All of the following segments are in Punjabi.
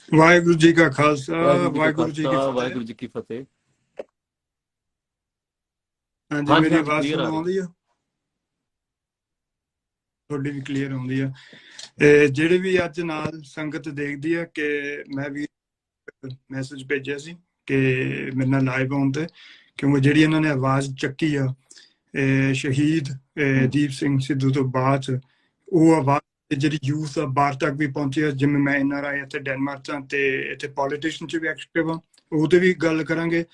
ਵਾਹਿਗੁਰੂ ਜੀ ਕਾ ਖਾਲਸਾ ਵਾਹਿਗੁਰੂ ਜੀ ਕਾ ਵਾਹਿਗੁਰੂ ਜੀ ਕੀ ਖਾਲਸਾ ਫਤਿਹ। ਵਾਹਿਗੁਰੂ ਜੀ ਕੀ ਫਤਿਹ। ਹਾਂਜੀ, ਹਾਂਜੀ ਮੇਰੀ ਹਾਂਜੀ, ਆਵਾਜ਼ ਕਲੀਅਰ ਆ ਤੁਹਾਨੂੰ ਰਹੀ। ਆਉਂਦੀ ਆ? ਤੁਹਾਡੀ ਵੀ ਕਲੀਅਰ ਆਉਂਦੀ ਆ। ਤੇ ਜਿਹੜੇ ਵੀ ਅੱਜ ਨਾਲ ਸੰਗਤ ਦੇਖਦੀ ਆ ਕਿ ਮੈਂ ਵੀ ਮੈਸੇਜ ਭੇਜਿਆ ਸੀ ਕਿ ਮੇਰੇ ਨਾਲ ਲਾਈਵ ਆਉਣ ਤੇ, ਕਿਉਂਕਿ ਜਿਹੜੀ ਇਹਨਾਂ ਨੇ ਆਵਾਜ਼ ਚੱਕੀ ਆ ਸ਼ਹੀਦ ਦੀਪ ਸਿੰਘ ਸਿੱਧੂ ਤੋਂ ਬਾਅਦ, ਉਹ ਆਵਾਜ਼ ਜਿਹੜੀ ਯੂਥ ਆ ਬਾਹਰ ਤੱਕ ਵੀ ਪਹੁੰਚੀ ਆ। ਜਿਵੇਂ ਮੈਂ NRI ਇੱਥੇ ਡੈਨਮਾਰਕ ਚ ਤੇ ਇੱਥੇ ਪੋਲੀਟੀਸ਼ਨ ਚ ਵੀ ਐਕਟਿਵ ਆ, ਉਹਦੇ ਵੀ ਗੱਲ ਕਰਾਂਗੇ।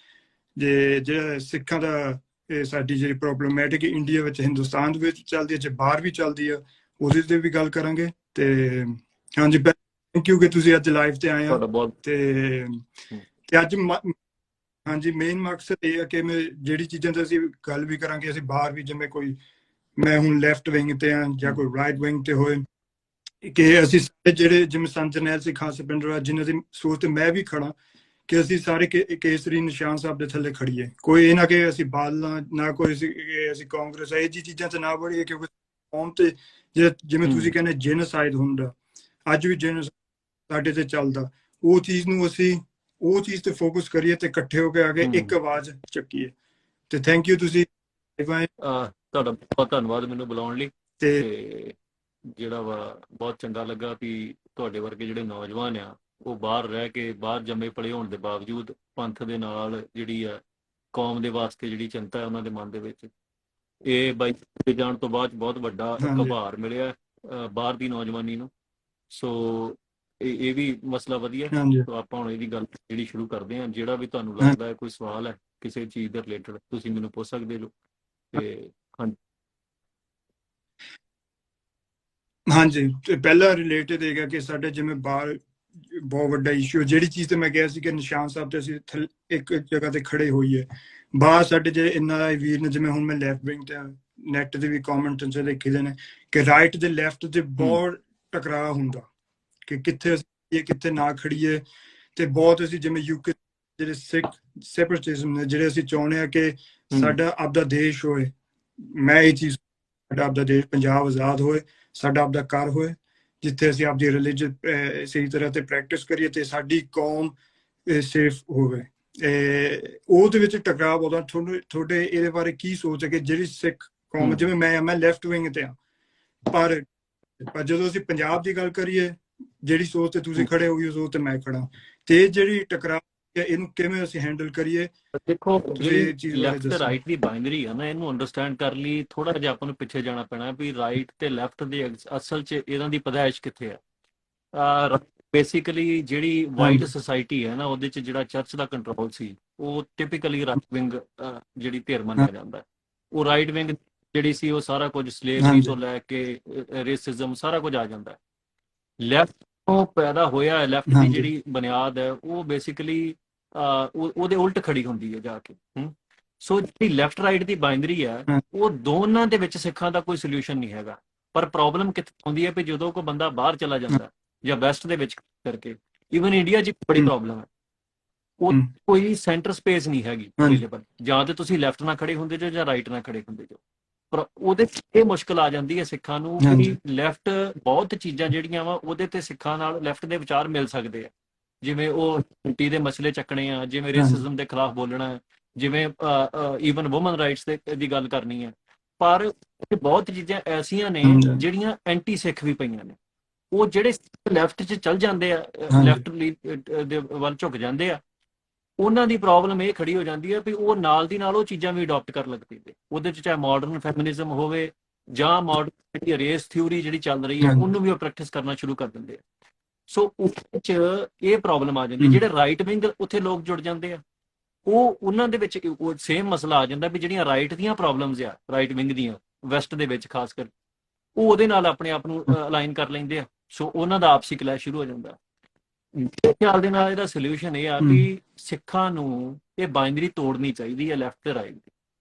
ਜੇ ਜਿਹੜਾ ਸਿੱਖਾਂ ਦਾ ਸਾਡੀ ਜਿਹੜੀ ਪ੍ਰੋਬਲਮੈਟਿਕ ਇੰਡੀਆ ਵਿੱਚ ਹਿੰਦੁਸਤਾਨ ਦੇ ਵਿੱਚ ਚੱਲਦੀ ਹੈ, ਜੇ ਬਾਹਰ ਵੀ ਚੱਲਦੀ ਆ, ਉਹਦੇ ਤੇ ਵੀ ਗੱਲ ਕਰਾਂਗੇ। ਤੇ ਹਾਂਜੀ, ਥੈਂਕ ਯੂ ਕਿ ਤੁਸੀਂ ਅੱਜ ਲਾਈਵ ਤੇ ਆਏ ਆ। ਤੁਹਾਡਾ ਬਹੁਤ ਤੇ ਅੱਜ ਹਾਂਜੀ, ਮੇਨ ਮਕਸਦ ਇਹ ਹੈ ਕਿ ਮੈਂ ਜਿਹੜੀ ਚੀਜ਼ਾਂ ਤੇ ਅਸੀਂ ਗੱਲ ਵੀ ਕਰਾਂਗੇ, ਅਸੀਂ ਬਾਹਰ ਵੀ, ਜਿਵੇਂ ਕੋਈ ਮੈਂ ਹੁਣ ਲੈਫਟ ਵਿੰਗ ਤੇ ਆ ਜਾਂ ਕੋਈ ਰਾਈਟ ਵਿੰਗ ਤੇ ਹੋਏ, ਕਿ ਅਸੀਂ ਸਾਰੇ ਜਿਹੜੇ ਜਿਵੇਂ ਸੰਤ ਜਰਨੈਲ ਸਿੰਘ ਖਾਲਸਾ ਪਿੰਡ ਜਿਨ੍ਹਾਂ ਦੀ ਸੋਚ ਤੇ ਮੈਂ ਵੀ ਖੜਾ, ਕਿ ਅਸੀਂ ਸਾਰੇ ਕੇਸਰੀ ਨਿਸ਼ਾਨ ਸਾਹਿਬ ਦੇ ਥੱਲੇ ਖੜੀਏ। ਕੋਈ ਇਹ ਨਾ ਕਿ ਅਸੀਂ ਬਾਦਲਾਂ ਨਾ ਕੋਈ ਅਸੀਂ ਕਾਂਗਰਸ, ਇਹ ਜੀ ਚੀਜ਼ਾਂ ਤੇ ਨਾ ਵੜੀਏ, ਕਿਉਂਕਿ ਕੌਮ ਤੇ ਜਿਵੇਂ ਤੁਸੀਂ ਕਹਿੰਦੇ ਜੈਨੋਸਾਈਡ ਹੁੰਦਾ, ਅੱਜ ਵੀ ਜੈਨੋਸਾਈਡ ਸਾਡੇ ਤੇ ਚੱਲਦਾ। ਉਹ ਚੀਜ਼ ਨੂੰ ਅਸੀਂ ਉਹ ਚੀਜ਼ ਤੇ ਫੋਕਸ ਕਰੀਏ ਤੇ ਇਕੱਠੇ ਹੋ ਕੇ ਆ ਕੇ ਇੱਕ ਆਵਾਜ਼ ਚੱਕੀਏ। ਤੇ ਥੈਂਕ ਯੂ ਤੁਸੀਂ ਤੁਹਾਡਾ ਬਹੁਤ ਧੰਨਵਾਦ ਮੈਨੂੰ ਬੁਲਾਉਣ ਲਈ। ਤੇ ਜਿਹੜਾ ਵਾ ਬਹੁਤ ਚੰਗਾ ਲੱਗਾ ਵੀ ਤੁਹਾਡੇ ਵਰਗੇ ਜਿਹੜੇ ਨੌਜਵਾਨ ਆ ਉਹ ਬਾਹਰ ਰਹਿ ਕੇ, ਬਾਹਰ ਜੰਮੇ ਪਲੇ ਹੋਣ ਦੇ ਬਾਵਜੂਦ ਪੰਥ ਦੇ ਨਾਲ ਜਿਹੜੀ ਆ ਕੌਮ ਦੇ ਵਾਸਤੇ ਜਿਹੜੀ ਚਿੰਤਾ ਹੈ ਉਹਨਾਂ ਦੇ ਮਨ ਦੇ ਵਿੱਚ, ਇਹ ਬਾਈ ਦੇ ਜਾਣ ਤੋਂ ਬਾਅਦ ਬਹੁਤ ਵੱਡਾ ਇੱਕ ਉਭਾਰ ਮਿਲਿਆ ਬਾਹਰ ਦੀ ਨੌਜਵਾਨੀ ਨੂੰ। ਸੋ ਇਹ ਵੀ ਮਸਲਾ ਵਧੀਆ। ਸੋ ਆਪਾਂ ਹੁਣ ਇਹਦੀ ਗੱਲ ਜਿਹੜੀ ਸ਼ੁਰੂ ਕਰਦੇ ਹਾਂ। ਜਿਹੜਾ ਵੀ ਤੁਹਾਨੂੰ ਲੱਗਦਾ ਹੈ ਕੋਈ ਸਵਾਲ ਹੈ ਕਿਸੇ ਚੀਜ਼ ਦੇ ਰਿਲੇਟਡ, ਤੁਸੀਂ ਮੈਨੂੰ ਪੁੱਛ ਸਕਦੇ ਹੋ। ਤੇ ਹਾਂਜੀ, ਤੇ ਪਹਿਲਾ ਰਿਲੇਟਡ ਹੈਗਾ ਕਿ ਸਾਡੇ ਜਿਵੇਂ ਬਾਹਰ ਬਹੁਤ ਵੱਡਾ ਇਸ਼ੂ, ਜਿਹੜੀ ਚੀਜ਼ ਤੇ ਮੈਂ ਕਿਹਾ ਸੀ ਕਿ ਨਿਸ਼ਾਨ ਸਾਹਿਬ ਤੇ ਅਸੀਂ ਇੱਕ ਜਗ੍ਹਾ ਤੇ ਖੜੇ ਹੋਈਏ। ਬਾਹਰ ਸਾਡੇ ਜਿਹੜੇ ਇੰਨਾ ਵੀਰ ਨੇ, ਜਿਵੇਂ ਹੁਣ ਮੈਂ ਲੈਫਟ ਵਿੰਗ ਤੇ ਨੈਟ ਦੇ ਵੀ ਕਮੈਂਟ ਚ ਲਿਖੇ ਦੇ ਨੇ ਕਿ ਰਾਈਟ ਤੇ ਲੈਫਟ ਤੇ ਬਹੁਤ ਟਕਰਾਅ ਹੁੰਦਾ, ਕਿ ਕਿੱਥੇ ਅਸੀਂ ਕਿੱਥੇ ਨਾ ਖੜੀਏ। ਤੇ ਬਹੁਤ ਅਸੀਂ ਜਿਵੇਂ ਯੂਕੇ ਜਿਹੜੇ ਸਿੱਖ ਸੈਪਰੇਟਿਜ਼ਮ ਨੇ, ਜਿਹੜੇ ਅਸੀਂ ਚਾਹੁੰਦੇ ਆ ਕਿ ਸਾਡਾ ਆਪਦਾ ਦੇਸ਼ ਹੋਏ। ਮੈਂ ਇਹ ਚੀਜ਼, ਸਾਡਾ ਆਪਦਾ ਦੇਸ਼ ਪੰਜਾਬ ਆਜ਼ਾਦ ਹੋਏ, ਸਾਡਾ ਆਪਦਾ ਘਰ ਹੋਏ, ਜਿੱਥੇ ਅਸੀਂ ਆਪਦੀ ਰਿਲੀਜਨ ਸਹੀ ਤਰ੍ਹਾਂ ਤੇ ਪ੍ਰੈਕਟਿਸ ਕਰੀਏ ਤੇ ਸਾਡੀ ਕੌਮ ਸੇਫ ਹੋਵੇ। ਉਹਦੇ ਵਿੱਚ ਟਕਰਾਅ ਬਹੁਤਾ। ਤੁਹਾਡੇ ਇਹਦੇ ਬਾਰੇ ਕੀ ਸੋਚ ਹੈ ਕਿ ਜਿਹੜੀ ਸਿੱਖ ਕੌਮ, ਜਿਵੇਂ ਮੈਂ ਲੈਫਟ ਵਿੰਗ ਤੇ ਆ, ਪਰ ਜਦੋਂ ਅਸੀਂ ਪੰਜਾਬ ਦੀ ਗੱਲ ਕਰੀਏ, ਜਿਹੜੀ ਸੋਚ ਤੇ ਤੁਸੀਂ ਖੜੇ ਹੋ ਗਈ ਉਸ ਸੋਚ ਤੇ ਮੈਂ ਖੜਾ, ਤੇ ਜਿਹੜੀ ਟਕਰਾਅ ਇਹਨੂੰ ਕਿਵੇਂ ਅਸੀਂ ਹੈਂਡਲ ਕਰੀਏ? ਦੇਖੋ, ਜਿਹੜੀ ਲੈਫਟ ਤੇ ਰਾਈਟ ਦੀ ਬਾਈਨਰੀ ਆ ਨਾ, ਇਹਨੂੰ ਅੰਡਰਸਟੈਂਡ ਕਰਨ ਲਈ ਥੋੜਾ ਜਿਹਾ ਆਪਾਂ ਨੂੰ ਪਿੱਛੇ ਜਾਣਾ ਪੈਣਾ ਵੀ ਰਾਈਟ ਤੇ ਲੈਫਟ ਦੇ ਅਸਲ 'ਚ ਇਹਨਾਂ ਦੀ ਪਦਾਇਸ਼ ਕਿੱਥੇ ਆ। ਬੇਸਿਕਲੀ ਜਿਹੜੀ ਵਾਈਟ ਸੋਸਾਇਟੀ ਹੈ ਨਾ, ਉਹਦੇ 'ਚ ਜਿਹੜਾ ਚਰਚ ਦਾ ਕੰਟਰੋਲ ਸੀ, ਉਹ ਟਿਪੀਕਲੀ ਰਾਈਟ ਵਿੰਗ ਜਿਹੜੀ ਧਿਰ ਮੰਨਿਆ ਜਾਂਦਾ। ਉਹ ਰਾਈਟ ਵਿੰਗ ਜਿਹੜੀ ਸੀ, ਉਹ ਸਾਰਾ ਕੁਝ ਸਲੇਵਰੀ ਤੋਂ ਲੈ ਕੇ ਰੇਸਿਜ਼ਮ ਸਾਰਾ ਕੁਝ ਆ ਜਾਂਦਾ। ਲੈਫਟ ਤੋਂ ਪੈਦਾ ਹੋਇਆ, ਲੈਫਟ ਦੀ ਜਿਹੜੀ ਬੁਨਿਆਦ ਹੈ ਉਹ ਬੇਸਿਕਲੀ ਉਹਦੇ ਉਲਟ ਖੜੀ ਹੁੰਦੀ ਹੈ ਜਾ ਕੇ। ਸੋ ਜਿਹੜੀ ਲੈਫਟ ਰਾਈਟ ਦੀ ਬਾਈਨਰੀ ਹੈ, ਉਹ ਦੋਨਾਂ ਦੇ ਵਿੱਚ ਸਿੱਖਾਂ ਦਾ ਕੋਈ ਸੋਲੂਸ਼ਨ ਨਹੀਂ ਹੈਗਾ। ਪਰ ਪ੍ਰੋਬਲਮ ਕਿੱਥੇ ਆਉਂਦੀ ਹੈ ਵੀ ਜਦੋਂ ਕੋਈ ਬੰਦਾ ਬਾਹਰ ਚਲਾ ਜਾਂਦਾ ਜਾਂ ਵੈਸਟ ਦੇ ਵਿੱਚ ਕਰਕੇ, ਈਵਨ ਇੰਡੀਆ 'ਚ ਬੜੀ ਪ੍ਰੋਬਲਮ ਹੈ, ਉਹ ਕੋਈ ਸੈਂਟਰ ਸਪੇਸ ਨਹੀਂ ਹੈਗੀ ਅਵੇਲੇਬਲ। ਜਾਂ ਤੇ ਤੁਸੀਂ ਲੈਫਟ ਨਾਲ ਖੜੇ ਹੁੰਦੇ ਜੋ ਜਾਂ ਰਾਈਟ ਨਾਲ ਖੜੇ ਹੁੰਦੇ ਜੋ। ਪਰ ਉਹਦੇ ਇਹ ਮੁਸ਼ਕਲ ਆ ਜਾਂਦੀ ਹੈ ਸਿੱਖਾਂ ਨੂੰ ਕਿ ਲੈਫਟ ਬਹੁਤ ਚੀਜ਼ਾਂ ਜਿਹੜੀਆਂ ਵਾ ਉਹਦੇ ਤੇ ਸਿੱਖਾਂ ਨਾਲ ਲੈਫਟ ਦੇ ਵਿਚਾਰ ਮਿਲ ਸਕਦੇ ਆ। ਜਿਵੇਂ ਉਹ ਟੀ ਦੇ ਮਸਲੇ ਚੱਕਣੇ ਆ, ਜਿਵੇਂ ਰੇਸਿਜ਼ਮ ਦੇ ਖਿਲਾਫ ਬੋਲਣਾ, ਜਿਵੇਂ ਈਵਨ ਵੂਮਨ ਰਾਈਟਸ ਦੀ ਗੱਲ ਕਰਨੀ ਹੈ। ਪਰ ਬਹੁਤ ਚੀਜ਼ਾਂ ਐਸੀਆਂ ਨੇ ਜਿਹੜੀਆਂ ਐਂਟੀ ਸਿੱਖ ਵੀ ਪਈਆਂ ਨੇ। ਉਹ ਜਿਹੜੇ ਲੈਫਟ 'ਚ ਚੱਲ ਜਾਂਦੇ ਆ, ਲੈਫਟ ਦੇ ਵੱਲ ਝੁਕ ਜਾਂਦੇ ਆ, ਉਹਨਾਂ ਦੀ ਪ੍ਰੋਬਲਮ ਇਹ ਖੜੀ ਹੋ ਜਾਂਦੀ ਹੈ ਵੀ ਉਹ ਨਾਲ ਦੀ ਨਾਲ ਉਹ ਚੀਜ਼ਾਂ ਵੀ ਅਡਾਪਟ ਕਰਨ ਲੱਗ ਪੈਂਦੇ। ਉਹਦੇ 'ਚ ਚਾਹੇ ਮਾਡਰਨ ਫੈਮਿਨਿਜ਼ਮ ਹੋਵੇ ਜਾਂ ਮਾਡਰਨ ਰੇਸ ਥਿਊਰੀ ਜਿਹੜੀ ਚੱਲ ਰਹੀ ਹੈ, ਉਹਨੂੰ ਵੀ ਉਹ ਪ੍ਰੈਕਟਿਸ ਕਰਨਾ ਸ਼ੁਰੂ ਕਰ ਦਿੰਦੇ ਆ। ਸੋ ਉਸ 'ਚ ਇਹ ਪ੍ਰੋਬਲਮ ਆ ਜਾਂਦੀ। ਜਿਹੜੇ ਰਾਈਟ ਵਿੰਗ ਉੱਥੇ ਲੋਕ ਜੁੜ ਜਾਂਦੇ ਆ, ਉਹਨਾਂ ਦੇ ਵਿੱਚ ਉਹ ਸੇਮ ਮਸਲਾ ਆ ਜਾਂਦਾ ਵੀ ਜਿਹੜੀਆਂ ਰਾਈਟ ਦੀਆਂ ਪ੍ਰੋਬਲਮਸ ਆ, ਰਾਈਟ ਵਿੰਗ ਦੀਆਂ ਵੈਸਟ ਦੇ ਵਿੱਚ ਖਾਸ ਕਰ, ਉਹ ਉਹਦੇ ਨਾਲ ਆਪਣੇ ਆਪ ਨੂੰ ਅਲਾਈਨ ਕਰ ਲੈਂਦੇ ਆ। ਸੋ ਉਹਨਾਂ ਦਾ ਆਪਸੀ ਕਲੈਸ਼ ਸ਼ੁਰੂ ਹੋ ਜਾਂਦਾ। ਮੇਰੇ ਖਿਆਲ ਦੇ ਨਾਲ ਇਹਦਾ ਸੋਲੂਸ਼ਨ ਇਹ ਆ ਵੀ ਸਿੱਖਾਂ ਨੂੰ ਇਹ ਬਾਈਨਰੀ ਤੋੜਨੀ ਚਾਹੀਦੀ ਹੈ ਲੈਫਟ ਤੇ ਰਾਈਟ ਦੀ।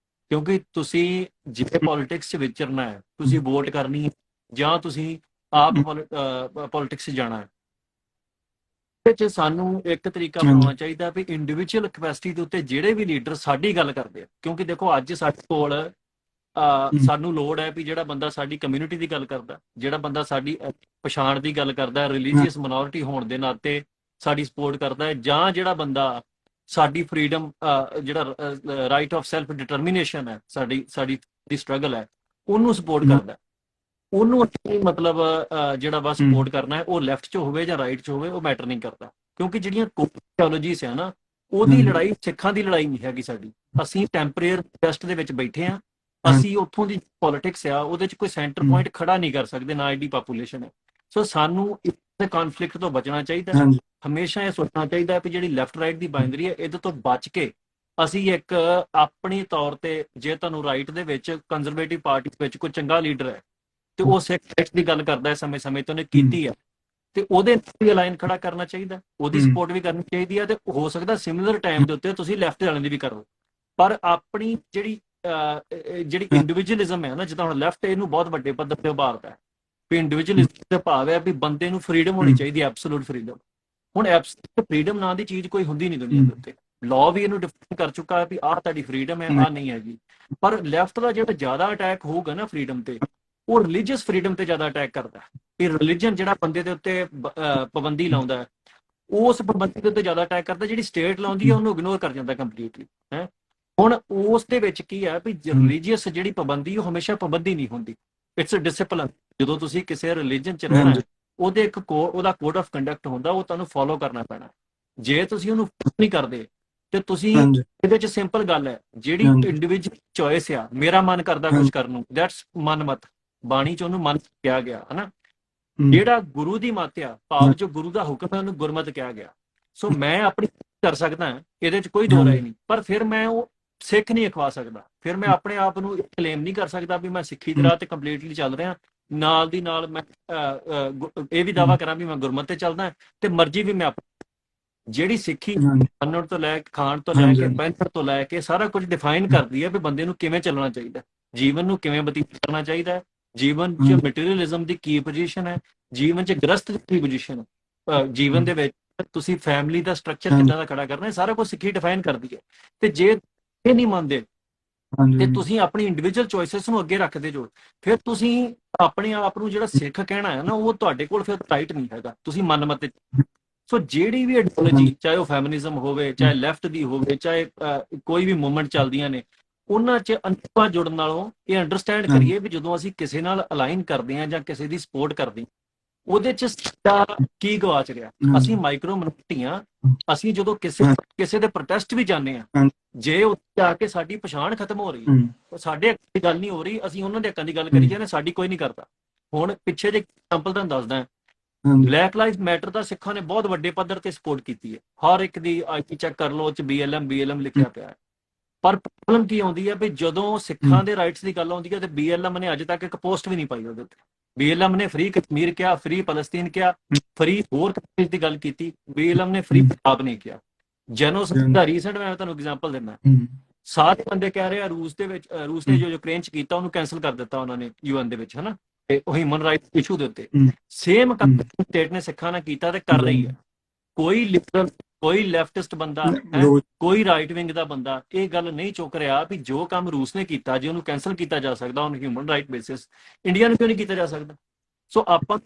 ਕਿਉਂਕਿ ਤੁਸੀਂ ਜਿਵੇਂ ਪੋਲਿਟਿਕਸ 'ਚ ਵਿਚਰਨਾ ਹੈ, ਤੁਸੀਂ ਵੋਟ ਕਰਨੀ ਹੈ ਜਾਂ ਤੁਸੀਂ ਆਪ ਪੋਲਿਟਿਕਸ 'ਚ ਜਾਣਾ ਹੈ, ਇਹਦੇ 'ਚ ਸਾਨੂੰ ਇੱਕ ਤਰੀਕਾ ਬਣਾਉਣਾ ਚਾਹੀਦਾ ਵੀ ਇੰਡੀਵਿਜੂਅਲ ਕੈਪੈਸਿਟੀ ਦੇ ਉੱਤੇ ਜਿਹੜੇ ਵੀ ਲੀਡਰ ਸਾਡੀ ਗੱਲ ਕਰਦੇ ਆ। ਕਿਉਂਕਿ ਦੇਖੋ, ਅੱਜ ਸਾਡੇ ਕੋਲ ਸਾਨੂੰ ਲੋੜ ਹੈ ਵੀ ਜਿਹੜਾ ਬੰਦਾ ਸਾਡੀ ਕਮਿਊਨਿਟੀ ਦੀ ਗੱਲ ਕਰਦਾ, ਜਿਹੜਾ ਬੰਦਾ ਸਾਡੀ ਪਛਾਣ ਦੀ ਗੱਲ ਕਰਦਾ, ਰਿਲੀਜੀਅਸ ਮਿਨੋਰਿਟੀ ਹੋਣ ਦੇ ਨਾਤੇ ਸਾਡੀ ਸਪੋਰਟ ਕਰਦਾ ਹੈ, ਜਾਂ ਜਿਹੜਾ ਬੰਦਾ ਸਾਡੀ ਫਰੀडम, ਜਿਹੜਾ ਰਾਈਟ ਆਫ ਸੈਲਫ ਡਿਟਰਮੀਨੇਸ਼ਨ ਹੈ, ਸਾਡੀ ਦੀ ਸਟਰਗਲ ਹੈ, ਉਹਨੂੰ ਸਪੋਰਟ ਕਰਦਾ। ਉਹਨੂੰ ਮਤਲਬ ਜਿਹੜਾ ਵਾ ਸਪੋਰਟ ਕਰਨਾ ਹੈ, ਉਹ ਲੈਫਟ 'ਚ ਹੋਵੇ ਜਾਂ ਰਾਈਟ 'ਚ ਹੋਵੇ, ਉਹ ਮੈਟਰ ਨਹੀਂ ਕਰਦਾ। ਕਿਉਂਕਿ ਜਿਹੜੀਆਂ ਥਿਓਲੋਜੀਜ਼ ਹੈ ਨਾ, ਉਹਦੀ ਲੜਾਈ ਸਿੱਖਾਂ ਦੀ ਲੜਾਈ ਨਹੀਂ ਹੈਗੀ ਸਾਡੀ। ਅਸੀਂ ਟੈਂਪਰੇਰੀ ਵੈਸਟ ਦੇ ਵਿੱਚ ਬੈਠੇ ਹਾਂ, ਅਸੀਂ ਉੱਥੋਂ ਦੀ ਪੋਲਿਟਿਕਸ ਆ ਉਹਦੇ 'ਚ ਕੋਈ ਸੈਂਟਰ ਪੁਆਇੰਟ ਖੜਾ ਨਹੀਂ ਕਰ ਸਕਦੇ, ਨਾ ਐਡੀ ਪਾਪੂਲੇਸ਼ਨ ਹੈ। ਸੋ ਸਾਨੂੰ ਇਸ ਕਨਫਲਿਕਟ ਤੋਂ ਬਚਣਾ ਚਾਹੀਦਾ। ਹਮੇਸ਼ਾ ਇਹ ਸੋਚਣਾ ਚਾਹੀਦਾ ਕਿ ਜਿਹੜੀ ਲੈਫਟ ਰਾਈਟ ਦੀ ਬਾਇਨਰੀ ਹੈ, ਇਹਦੇ ਤੋਂ ਬਚ ਕੇ ਅਸੀਂ ਇੱਕ ਆਪਣੀ ਤੌਰ ਤੇ, ਜੇ ਤੁਹਾਨੂੰ ਰਾਈਟ ਦੇ ਵਿੱਚ ਕੰਜ਼ਰਵੇਟਿਵ ਪਾਰਟੀ ਵਿੱਚ ਕੋਈ ਚੰਗਾ ਲੀਡਰ ਹੈ ਤੇ ਉਹ ਸਿੱਖ ਰਾਈਟਸ ਦੀ ਗੱਲ ਕਰਦਾ ਹੈ, ਸਮੇਂ-ਸਮੇਂ ਤੇ ਉਹਨੇ ਕੀਤੀ ਹੈ, ਤੇ ਉਹਦੇ ਨਾਲ ਵੀ ਅਲਾਈਨ ਖੜਾ ਕਰਨਾ ਚਾਹੀਦਾ, ਉਹਦੀ ਸਪੋਰਟ ਵੀ ਕਰਨੀ ਚਾਹੀਦੀ ਹੈ। ਤੇ ਹੋ ਸਕਦਾ ਸਿਮਿਲਰ ਟਾਈਮ ਦੇ ਉੱਤੇ ਤੁਸੀਂ ਲੈਫਟ ਵਾਲਿਆਂ ਦੀ ਵੀ ਕਰੋ, ਪਰ ਆਪਣੀ ਜਿਹੜੀ ਇੰਡੀਵਿਜੂਅਲਿਜ਼ਮ ਹੈ ਨਾ, ਜਿੱਦਾਂ ਹੁਣ ਲੈਫਟ ਇਹਨੂੰ ਬਹੁਤ ਵੱਡੇ ਪੱਧਰ ਤੇ ਉਭਾਰਦਾ ਹੈ ਵੀ ਇੰਡੀਵਿਜੂਅਲਿਜ਼ਮ ਦਾ ਭਾਵ ਹੈ ਵੀ ਬੰਦੇ ਨੂੰ ਫਰੀडम ਹੋਣੀ ਚਾਹੀਦੀ ਹੈ, ਐਬਸੋਲੂਟ ਫਰੀडम। ਹੁਣ ਐਬਸੋਲੂਟ ਫਰੀडम ਨਾਂ ਦੀ ਚੀਜ਼ ਕੋਈ ਹੁੰਦੀ ਨਹੀਂ ਦੁਨੀਆ ਦੇ ਉੱਤੇ। ਲਾਅ ਵੀ ਇਹਨੂੰ ਡਿਫਾਈਨ ਕਰ ਚੁੱਕਾ ਹੈ ਵੀ ਆਹ ਤੁਹਾਡੀ ਫਰੀडम ਹੈ, ਆਹ ਨਹੀਂ ਹੈਗੀ। ਪਰ ਲੈਫਟ ਦਾ ਜਿਹੜਾ ਜ਼ਿਆਦਾ ਅਟੈਕ ਹੋਊਗਾ ਨਾ ਫਰੀडम ਤੇ, ਉਹ ਰਿਲੀਜੀਅਸ ਫਰੀडम ਤੇ ਜ਼ਿਆਦਾ ਅਟੈਕ ਕਰਦਾ ਹੈ। ਇਹ ਰਿਲੀਜਨ ਜਿਹੜਾ ਬੰਦੇ ਦੇ ਉੱਤੇ ਪਾਬੰਦੀ ਲਾਉਂਦਾ ਹੈ, ਉਸ ਪਾਬੰਦੀ ਦੇ ਉੱਤੇ ਜ਼ਿਆਦਾ ਅਟੈਕ ਕਰਦਾ। ਜਿਹੜੀ ਸਟੇਟ ਲਾਉਂਦੀ ਹੈ ਉਹਨੂੰ ਇਗਨੋਰ ਕਰ ਜਾਂਦਾ ਕੰਪਲੀਟਲੀ ਹੈ। ਹੁਣ ਉਸ ਦੇ ਵਿੱਚ ਕੀ ਹੈ ਵੀ ਰਿਲੀਜੀਅਸ ਜਿਹੜੀ ਪਾਬੰਦੀ, ਉਹ ਹਮੇਸ਼ਾ ਪਾਬੰਦੀ ਨਹੀਂ ਹੁੰਦੀ, ਇਟਸ ਅ ਡਿਸਪਲਿਨ। ਜਦੋਂ ਤੁਸੀਂ ਕਿਸੇ ਰਿਲੀਜਨ 'ਚ ਰਹਿਣਾ, ਉਹਦੇ ਉਹਦਾ ਕੋਡ ਆਫ ਕੰਡਕਟ ਹੁੰਦਾ, ਉਹ ਤੁਹਾਨੂੰ ਫੋਲੋ ਕਰਨਾ ਪੈਣਾ। ਜੇ ਤੁਸੀਂ ਉਹਨੂੰ ਨਹੀਂ ਕਰਦੇ ਤੇ ਤੁਸੀਂ ਇਹਦੇ 'ਚ ਸਿੰਪਲ ਗੱਲ ਹੈ, ਜਿਹੜੀ ਇੰਡੀਵਿਜੂਅਲ ਚੋਇਸ ਆ, ਮੇਰਾ ਮਨ ਕਰਦਾ ਕੁਝ ਕਰਨ ਨੂੰ, ਦੈਟਸ ਮਨਮਤ। ਬਾਣੀ 'ਚ ਉਹਨੂੰ ਮਨ ਕਿਹਾ ਗਿਆ ਹਨਾ। ਜਿਹੜਾ ਗੁਰੂ ਦੀ ਮੱਤ ਆ, ਭਾਵ ਜੋ ਗੁਰੂ ਦਾ ਹੁਕਮ ਹੈ, ਉਹਨੂੰ ਗੁਰਮਤ ਕਿਹਾ ਗਿਆ। ਸੋ ਮੈਂ ਆਪਣੀ ਕਰ ਸਕਦਾ, ਇਹਦੇ 'ਚ ਕੋਈ ਦੋ ਰਾਏ ਨਹੀਂ, ਪਰ ਫਿਰ ਮੈਂ ਉਹ ਸਿੱਖ ਨਹੀਂ ਅਖਵਾ ਸਕਦਾ। ਫਿਰ ਮੈਂ ਆਪਣੇ ਆਪ ਨੂੰ ਕਲੇਮ ਨਹੀਂ ਕਰ ਸਕਦਾ ਵੀ ਮੈਂ ਸਿੱਖੀ ਦੀ ਰਾਹ ਤੇ ਕੰਪਲੀਟਲੀ ਚੱਲ ਰਿਹਾ। ਨਾਲ ਦੀ ਨਾਲ ਮੈਂ ਇਹ ਵੀ ਦਾਅਵਾ ਕਰਾਂ ਵੀ ਮੈਂ ਗੁਰਮਤ ਤੇ ਚੱਲਦਾ, ਤੇ ਮਰਜ਼ੀ ਵੀ ਮੈਂ ਜਿਹੜੀ ਸਿੱਖੀ ਮੰਨਣ ਤੋਂ ਲੈ ਕੇ, ਖਾਣ ਤੋਂ ਲੈ ਕੇ, ਪਹਿਨਣ ਤੋਂ ਲੈ ਕੇ ਸਾਰਾ ਕੁਝ ਡਿਫਾਈਨ ਕਰਦੀ ਹੈ ਵੀ ਬੰਦੇ ਨੂੰ ਕਿਵੇਂ ਚੱਲਣਾ ਚਾਹੀਦਾ, ਜੀਵਨ ਨੂੰ ਕਿਵੇਂ ਬਤੀਤ ਕਰਨਾ ਚਾਹੀਦਾ ਹੈ, ਜੀਵਨ 'ਚ ਮਟੀਰੀਅਲਿਜ਼ਮ ਦੀ ਕੀ ਪੋਜੀਸ਼ਨ ਹੈ, ਜੀਵਨ 'ਚ ਗ੍ਰਸਤ ਦੀ ਕੀ ਪੋਜੀਸ਼ਨ ਹੈ, ਜੀਵਨ ਦੇ ਵਿੱਚ ਤੁਸੀਂ ਫੈਮਿਲੀ ਦਾ ਸਟਰਕਚਰ ਕਿੱਦਾਂ ਦਾ ਖੜਾ ਕਰਨਾ, ਸਾਰਾ ਕੁਝ ਸਿੱਖੀ ਡਿਫਾਈਨ ਕਰਦੀ ਹੈ। ਤੇ ਜੇ ਇਹ ਨਹੀਂ ਮੰਨਦੇ ਤੇ ਤੁਸੀਂ ਆਪਣੀ ਇੰਡੀਵਿਜੂਅਲ ਚੋਇਸਸ ਨੂੰ ਅੱਗੇ ਰੱਖਦੇ ਜੋ, ਫਿਰ ਤੁਸੀਂ ਆਪਣੇ ਆਪ ਨੂੰ ਜਿਹੜਾ ਸਿੱਖ ਕਹਿਣਾ ਹੈ ਨਾ, ਉਹ ਤੁਹਾਡੇ ਕੋਲ ਫਿਰ ਰਾਈਟ ਨਹੀਂ ਹੈਗਾ, ਤੁਸੀਂ ਮਨਮਤੇ। ਸੋ ਜਿਹੜੀ ਵੀ ਆਈਡੀਓਲੋਜੀ, ਚਾਹੇ ਉਹ ਫੈਮਿਨਿਜ਼ਮ ਹੋਵੇ, ਚਾਹੇ ਲੈਫਟ ਦੀ ਹੋਵੇ, ਚਾਹੇ ਕੋਈ ਵੀ ਮੂਵਮੈਂਟ ਚੱਲਦੀਆਂ ਨੇ, ਉਹਨਾਂ 'ਚ ਅੰਤਿਮ ਜੁੜਨ ਨਾਲੋਂ ਇਹ ਅੰਡਰਸਟੈਂਡ ਕਰੀਏ ਵੀ ਜਦੋਂ ਅਸੀਂ ਕਿਸੇ ਨਾਲ ਅਲਾਈਨ ਕਰਦੇ ਹਾਂ ਜਾਂ ਕਿਸੇ ਦੀ ਸਪੋਰਟ ਕਰਦੇ ਹਾਂ, ਉਹਦੇ 'ਚ ਸਾਡਾ ਕੀ ਗਵਾਚ ਰਿਹਾ। ਅਸੀਂ ਮਾਈਕਰੋ ਮਿਨੋਰਿਟੀ ਹਾਂ। ਅਸੀਂ ਜਦੋਂ ਕਿਸੇ ਦੇ ਪ੍ਰੋਟੈਸਟ ਵੀ ਜਾਂਦੇ ਹਾਂ, ਜੇ ਉੱਥੇ ਆ ਕੇ ਸਾਡੀ ਪਛਾਣ ਖਤਮ ਹੋ ਰਹੀ ਹੈ, ਸਾਡੇ ਅੱਖਾਂ ਦੀ ਗੱਲ ਨਹੀਂ ਹੋ ਰਹੀ, ਅਸੀਂ ਉਹਨਾਂ ਦੇ ਅੱਖਾਂ ਦੀ ਗੱਲ ਕਰੀ ਜਾਂਦੇ, ਸਾਡੀ ਕੋਈ ਨਹੀਂ ਕਰਦਾ। ਹੁਣ ਪਿੱਛੇ ਜੇ ਐਗਜ਼ਾਮਪਲ ਤੁਹਾਨੂੰ ਦੱਸਦਾ, ਬਲੈਕ ਲਾਈਵ ਮੈਟਰ ਦਾ ਸਿੱਖਾਂ ਨੇ ਬਹੁਤ ਵੱਡੇ ਪੱਧਰ ਤੇ ਸਪੋਰਟ ਕੀਤੀ ਹੈ। ਹਰ ਇੱਕ ਦੀ ਆਈਟੀ ਚੈੱਕ ਕਰ ਲਓ, ਉਹ 'ਚ BLM ਲਿਖਿਆ ਪਿਆ ਹੈ। ਪਰ ਪ੍ਰੋਬਲਮ ਕੀ ਆਉਂਦੀ ਹੈ ਵੀ ਜਦੋਂ ਸਿੱਖਾਂ ਦੇ ਰਾਈਟਸ ਦੀ ਗੱਲ ਆਉਂਦੀ ਹੈ ਤੇ BLM ਨੇ ਅੱਜ ਤੱਕ ਇੱਕ ਪੋਸਟ ਵੀ ਨਹੀਂ ਪਾਈ ਉਹਦੇ ਉੱਤੇ। BLM ਨੇ ਫ੍ਰੀ ਕਸ਼ਮੀਰ ਕਿਹਾ, ਫ੍ਰੀ ਫਲਸਤੀਨ ਕਿਹਾ, ਫ੍ਰੀ ਹੋਰ ਕੰਟਰੀਜ਼ ਦੀ ਗੱਲ ਕੀਤੀ। BLM ਨੇ ਫ੍ਰੀ ਪੰਜਾਬ ਨਹੀਂ ਕਿਹਾ। ਜੈਨੋਸਾਈਡ ਦਾ ਰੀਸੈਂਟ ਮੈਂ ਤੁਹਾਨੂੰ ਐਗਜ਼ਾਮਪਲ ਦਿੰਦਾ, ਸਾਰੇ ਬੰਦੇ ਕਹਿ ਰਹੇ ਆ ਰੂਸ ਨੇ ਜੋ ਯੂਕਰੇਨ 'ਚ ਕੀਤਾ ਉਹਨੂੰ ਕੈਂਸਲ ਕਰ ਦਿੱਤਾ ਉਹਨਾਂ ਨੇ UN ਦੇ ਵਿੱਚ, ਹਨਾ, ਉਹ ਹਿਊਮਨ ਰਾਈਟਸ ਇਸ਼ੂ ਦੇ ਉੱਤੇ। ਸੇਮ ਕੰਮ ਸਟੇਟ ਨੇ ਸਿੱਖਾਂ ਨੇ ਕੀਤਾ ਤੇ ਕਰ ਰਹੀ ਹੈ। ਕੋਈ ਲਿਬਰਲ, ਕੋਈ ਲੈਫਟਿਸਟ ਬੰਦਾ, ਕੋਈ ਰਾਈਟ ਵਿੰਗ ਦਾ ਬੰਦਾ ਇਹ ਗੱਲ ਨਹੀਂ ਚੁੱਕ ਰਿਹਾ ਵੀ ਜੋ ਕੰਮ ਰੂਸ ਨੇ ਕੀਤਾ, ਜੇ ਉਹਨੂੰ ਕੈਂਸਲ ਕੀਤਾ ਜਾ ਸਕਦਾ on human right basis, India ਨੂੰ ਕਿਉਂ ਨਹੀਂ ਕੀਤਾ ਜਾ ਸਕਦਾ। ਸੋ ਆਪਾਂ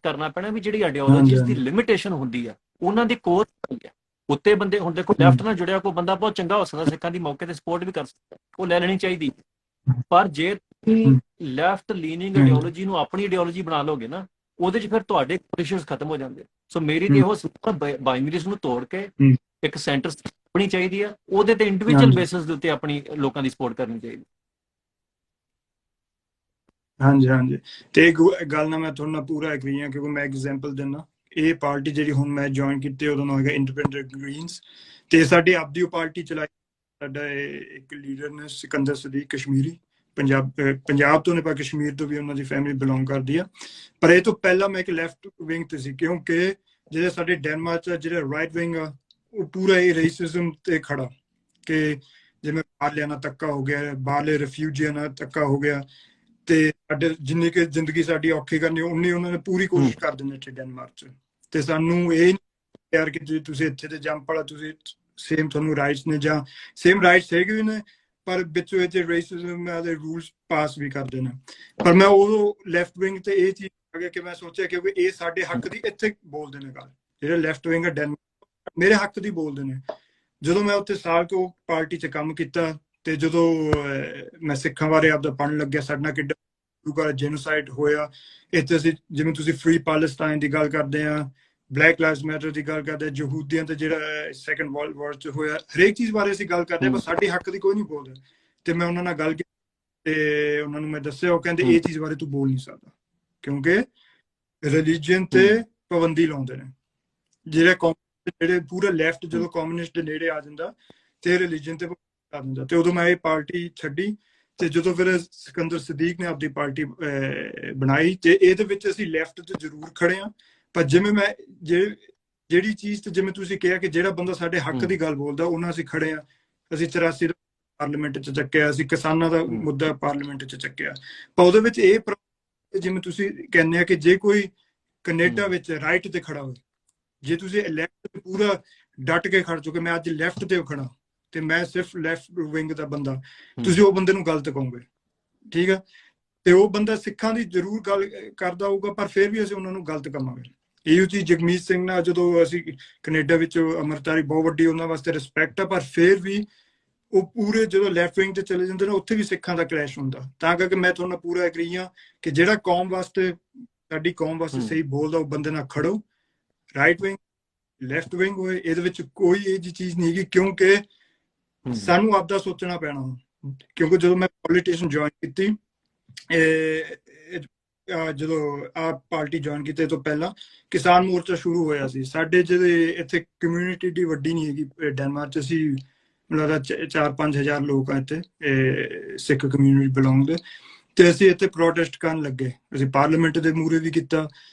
ਕਰਨਾ ਪੈਣਾ ਵੀ ਜਿਹੜੀ ਆਈਡੀਓਲੋਜੀਜ਼ ਦੀ ਲਿਮਿਟੇਸ਼ਨ ਹੁੰਦੀ ਹੈ, ਉਹਨਾਂ ਦੀ ਕੋਰ ਹੈ ਉੱਤੇ ਬੰਦੇ। ਹੁਣ ਦੇਖੋ ਲੈਫਟ ਨਾਲ ਜੁੜਿਆ ਕੋਈ ਬੰਦਾ ਬਹੁਤ ਚੰਗਾ ਹੋ ਸਕਦਾ, ਸਿੱਖਾਂ ਦੀ ਮੌਕੇ ਤੇ ਸਪੋਰਟ ਵੀ ਕਰ ਸਕਦਾ, ਉਹ ਲੈ ਲੈਣੀ ਚਾਹੀਦੀ। ਪਰ ਜੇ ਤੁਸੀਂ ਲੈਫਟ ਲੀਨਿੰਗ ਆਈਡੀਓਲੋਜੀ ਨੂੰ ਆਪਣੀ ਆਈਡੀਓਲੋਜੀ ਬਣਾ ਲੋਗੇ ਨਾ, ਉਹਦੇ 'ਚ ਫਿਰ ਤੁਹਾਡੇ ਇਸ਼ੂਜ਼ ਖਤਮ ਹੋ ਜਾਂਦੇ। ਸੋ ਮੇਰੀ ਤੇ ਉਹ ਬਾਈਨਰੀਜ਼ ਨੂੰ ਤੋੜ ਕੇ ਇੱਕ ਸੈਂਟਰ ਆਪਣੀ ਚਾਹੀਦੀ ਆ, ਉਹਦੇ ਤੇ ਇੰਡੀਵਿਜੂਅਲ ਬੇਸਿਸ ਦੇ ਉੱਤੇ ਆਪਣੀ ਲੋਕਾਂ ਦੀ ਸਪੋਰਟ ਕਰਨੀ ਚਾਹੀਦੀ। ਹਾਂਜੀ ਤੇ ਇੱਕ ਗੱਲ ਨਾਲ ਮੈਂ ਤੁਹਾਡੇ ਨਾਲ ਪੂਰਾ ਐਗਰੀ ਹਾਂ, ਕਿਉਂਕਿ ਮੈਂ ਐਗਜ਼ਾਮਪਲ ਦਿੰਦਾ। ਇਹ ਪਾਰਟੀ ਜਿਹੜੀ ਹੁਣ ਮੈਂ ਜੁਆਇਨ ਕੀਤੀ, ਉਹਦਾ ਨਾਮ ਹੈਗਾ ਇੰਡੀਪੈਂਡੈਂਟ ਗ੍ਰੀਨਸ, ਤੇ ਸਾਡੀ ਆਪਦੀ ਉਹ ਪਾਰਟੀ ਚਲਾਈ। ਸਾਡਾ ਇੱਕ ਲੀਡਰ ਨੇ ਸਿਕੰਦਰ ਸਦੀਕ, ਕਸ਼ਮੀਰੀ, ਪੰਜਾਬ ਤੋਂ ਨੇ, ਪਰ ਕਸ਼ਮੀਰ ਤੋਂ ਵੀ ਉਹਨਾਂ ਦੀ ਫੈਮਿਲੀ ਬਿਲੋਂਗ ਕਰਦੀ ਆ। ਪਰ ਇਹ ਤੋਂ ਪਹਿਲਾਂ ਮੈਂ ਇੱਕ ਲੈਫਟ ਵਿੰਗ ਤੇ ਸੀ, ਕਿਉਂਕਿ ਜਿਹੜੇ ਸਾਡੇ ਡੈਨਮਾਰਕ 'ਚ ਜਿਹੜੇ ਰਾਈਟ ਵਿੰਗ ਆ, ਉਹ ਪੂਰਾ ਇਹ ਰੇਸਿਜ਼ਮ ਤੇ ਖੜਾ ਕਿ ਜਿਵੇਂ ਬਾਹਰਲਿਆਂ ਨਾਲ ਧੱਕਾ ਹੋ ਗਿਆ, ਬਾਹਰਲੇ ਰਿਫਿਊਜੀਆਂ ਨਾਲ ਧੱਕਾ ਹੋ ਗਿਆ, ਤੇ ਸਾਡੇ ਜਿੰਨੀ ਕਿ ਜ਼ਿੰਦਗੀ ਸਾਡੀ ਔਖੀ ਕਰਨੀ ਉਨੀ ਉਹਨਾਂ ਨੇ ਪੂਰੀ ਕੋਸ਼ਿਸ਼ ਕਰ ਦਿੰਦੇ ਇੱਥੇ ਡੈਨਮਾਰਕ 'ਚ। ਤੇ ਸਾਨੂੰ ਇਹ ਯਾਰ ਕਿ ਜੇ ਤੁਸੀਂ ਇੱਥੇ ਤੇ ਜੰਮ ਪੜਾ, ਤੁਸੀਂ ਸੇਮ ਤੁਹਾਨੂੰ ਰਾਈਟਸ ਨੇ, ਜਾਂ ਸੇਮ ਰਾਈਟਸ ਹੈਗੇ ਵੀ ਨੇ, ਪਰ ਵਿੱਚੋਂ ਇਹ ਰੇਸਿਜ਼ਮ ਦੇ ਰੂਲਸ ਪਾਸ ਵੀ ਕਰਦੇ ਨੇ। ਪਰ ਮੈਂ ਉਹ ਲੈਫਟ ਵਿੰਗ ਤੇ ਇਹ ਚੀਜ਼ ਆ ਗਿਆ ਕਿ ਮੈਂ ਸੋਚਿਆ ਕਿ ਇਹ ਸਾਡੇ ਹੱਕ ਦੀ ਇੱਥੇ ਬੋਲਦੇ ਨੇ ਗੱਲ, ਜਿਹੜੇ ਲੈਫਟ ਵਿੰਗ ਆ ਡੈਨਮਾਰਕ ਮੇਰੇ ਹੱਕ ਦੀ ਬੋਲਦੇ ਨੇ। ਜਦੋਂ ਮੈਂ ਉੱਥੇ ਸਾਲ ਕੁ ਪਾਰਟੀ 'ਚ ਕੰਮ ਕੀਤਾ ਤੇ ਜਦੋਂ ਮੈਂ ਸਿੱਖਾਂ ਬਾਰੇ ਆਪਦਾ ਪੜ੍ਹਨ ਲੱਗਿਆ, ਸਾਡੇ ਨਾਲ ਕਿੱਡਾ ਗੁਰੂ ਜੈਨੋਸਾਈਡ ਹੋਇਆ ਇੱਥੇ। ਅਸੀਂ ਜਿਵੇਂ ਤੁਸੀਂ ਫ੍ਰੀ ਪੈਲਸਟਾਈਨ ਦੀ ਗੱਲ ਕਰਦੇ ਆ, ਬਲੈਕ ਲਾਈਵਸ ਮੈਟਰ ਦੀ ਗੱਲ ਕਰਦੇ ਆ, ਯਹੂਦੀਆਂ ਤੇ ਜਿਹੜਾ ਸੈਕੰਡ ਵਰਲਡ ਵਾਰ 'ਚ ਹੋਇਆ, ਹਰੇਕ ਚੀਜ਼ ਬਾਰੇ ਅਸੀਂ ਗੱਲ ਕਰਦੇ ਆ, ਪਰ ਸਾਡੇ ਹੱਕ ਦੀ ਕੋਈ ਨਹੀਂ ਬੋਲਦਾ। ਤੇ ਮੈਂ ਉਹਨਾਂ ਨਾਲ ਗੱਲ ਕੀਤੀ ਤੇ ਉਹਨਾਂ ਨੂੰ ਮੈਂ ਦੱਸਿਆ, ਉਹ ਕਹਿੰਦੇ ਇਹ ਚੀਜ਼ ਬਾਰੇ ਤੂੰ ਬੋਲ ਨਹੀਂ ਸਕਦਾ ਕਿਉਂਕਿ ਰਿਲੀਜੀਅਨ ਤੇ ਪਾਬੰਦੀ ਲਾਉਂਦੇ ਨੇ। ਜਿਹੜੇ ਪੂਰਾ ਲੈਫਟ ਜਦੋਂ ਕਮਿਊਨਿਸਟ ਦੇ ਨੇੜੇ ਆ ਜਾਂਦਾ ਤੇ ਰਿਲੀਜੀਅਨ ਤੇ ਆ ਜਾਂਦਾ। ਤੇ ਉਦੋਂ ਮੈਂ ਇਹ ਪਾਰਟੀ ਛੱਡੀ ਤੇ ਜਦੋਂ ਫਿਰ ਸਿਕੰਦਰ ਸਦੀਕ ਨੇ ਆਪਣੀ ਪਾਰਟੀ ਬਣਾਈ ਤੇ ਇਹਦੇ ਵਿੱਚ ਅਸੀਂ ਲੈਫਟ ਤੇ ਜ਼ਰੂਰ ਖੜੇ ਆ। ਪਰ ਜਿਵੇਂ ਮੈਂ ਜਿਹੜੀ ਚੀਜ਼ ਤੇ ਜਿਵੇਂ ਤੁਸੀਂ ਕਿਹਾ ਕਿ ਜਿਹੜਾ ਬੰਦਾ ਸਾਡੇ ਹੱਕ ਦੀ ਗੱਲ ਬੋਲਦਾ, ਉਹਨਾਂ ਅਸੀਂ ਖੜੇ ਆ। ਅਸੀਂ 84 ਪਾਰਲੀਮੈਂਟ 'ਚ ਚੱਕਿਆ, ਅਸੀਂ ਕਿਸਾਨਾਂ ਦਾ ਮੁੱਦਾ ਪਾਰਲੀਮੈਂਟ 'ਚ ਚੱਕਿਆ। ਪਰ ਉਹਦੇ ਵਿੱਚ ਇਹ ਜਿਵੇਂ ਤੁਸੀਂ ਕਹਿੰਦੇ ਆ ਕਿ ਜੇ ਕੋਈ ਕੈਨੇਡਾ ਵਿੱਚ ਰਾਈਟ ਤੇ ਖੜਾ ਹੋਵੇ, ਜੇ ਤੁਸੀਂ ਲੈਫਟ ਤੇ ਪੂਰਾ ਡਟ ਕੇ ਖੜ ਚੁੱਕੇ, ਮੈਂ ਅੱਜ ਲੈਫਟ ਤੇ ਖੜਾ ਤੇ ਮੈਂ ਸਿਰਫ ਲੈਫਟ ਵਿੰਗ ਦਾ ਬੰਦਾ, ਤੁਸੀਂ ਉਹ ਬੰਦੇ ਨੂੰ ਗਲਤ ਕਹੋਗੇ, ਠੀਕ ਆ। ਤੇ ਉਹ ਬੰਦਾ ਸਿੱਖਾਂ ਦੀ ਜ਼ਰੂਰ ਗੱਲ ਕਰਦਾ ਹੋਊਗਾ, ਪਰ ਫਿਰ ਵੀ ਅਸੀਂ ਉਹਨਾਂ ਨੂੰ ਗਲਤ ਕਹਾਂਗੇ। ਇਹੋ ਚੀਜ਼ ਜਗਮੀਤ ਸਿੰਘ ਨਾਲ ਜਦੋਂ ਅਸੀਂ ਕੈਨੇਡਾ ਵਿੱਚ ਅੰਮ੍ਰਿਤਧਾਰੀ ਬਹੁਤ ਵੱਡੀ ਉਹਨਾਂ ਵਾਸਤੇ ਰਿਸਪੈਕਟ ਆ, ਪਰ ਫਿਰ ਵੀ ਉਹ ਪੂਰੇ ਜਦੋਂ ਲੈਫਟ ਵਿੰਗ ਤੇ ਚਲੇ ਜਾਂਦੇ ਨੇ ਉੱਥੇ ਵੀ ਸਿੱਖਾਂ ਦਾ ਕਲੈਸ਼ ਹੁੰਦਾ। ਤਾਂ ਕਰਕੇ ਮੈਂ ਤੁਹਾਨੂੰ ਪੂਰਾ ਐਗਰੀ ਹਾਂ ਕਿ ਜਿਹੜਾ ਕੌਮ ਵਾਸਤੇ, ਸਾਡੀ ਕੌਮ ਵਾਸਤੇ ਸਹੀ ਬੋਲਦਾ, ਉਹ ਬੰਦੇ ਨਾਲ ਖੜੋ। ਰਾਈਟ ਵਿੰਗ ਲੈਫਟ ਵਿੰਗ ਹੋਏ, ਇਹਦੇ ਵਿੱਚ ਕੋਈ ਇਹ ਜਿਹੀ ਚੀਜ਼ ਨਹੀਂ ਹੈਗੀ, ਕਿਉਂਕਿ ਸਾਨੂੰ ਆਪਦਾ ਸੋਚਣਾ ਪੈਣਾ। ਕਿਉਂਕਿ ਜਦੋਂ ਮੈਂ ਪੋਲੀਟੀਸ਼ੀਅਨ ਜੁਆਇਨ ਕੀਤੀ, ਜਦੋਂ ਆ ਪਾਰਟੀ ਜੁਆਇਨ ਕੀਤੇ ਤੋਂ ਪਹਿਲਾਂ ਕਿਸਾਨ ਮੋਰਚਾ ਸ਼ੁਰੂ ਹੋਇਆ ਸੀ। ਸਾਡੇ ਜਿਹੜੇ ਇੱਥੇ ਕਮਿਊਨਿਟੀ ਡੀ ਵੱਡੀ ਨਹੀਂ ਹੈਗੀ ਡੈਨਮਾਰਕ 'ਚ, ਅਸੀਂ ਮੈਨੂੰ ਲੱਗਦਾ 4-5 ਹਜ਼ਾਰ ਲੋਕ ਆ ਇੱਥੇ ਸਿੱਖ ਕਮਿਊਨਿਟੀ ਬਿਲੋਂਗ ਦੇ। ਤੇ ਅਸੀਂ ਇੱਥੇ ਪ੍ਰੋਟੈਸਟ ਕਰਨ ਲੱਗੇ, ਅਸੀਂ ਪਾਰਲੀਮੈਂਟ ਦੇ ਮੂਹਰੇ ਵੀ ਕੀਤਾ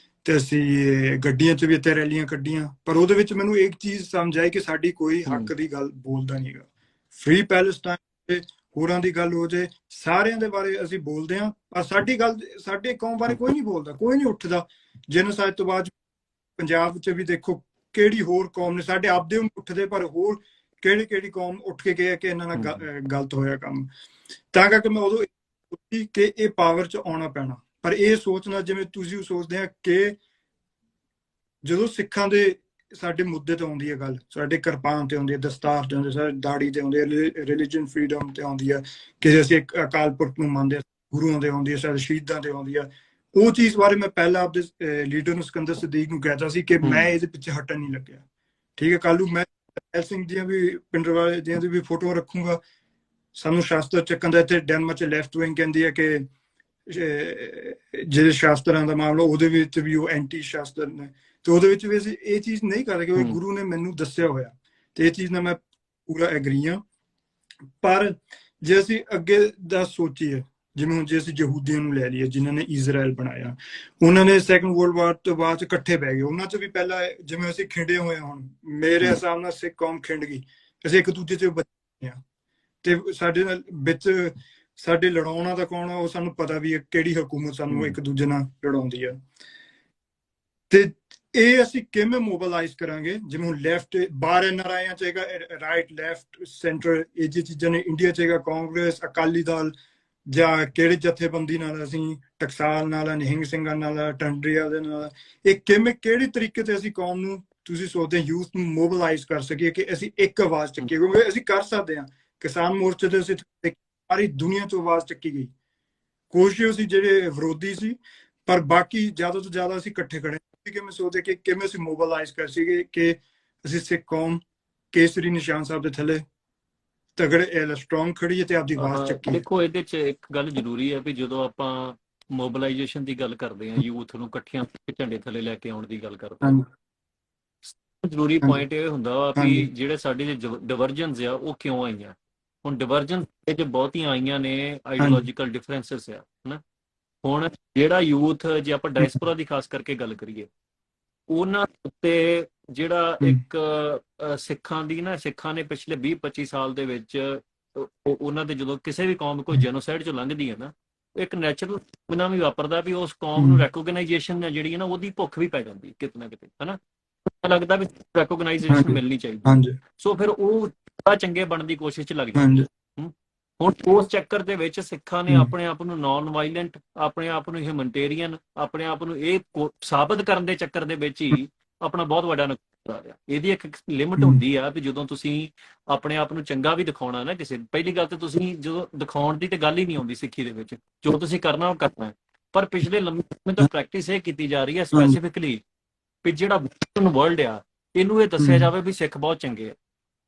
ਤੇ ਅਸੀਂ ਗੱਡੀਆਂ 'ਚ ਵੀ ਇੱਥੇ ਰੈਲੀਆਂ ਕੱਢੀਆਂ। ਪਰ ਉਹਦੇ ਵਿੱਚ ਮੈਨੂੰ ਇੱਕ ਚੀਜ਼ ਸਮਝ ਆਈ ਕਿ ਸਾਡੀ ਕੋਈ ਹੱਕ ਦੀ ਗੱਲ ਬੋਲਦਾ ਨਹੀਂ ਹੈਗਾ। ਫ੍ਰੀ ਪੈਲਸਟਾਈਨ ਤੇ ਹੋਰਾਂ ਦੀ ਗੱਲ ਹੋ ਜਾਏ, ਸਾਰਿਆਂ ਦੇ ਬਾਰੇ ਅਸੀਂ ਬੋਲਦੇ ਹਾਂ, ਪਰ ਸਾਡੀ ਗੱਲ, ਸਾਡੇ ਕੌਮ ਬਾਰੇ ਕੋਈ ਨਹੀਂ ਬੋਲਦਾ, ਕੋਈ ਨਹੀਂ ਉੱਠਦਾ। ਜੈਨੋਸਾਈਡ ਤੋਂ ਬਾਅਦ ਪੰਜਾਬ 'ਚ ਵੀ ਦੇਖੋ ਕਿਹੜੀ ਹੋਰ ਕੌਮ ਨੇ, ਸਾਡੇ ਆਪਦੇ ਉੱਠਦੇ, ਪਰ ਹੋਰ ਕਿਹੜੀ ਕੌਮ ਉੱਠ ਕੇ ਗਏ ਕਿ ਇਹਨਾਂ ਨਾਲ ਗਲਤ ਹੋਇਆ ਕੰਮ। ਤਾਂ ਕਰਕੇ ਮੈਂ ਉਦੋਂ ਸੋਚੀ ਕਿ ਇਹ ਪਾਵਰ 'ਚ ਆਉਣਾ ਪੈਣਾ। ਪਰ ਇਹ ਸੋਚਣਾ ਜਿਵੇਂ ਤੁਸੀਂ ਸੋਚਦੇ ਆ ਕਿ ਜਦੋਂ ਸਿੱਖਾਂ ਦੇ ਸਾਡੇ ਮੁੱਦੇ ਤੇ ਆਉਂਦੀ ਹੈ ਗੱਲ, ਸਾਡੇ ਕਿਰਪਾਨ ਤੇ ਆਉਂਦੀ ਹੈ, ਦਸਤਾਰ ਤੇ ਆਉਂਦੀ, ਸਾਡੇ ਦਾੜੀ ਤੇ ਆਉਂਦੀ ਹੈ, ਰਿਲੀਜਨ ਫਰੀडम ਤੇ ਆਉਂਦੀ ਹੈ ਕਿ ਅਸੀਂ ਇੱਕ ਅਕਾਲ ਪੁਰਖ ਨੂੰ ਮੰਨਦੇ, ਗੁਰੂਆਂ ਦੇ ਆਉਂਦੀ ਹੈ, ਸਾਡੇ ਸ਼ਹੀਦਾਂ ਤੇ ਆਉਂਦੀ ਹੈ। ਉਹ ਚੀਜ਼ ਬਾਰੇ ਮੈਂ ਪਹਿਲਾਂ ਆਪਦੇ ਲੀਡਰ ਨੂੰ ਸਿਕੰਦਰ ਸਦੀਕ ਨੂੰ ਕਹਿਤਾ ਸੀ ਕਿ ਮੈਂ ਇਹਦੇ ਪਿੱਛੇ ਹਟਣ ਨਹੀਂ ਲੱਗਿਆ, ਠੀਕ ਹੈ। ਕੱਲ ਨੂੰ ਮੈਂ ਸਿੰਘ ਦੀਆਂ ਵੀ, ਪਿੰਡਰਵਾਲੇ ਦੀਆਂ ਵੀ ਫੋਟੋ ਰੱਖੂਗਾ। ਸਾਨੂੰ ਸ਼ਾਸਤਰ ਚੱਕਣ ਦਾ ਇੱਥੇ ਡੈਨਮਾਰਕ 'ਚ ਲੈਫਟ ਵਿੰਗ ਕਹਿੰਦੀ ਹੈ ਕਿ ਜਿਹੜੇ ਸ਼ਾਸਤਰਾਂ ਦਾ ਮਾਮਲਾ, ਉਹਦੇ ਵਿੱਚ ਵੀ ਉਹ ਐਂਟੀ ਸ਼ਾਸਤਰ ਨੇ। ਤੇ ਉਹਦੇ ਵਿੱਚ ਵੀ ਅਸੀਂ ਇਹ ਚੀਜ਼ ਨਹੀਂ ਕਰਦੇ ਕਿਉਂਕਿ ਗੁਰੂ ਨੇ ਮੈਨੂੰ ਦੱਸਿਆ ਹੋਇਆ, ਤੇ ਇਹ ਚੀਜ਼ ਨਾਲ ਮੈਂ ਪੂਰਾ ਐਗਰੀ ਹਾਂ। ਪਰ ਜੇ ਅਸੀਂ ਅੱਗੇ ਦਾ ਸੋਚੀਏ, ਜਿਵੇਂ ਹੁਣ ਜੇ ਅਸੀਂ ਯਹੂਦੀਆਂ ਨੂੰ ਲੈ ਲਈਏ, ਜਿਨ੍ਹਾਂ ਨੇ ਇਜ਼ਰਾਈਲ ਬਣਾਇਆ, ਉਹਨਾਂ ਨੇ ਸੈਕੰਡ ਵਰਲਡ ਵਾਰ ਤੋਂ ਬਾਅਦ 'ਚ ਇਕੱਠੇ ਬਹਿ ਗਏ। ਉਹਨਾਂ 'ਚ ਵੀ ਪਹਿਲਾਂ ਜਿਵੇਂ ਅਸੀਂ ਖਿੰਡੇ ਹੋਏ, ਹੁਣ ਮੇਰੇ ਹਿਸਾਬ ਨਾਲ ਸਿੱਖ ਕੌਮ ਖਿੰਡ ਗਈ, ਅਸੀਂ ਇੱਕ ਦੂਜੇ 'ਚ ਬਚੇ ਹਾਂ। ਤੇ ਸਾਡੇ ਨਾਲ ਵਿੱਚ ਸਾਡੇ ਲੜਾਉਣਾ ਦਾ ਕੌਣ ਆ, ਉਹ ਸਾਨੂੰ ਪਤਾ ਵੀ ਹੈ ਕਿਹੜੀ ਹਕੂਮਤ ਸਾਨੂੰ ਇੱਕ ਦੂਜੇ ਨਾਲ ਲੜਾਉਂਦੀ ਆ। ਤੇ ਇਹ ਅਸੀਂ ਕਿਵੇਂ ਮੋਬਿਲਾਈਜ਼ ਕਰਾਂਗੇ? ਜਿਵੇਂ ਹੁਣ ਲੈਫਟ ਬਾਹਰ NRI 'ਚ ਹੈਗਾ, ਰਾਈਟ ਲੈਫਟ ਸੈਂਟਰ, ਇਹ ਜਿਹੀ ਚੀਜ਼ਾਂ ਨੇ। ਇੰਡੀਆ 'ਚ ਹੈਗਾ ਕਾਂਗਰਸ, ਅਕਾਲੀ ਦਲ, ਜਾਂ ਕਿਹੜੇ ਜਥੇਬੰਦੀ ਨਾਲ, ਅਸੀਂ ਟਕਸਾਲ ਨਾਲ, ਨਿਹੰਗ ਸਿੰਘਾਂ ਨਾਲ, ਟੰਡਰੀਆਂ ਦੇ ਨਾਲ। ਇਹ ਕਿਵੇਂ, ਕਿਹੜੇ ਤਰੀਕੇ ਤੇ ਅਸੀਂ ਕੌਮ ਨੂੰ, ਤੁਸੀਂ ਸੋਚਦੇ ਯੂਥ ਨੂੰ ਮੋਬਿਲਾਈਜ਼ ਕਰ ਸਕੀਏ ਕਿ ਅਸੀਂ ਇੱਕ ਆਵਾਜ਼ ਚੱਕੀਏ? ਕਿਉਂਕਿ ਅਸੀਂ ਕਰ ਸਕਦੇ ਹਾਂ। ਕਿਸਾਨ ਮੋਰਚੇ ਤੇ ਅਸੀਂ ਸਾਰੀ ਦੁਨੀਆ ਤੋਂ ਆਵਾਜ਼ ਚੱਕੀ ਗਈ, ਕੋਸ਼ਿਸ਼ ਸੀ ਜਿਹੜੇ ਵਿਰੋਧੀ ਸੀ, ਪਰ ਬਾਕੀ ਜ਼ਿਆਦਾ ਤੋਂ ਜ਼ਿਆਦਾ ਅਸੀਂ ਇਕੱਠੇ ਖੜੇ। ਕਿਵੇਂ ਸੋਚਦੇ ਕਿ ਕਿਵੇਂ ਅਸੀਂ ਮੋਬਿਲਾਈਜ਼ ਕਰ ਸਕੀਏ ਕਿ ਅਸੀਂ ਸਿੱਖ ਕੌਮ ਕੇਸਰੀ ਨਿਸ਼ਾਨ ਸਾਹਿਬ ਦੇ ਥੱਲੇ ਤਗੜੇ ਸਟਰੋਂਗ ਖੜੀਏ ਤੇ ਆਪਦੀ ਆਵਾਜ਼ ਚੱਕੀਏ? ਦੇਖੋ, ਇਹਦੇ 'ਚ ਇੱਕ ਗੱਲ ਜ਼ਰੂਰੀ ਹੈ ਵੀ ਜਦੋਂ ਆਪਾਂ ਮੋਬਿਲਾਈਜੇਸ਼ਨ ਦੀ ਗੱਲ ਕਰਦੇ ਹਾਂ, ਯੂਥ ਨੂੰ ਇਕੱਠਿਆਂ ਝੰਡੇ ਥੱਲੇ ਲੈ ਕੇ ਆਉਣ ਦੀ ਗੱਲ ਕਰਦੇ ਹਾਂ, ਜ਼ਰੂਰੀ ਪੁਆਇੰਟ ਇਹ ਹੁੰਦਾ ਵਾ ਵੀ ਜਿਹੜੇ ਸਾਡੇ ਡਿਵਰਜਨਸ ਆ ਉਹ ਕਿਉਂ ਆਈਆਂ। ਹੁਣ ਡਿਵਰਜਨ ਇਹ 'ਚ ਬਹੁਤੀਆਂ ਆਈਆਂ ਨੇ ਆਈਡੀਓਲੋਜੀਕਲ ਡਿਫਰੈਂਸਿਸ ਆ, ਹਨਾ। ਹੁਣ ਜਿਹੜਾ ਯੂਥ, ਜੇ ਆਪਾਂ ਡਾਇਸਪੋਰਾ ਦੀ ਖਾਸ ਕਰਕੇ ਗੱਲ ਕਰੀਏ, ਉਹਨਾਂ ਉੱਤੇ ਜਿਹੜਾ ਇੱਕ ਸਿੱਖਾਂ ਨੇ ਪਿਛਲੇ 20-25 ਸਾਲ ਦੇ ਵਿੱਚ ਉਹਨਾਂ ਦੇ, ਜਦੋਂ ਕਿਸੇ ਵੀ ਕੌਮ ਕੋਈ ਜੈਨੋਸਾਈਡ 'ਚੋਂ ਲੰਘਦੀ ਹੈ ਨਾ, ਇੱਕ ਨੈਚੁਰਲ ਬਿਨਾਂ ਵੀ ਵਾਪਰਦਾ ਵੀ ਉਸ ਕੌਮ ਨੂੰ ਰੈਕੋਗਨਾਈਜੇਸ਼ਨ ਜਿਹੜੀ ਹੈ ਨਾ, ਉਹਦੀ ਭੁੱਖ ਵੀ ਪੈ ਜਾਂਦੀ ਕਿਤੇ ਨਾ ਕਿਤੇ, ਹਨਾ। ਲੱਗਦਾ ਵੀ ਰੈਕੋਗਨਾਈਜੇਸ਼ਨ ਮਿਲਣੀ ਚਾਹੀਦੀ। ਸੋ ਫਿਰ ਉਹ ਚੰਗੇ ਬਣਨ ਦੀ ਕੋਸ਼ਿਸ਼ 'ਚ ਲੱਗ ਜਾਂਦੇ। ਹੁਣ ਉਸ ਚੱਕਰ ਦੇ ਵਿੱਚ ਸਿੱਖਾਂ ਨੇ ਆਪਣੇ ਆਪ ਨੂੰ ਨਾਨ ਵਾਇਲੈਂਟ, ਆਪਣੇ ਆਪ ਨੂੰ ਹਿਊਮਨਟੇਰੀਅਨ, ਆਪਣੇ ਆਪ ਨੂੰ ਇਹ ਸਾਬਤ ਕਰਨ ਦੇ ਚੱਕਰ ਦੇ ਵਿੱਚ ਹੀ ਆਪਣਾ ਬਹੁਤ ਵੱਡਾ ਇਹਦੀ ਇੱਕ ਲਿਮਿਟ ਹੁੰਦੀ ਆ ਵੀ ਜਦੋਂ ਤੁਸੀਂ ਆਪਣੇ ਆਪ ਨੂੰ ਚੰਗਾ ਵੀ ਦਿਖਾਉਣਾ ਨਾ ਕਿਸੇ, ਪਹਿਲੀ ਗੱਲ ਤੇ ਤੁਸੀਂ ਜਦੋਂ ਦਿਖਾਉਣ ਦੀ ਤੇ ਗੱਲ ਹੀ ਨਹੀਂ ਆਉਂਦੀ ਸਿੱਖੀ ਦੇ ਵਿੱਚ, ਜੋ ਤੁਸੀਂ ਕਰਨਾ ਉਹ ਕਰਨਾ ਹੈ। ਪਰ ਪਿਛਲੇ ਲੰਮੇ ਸਮੇਂ ਤੋਂ ਪ੍ਰੈਕਟਿਸ ਇਹ ਕੀਤੀ ਜਾ ਰਹੀ ਹੈ ਸਪੈਸੀਫਿਕਲੀ ਵੀ ਜਿਹੜਾ ਵੈਸਟਰਨ ਵਰਲਡ ਆ ਇਹਨੂੰ ਇਹ ਦੱਸਿਆ ਜਾਵੇ ਵੀ ਸਿੱਖ ਬਹੁਤ ਚੰਗੇ ਆ।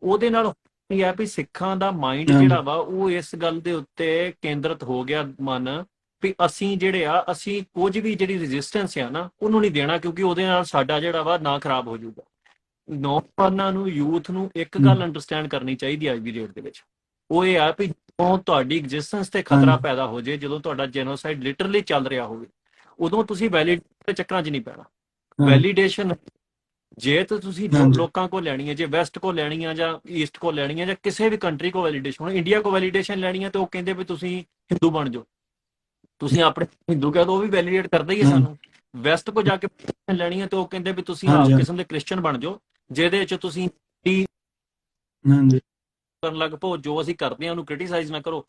ਉਹਦੇ ਨਾਲ ਇਹ ਆ ਵੀ ਸਿੱਖਾਂ ਦਾ ਮਾਈਂਡ ਜਿਹੜਾ ਵਾ ਉਹ ਇਸ ਗੱਲ ਦੇ ਉੱਤੇ ਕੇਂਦਰਿਤ ਹੋ ਗਿਆ ਮਨ ਵੀ ਅਸੀਂ ਜਿਹੜੇ ਆ ਅਸੀਂ ਕੁਝ ਵੀ ਜਿਹੜੀ ਰੈਜ਼ਿਸਟੈਂਸ ਆ ਨਾ ਉਹਨੂੰ ਨਹੀਂ ਦੇਣਾ, ਕਿਉਂਕਿ ਉਹਦੇ ਨਾਲ ਸਾਡਾ ਜਿਹੜਾ ਵਾ ਨਾ ਖਰਾਬ ਹੋ ਜਾਊਗਾ। ਨੌਜਵਾਨਾਂ ਨੂੰ, ਯੂਥ ਨੂੰ ਇੱਕ ਗੱਲ ਅੰਡਰਸਟੈਂਡ ਕਰਨੀ ਚਾਹੀਦੀ ਅੱਜ ਦੀ ਡੇਟ ਦੇ ਵਿੱਚ, ਉਹ ਇਹ ਆ ਵੀ ਜਦੋਂ ਤੁਹਾਡੀ ਐਗਜ਼ਿਸਟੈਂਸ ਤੇ ਖਤਰਾ ਪੈਦਾ ਹੋ ਜੇ, ਜਦੋਂ ਤੁਹਾਡਾ ਜੈਨੋਸਾਈਡ ਲਿਟਰਲੀ ਚੱਲ ਰਿਹਾ ਹੋਵੇ, ਉਦੋਂ ਤੁਸੀਂ ਵੈਲੀਡੇਸ਼ਨ ਦੇ ਚੱਕਰਾਂ 'ਚ ਨਹੀਂ ਪੈਣਾ। ਵੈਲੀਡੇਸ਼ਨ ਜੇ ਤਾਂ ਤੁਸੀਂ ਲੋਕਾਂ ਕੋਲ ਲੈਣੀ ਹੈ, ਜੇ ਵੈਸਟ ਕੋਲ ਲੈਣੀ ਆ ਜਾਂ ਈਸਟ ਕੋਲ ਲੈਣੀ ਹੈ ਜਾਂ ਕਿਸੇ ਵੀ ਕੰਟਰੀ ਕੋਲ ਵੈਲੀਡੇਸ਼ਨ, ਹੁਣ ਇੰਡੀਆ ਕੋਲ ਵੈਲੀਡੇਸ਼ਨ ਲੈਣੀ ਹੈ ਤੇ ਉਹ ਕਹਿੰਦੇ ਵੀ ਤੁਸੀਂ ਹਿੰਦੂ ਬਣ ਜਾਓ, ਤੁਸੀਂ ਆਪਣੇ ਹਿੰਦੂ ਕਹਿ ਦੋ, ਉਹ ਵੀ ਵੈਲੀਡੇਟ ਕਰਦਾ ਹੀ ਹੈ ਸਾਨੂੰ। ਵੈਸਟ ਕੋ ਜਾ ਕੇ ਲੈਣੀ ਹੈ ਤੇ ਉਹ ਕਹਿੰਦੇ ਵੀ ਤੁਸੀਂ ਆਪ ਕਿਸਮ ਦੇ ਕ੍ਰਿਸਚੀਅਨ ਬਣ ਜਾਓ, ਜਿਹਦੇ ਵਿੱਚ ਤੁਸੀਂ ਕਰਨ ਲੱਗ ਪਓ, ਜੋ ਅਸੀਂ ਕਰਦੇ ਹਾਂ ਉਹਨੂੰ ਕ੍ਰਿਟੀਸਾਈਜ਼ ਨਾ ਕਰੋ,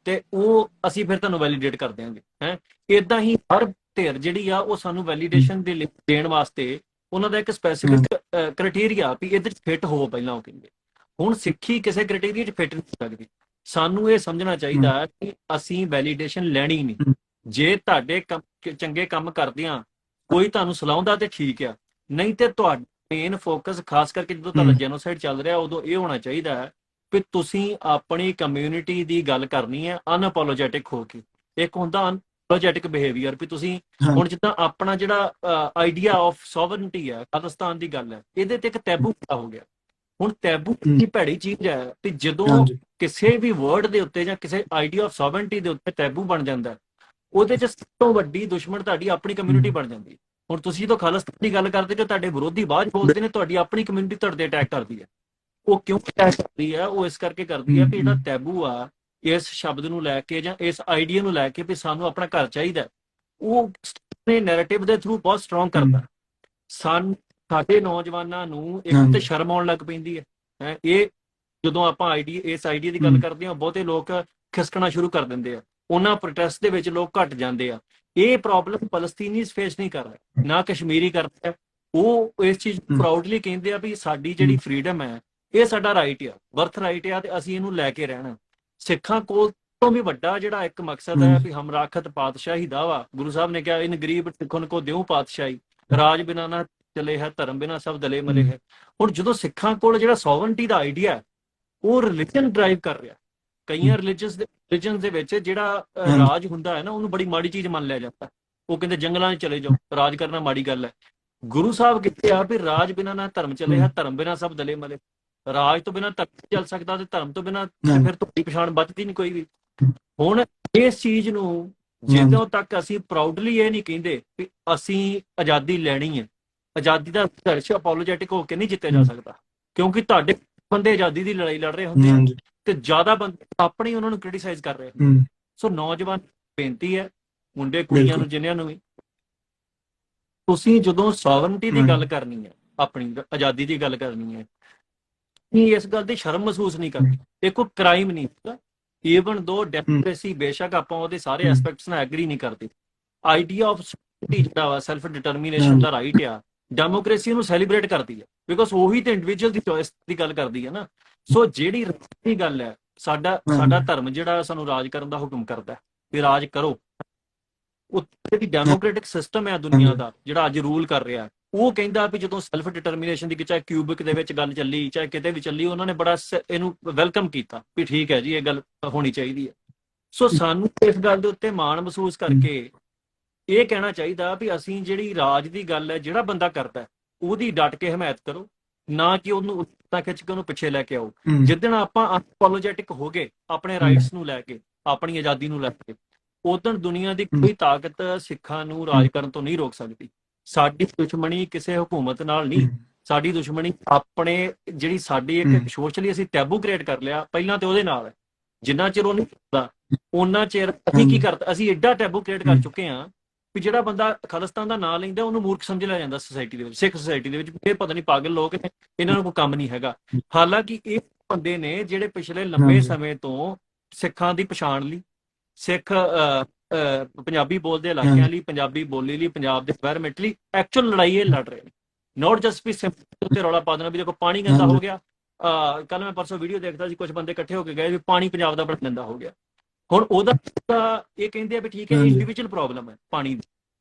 ਤੇ ਉਹ ਅਸੀਂ ਫਿਰ ਤੁਹਾਨੂੰ ਵੈਲੀਡੇਟ ਕਰ ਦਿਆਂਗੇ। ਹੈ ਇਦਾਂ ਹੀ ਹਰ ਧਿਰ ਜਿਹੜੀ ਆ ਉਹ ਸਾਨੂੰ ਵੈਲੀਡੇਸ਼ਨ ਦੇ ਦੇਣ ਵਾਸਤੇ ਉਹਨਾਂ ਦਾ ਇੱਕ ਸਪੈਸੀਫਿਕ ਕ੍ਰਾਈਟੇਰੀਆ ਵੀ ਇਹਦੇ 'ਚ ਫਿੱਟ ਹੋਵੋ ਪਹਿਲਾਂ ਉਹ ਕਹਿੰਦੇ। ਹੁਣ ਸਿੱਖੀ ਕਿਸੇ ਕ੍ਰਾਈਟੇਰੀਆ 'ਚ ਫਿੱਟ ਨਹੀਂ ਸਕਦੀ। ਸਾਨੂੰ ਇਹ ਸਮਝਣਾ ਚਾਹੀਦਾ ਕਿ ਅਸੀਂ ਵੈਲੀਡੇਸ਼ਨ ਲੈਣੀ ਨਹੀਂ। ਜੇ ਤੁਹਾਡੇ ਚੰਗੇ ਕੰਮ ਕਰਦਿਆਂ ਕੋਈ ਤੁਹਾਨੂੰ ਸਲਾਹੁੰਦਾ ਤੇ ਠੀਕ ਆ, ਨਹੀਂ ਤੇ ਤੁਹਾਡਾ ਮੇਨ ਫੋਕਸ ਖਾਸ ਕਰਕੇ ਜਦੋਂ ਤੁਹਾਡਾ ਜੈਨੋਸਾਈਡ ਚੱਲ ਰਿਹਾ ਉਦੋਂ ਇਹ ਹੋਣਾ ਚਾਹੀਦਾ ਹੈ ਵੀ ਤੁਸੀਂ ਆਪਣੀ ਕਮਿਊਨਿਟੀ ਦੀ ਗੱਲ ਕਰਨੀ ਹੈ ਅਨਅਪੋਲੋਜੈਟਿਕ ਹੋ ਕੇ। ਇੱਕ ਹੁੰਦਾ ਅਨਅਪੋਲੋਜੈਟਿਕ ਬਿਹੇਵੀਅਰ ਵੀ ਤੁਸੀਂ ਹੁਣ ਜਿੱਦਾਂ ਆਪਣਾ ਜਿਹੜਾ ਆਈਡੀਆ ਆਫ ਸੋਵਰਨਟੀ ਹੈ, ਖਾਲਿਸਤਾਨ ਦੀ ਗੱਲ ਹੈ, ਇਹਦੇ ਤੇ ਇੱਕ ਟੈਬੂ ਹੋ ਗਿਆ। ਹੁਣ ਟੈਬੂ ਦੀ ਭੈੜੀ ਚੀਜ਼ ਹੈ ਤੇ ਜਦੋਂ ਕਿਸੇ ਵੀ ਵਰਡ ਦੇ ਉੱਤੇ ਜਾਂ ਕਿਸੇ ਆਈਡੀਆ ਆਫ ਸੋਵਰਨਟੀ ਦੇ ਉੱਤੇ ਟੈਬੂ ਬਣ ਜਾਂਦਾ, ਉਹਦੇ 'ਚ ਸਭ ਤੋਂ ਵੱਡੀ ਦੁਸ਼ਮਣ ਤੁਹਾਡੀ ਆਪਣੀ ਕਮਿਊਨਿਟੀ ਬਣ ਜਾਂਦੀ। ਹੁਣ ਤੁਸੀਂ ਜਦੋਂ ਖਾਲਿਸਤਾਨ ਦੀ ਗੱਲ ਕਰਦੇ ਕਿ ਤੁਹਾਡੇ ਵਿਰੋਧੀ ਬਾਅਦ ਬੋਲਦੇ ਨੇ, ਤੁਹਾਡੀ ਆਪਣੀ ਕਮਿਊਨਿਟੀ ਤੁਹਾਡੇ ਤੇ ਅਟੈਕ ਕਰਦੀ ਹੈ। ਉਹ ਕਿਉਂ ਅਟੈਕ ਕਰਦੀ ਹੈ? ਉਹ ਇਸ ਕਰਕੇ ਕਰਦੀ ਹੈ ਵੀ ਜਿਹੜਾ ਟੈਬੂ ਆ ਇਸ ਸ਼ਬਦ ਨੂੰ ਲੈ ਕੇ ਜਾਂ ਇਸ ਆਈਡੀਆ ਨੂੰ ਲੈ ਕੇ ਵੀ ਸਾਨੂੰ ਆਪਣਾ ਘਰ ਚਾਹੀਦਾ, ਉਹ ਨੈਰੇਟਿਵ ਦੇ ਥਰੂ ਬਹੁਤ ਸਟਰੋਂਗ ਕਰਦਾ। ਸਾਡੇ ਨੌਜਵਾਨਾਂ ਨੂੰ ਇੱਕ ਤੇ ਸ਼ਰਮ ਆਉਣ ਲੱਗ ਪੈਂਦੀ ਹੈ। ਇਹ ਜਦੋਂ ਆਪਾਂ ਇਸ ਆਈਡੀਆ ਦੀ ਗੱਲ ਕਰਦੇ ਹਾਂ, ਬਹੁਤੇ ਲੋਕ ਖਿਸਕਣਾ ਸ਼ੁਰੂ ਕਰ ਦਿੰਦੇ ਆ, ਉਹਨਾਂ ਪ੍ਰੋਟੈਸਟ ਦੇ ਵਿੱਚ ਲੋਕ ਘਟ ਜਾਂਦੇ ਆ। ਇਹ ਪ੍ਰੋਬਲਮ ਫਲਸਤੀਨੀਜ਼ ਫੇਸ ਨਹੀਂ ਕਰ ਰਿਹਾ, ਨਾ ਕਸ਼ਮੀਰੀ ਕਰਦਾ। ਉਹ ਇਸ ਚੀਜ਼ ਨੂੰ ਪ੍ਰਾਊਡਲੀ ਕਹਿੰਦੇ ਆ ਵੀ ਸਾਡੀ ਜਿਹੜੀ ਫਰੀडम ਹੈ ਇਹ ਸਾਡਾ ਰਾਈਟ ਆ, ਬਰਥ ਰਾਈਟ ਆ, ਤੇ ਅਸੀਂ ਇਹਨੂੰ ਲੈ ਕੇ ਰਹਿਣਾ। ਸਿੱਖਾਂ ਕੋਲ ਤੋਂ ਵੀ ਵੱਡਾ ਜਿਹੜਾ ਇੱਕ ਮਕਸਦ ਹੈ ਵੀ ਹਮ ਰਾਖਤ ਪਾਤਸ਼ਾਹੀ ਦਾਵਾ। ਗੁਰੂ ਸਾਹਿਬ ਨੇ ਕਿਹਾ ਇਨ ਗਰੀਬ ਸਿੱਖਨ ਕੋ ਦਿਉ ਪਾਤਸ਼ਾਹੀ, ਰਾਜ ਬਿਨਾ ਨਾ ਚਲੇ ਹੈ, ਧਰਮ ਬਿਨਾ ਸਭ ਦਲੇ ਮਲੇ ਹੈ। ਹੁਣ ਜਦੋਂ ਸਿੱਖਾਂ ਕੋਲ ਜਿਹੜਾ ਸੋਵਰਨਟੀ ਦਾ ਆਈਡੀਆ ਉਹ ਰਿਲੀਜਨ ਡਰਾਈਵ ਕਰ ਰਿਹਾ, ਕਈਆਂ ਰਿਲੀਜਨ ਦੇ ਵਿੱਚ ਜਿਹੜਾ ਰਾਜ ਹੁੰਦਾ ਹੈ ਨਾ ਉਹਨੂੰ ਬੜੀ ਮਾੜੀ ਚੀਜ਼ ਮੰਨ ਲਿਆ ਜਾਂਦਾ। ਉਹ ਕਹਿੰਦੇ ਜੰਗਲਾਂ 'ਚ ਚਲੇ ਜਾਓ, ਰਾਜ ਕਰਨਾ ਮਾੜੀ ਗੱਲ ਹੈ। ਗੁਰੂ ਸਾਹਿਬ ਕਹਿੰਦੇ ਆ ਵੀ ਰਾਜ ਬਿਨਾ ਨਾ ਧਰਮ ਚਲੇ ਹੈ, ਧਰਮ ਬਿਨਾ ਸਭ ਦਲੇ ਮਲੇ। ਰਾਜ ਤੋਂ ਬਿਨਾ ਧਰਮ ਚੱਲ ਸਕਦਾ ਤੇ ਧਰਮ ਤੋਂ ਬਿਨਾ ਫਿਰ ਤੁਹਾਡੀ ਪਛਾਣ ਬਚਦੀ ਨਹੀਂ ਕੋਈ ਵੀ। ਹੁਣ ਇਸ ਚੀਜ਼ ਨੂੰ ਜਦੋਂ ਤੱਕ ਅਸੀਂ ਪ੍ਰਾਊਡਲੀ ਇਹ ਨਹੀਂ ਕਹਿੰਦੇ ਵੀ ਅਸੀਂ ਆਜ਼ਾਦੀ ਲੈਣੀ ਹੈ, ਆਜ਼ਾਦੀ ਦਾ ਸੰਘਰਸ਼ ਅਪੋਲੋਜੈਟਿਕ ਹੋ ਕੇ ਨਹੀਂ ਜਿੱਤਿਆ ਜਾ ਸਕਦਾ, ਕਿਉਂਕਿ ਤੁਹਾਡੇ ਬੰਦੇ ਆਜ਼ਾਦੀ ਦੀ ਲੜਾਈ ਲੜ ਰਹੇ ਹੁੰਦੇ ਆ ਤੇ ਜ਼ਿਆਦਾ ਬੰਦੇ ਆਪਣੇ ਉਹਨਾਂ ਨੂੰ ਕ੍ਰਿਟੀਸਾਈਜ਼ ਕਰ ਰਹੇ ਹੁੰਦੇ। ਸੋ ਨੌਜਵਾਨ ਬੇਨਤੀ ਹੈ, ਮੁੰਡੇ ਕੁੜੀਆਂ ਨੂੰ, ਜਿਨ੍ਹਾਂ ਨੂੰ ਵੀ, ਤੁਸੀਂ ਜਦੋਂ ਸੋਵਰਨਟੀ ਦੀ ਗੱਲ ਕਰਨੀ ਹੈ, ਆਪਣੀ ਆਜ਼ਾਦੀ ਦੀ ਗੱਲ ਕਰਨੀ ਹੈ, ਇਸ ਗੱਲ ਦੀ ਸ਼ਰਮ ਮਹਿਸੂਸ ਨਹੀਂ ਕਰਨੀ। ਇਹ ਕੋਈ ਕ੍ਰਾਈਮ ਨਹੀਂ ਹੁੰਦਾ। ਈਵਨ ਦੋ ਡੈਮੋਕ੍ਰੇਸੀ, ਬੇਸ਼ੱਕ ਆਪਾਂ ਉਹਦੇ ਸਾਰੇ ਐਸਪੈਕਟਸ ਨਾਲ ਐਗਰੀ ਨਹੀਂ ਕਰਦੇ, ਆਈਡੀਆ ਆਫ ਜਿਹੜਾ ਵਾ ਸੈਲਫ ਡਿਟਰਮੀਨੇਸ਼ਨ ਦਾ ਰਾਈਟ ਆ, ਡੈਮੋਕ੍ਰੇਸੀ ਨੂੰ ਸੈਲੀਬ੍ਰੇਟ ਕਰਦੀ ਹੈ, ਬਿਕੋਜ਼ ਉਹੀ ਤੇ ਇੰਡੀਵਿਜੂਅਲ ਦੀ ਚੋਇਸ ਦੀ ਗੱਲ ਕਰਦੀ ਹੈ ਨਾ। ਸੋ ਜਿਹੜੀ ਰਾਜ ਦੀ ਗੱਲ ਹੈ, ਸਾਡਾ ਧਰਮ ਜਿਹੜਾ ਸਾਨੂੰ ਰਾਜ ਕਰਨ ਦਾ ਹੁਕਮ ਕਰਦਾ ਵੀ ਰਾਜ ਕਰੋ। ਉੱਥੇ ਦੀ ਡੈਮੋਕ੍ਰੈਟਿਕ ਸਿਸਟਮ ਹੈ ਦੁਨੀਆ ਦਾ ਜਿਹੜਾ ਅੱਜ ਰੂਲ ਕਰ ਰਿਹਾ, ਉਹ ਕਹਿੰਦਾ ਵੀ ਜਦੋਂ ਸੈਲਫ ਡਿਟਰਮੀਨੇਸ਼ਨ ਦੀ ਚਾਹੇ ਕਿਊਬਿਕ ਦੇ ਵਿੱਚ ਗੱਲ ਚੱਲੀ, ਚਾਹੇ ਕਿਤੇ ਵੀ ਚੱਲੀ, ਉਹਨਾਂ ਨੇ ਬੜਾ ਇਹਨੂੰ ਵੈਲਕਮ ਕੀਤਾ ਵੀ ਠੀਕ ਹੈ ਜੀ, ਇਹ ਗੱਲ ਹੋਣੀ ਚਾਹੀਦੀ ਹੈ। ਸੋ ਸਾਨੂੰ ਇਸ ਗੱਲ ਦੇ ਉੱਤੇ ਮਾਣ ਮਹਿਸੂਸ ਕਰਕੇ ਇਹ ਕਹਿਣਾ ਚਾਹੀਦਾ ਵੀ ਅਸੀਂ ਜਿਹੜੀ ਰਾਜ ਦੀ ਗੱਲ ਹੈ, ਜਿਹੜਾ ਬੰਦਾ ਕਰਦਾ ਉਹਦੀ ਡਟ ਕੇ ਹਮਾਇਤ ਕਰੋ, ਨਾ ਕਿ ਉਹਨੂੰ ਉੱਤਾ ਖਿੱਚ ਕੇ ਉਹਨੂੰ ਪਿੱਛੇ ਲੈ ਕੇ ਆਓ। ਜਿੱਦਣ ਆਪਾਂ ਅਨਅਪੋਲੋਜੈਟਿਕ ਹੋ ਗਏ ਆਪਣੇ ਰਾਈਟਸ ਨੂੰ ਲੈ ਕੇ, ਆਪਣੀ ਆਜ਼ਾਦੀ ਨੂੰ ਲੈ ਕੇ, ਉਦੋਂ ਦੁਨੀਆ ਦੀ ਕੋਈ ਤਾਕਤ ਸਿੱਖਾਂ ਨੂੰ ਰਾਜ ਕਰਨ ਤੋਂ ਨਹੀਂ ਰੋਕ ਸਕਦੀ। ਸਾਡੀ ਦੁਸ਼ਮਣੀ ਕਿਸੇ ਹਕੂਮਤ ਨਾਲ ਨਹੀਂ, ਸਾਡੀ ਦੁਸ਼ਮਣੀ ਆਪਣੇ ਜਿਹੜੀ ਸਾਡੀ ਇੱਕ ਸੋਸ਼ਲੀ ਅਸੀਂ ਟੈਬੂ ਕ੍ਰੀਏਟ ਕਰ ਲਿਆ ਪਹਿਲਾਂ ਤੇ ਉਹਦੇ ਨਾਲ ਹੈ। ਜਿੰਨਾ ਚਿਰ ਉਹ ਨਹੀਂ ਕਰਦਾ ਉਹਨਾਂ ਚਿਰ ਅਸੀਂ ਕੀ ਕਰਦਾ, ਅਸੀਂ ਐਡਾ ਟੈਬੂ ਕ੍ਰੀਏਟ ਕਰ ਚੁੱਕੇ ਹਾਂ ਵੀ ਜਿਹੜਾ ਬੰਦਾ ਖਾਲਿਸਤਾਨ ਦਾ ਨਾਂ ਲੈਂਦਾ ਉਹਨੂੰ ਮੂਰਖ ਸਮਝ ਲਿਆ ਜਾਂਦਾ ਸੋਸਾਇਟੀ ਦੇ ਵਿੱਚ, ਸਿੱਖ ਸੋਸਾਇਟੀ ਦੇ ਵਿੱਚ। ਇਹ ਪਤਾ ਨਹੀਂ ਪਾਗਲ ਲੋਕ ਨੇ, ਇਹਨਾਂ ਨੂੰ ਕੋਈ ਕੰਮ ਨਹੀਂ ਹੈਗਾ। ਹਾਲਾਂਕਿ ਇਹ ਬੰਦੇ ਨੇ ਜਿਹੜੇ ਪਿਛਲੇ ਲੰਬੇ ਸਮੇਂ ਤੋਂ ਸਿੱਖਾਂ ਦੀ ਪਛਾਣ ਲਈ, ਸਿੱਖ ਪੰਜਾਬੀ ਬੋਲਦੇ ਇਲਾਕਿਆਂ ਲਈ, ਪੰਜਾਬੀ ਬੋਲੀ ਲਈ, ਪੰਜਾਬ ਦੇ ਐਨਵਾਇਰਨਮੈਂਟ ਲਈ ਐਕਚੁਅਲ ਲੜਾਈ ਇਹ ਲੜ ਰਹੇ ਨੇ। ਨੋਟ ਜਸਟ ਵੀ ਸਿੰਪਲ ਤੇ ਰੌਲਾ ਪਾ ਦੇਣਾ ਵੀ ਦੇਖੋ ਪਾਣੀ ਗੰਦਾ ਹੋ ਗਿਆ। ਕੱਲ ਮੈਂ ਪਰਸੋਂ ਵੀਡੀਓ ਦੇਖਦਾ ਸੀ, ਕੁਝ ਬੰਦੇ ਇਕੱਠੇ ਹੋ ਕੇ ਗਏ ਵੀ ਪਾਣੀ ਪੰਜਾਬ ਦਾ ਬੜਾ ਗੰਦਾ ਹੋ ਗਿਆ। ਹੁਣ ਉਹਦਾ ਇਹ ਕਹਿੰਦੇ ਆ ਵੀ ਠੀਕ ਹੈ, ਇਹ ਇੰਡੀਵਿਜੂਅਲ ਪ੍ਰੋਬਲਮ ਹੈ ਪਾਣੀ ਦੀ।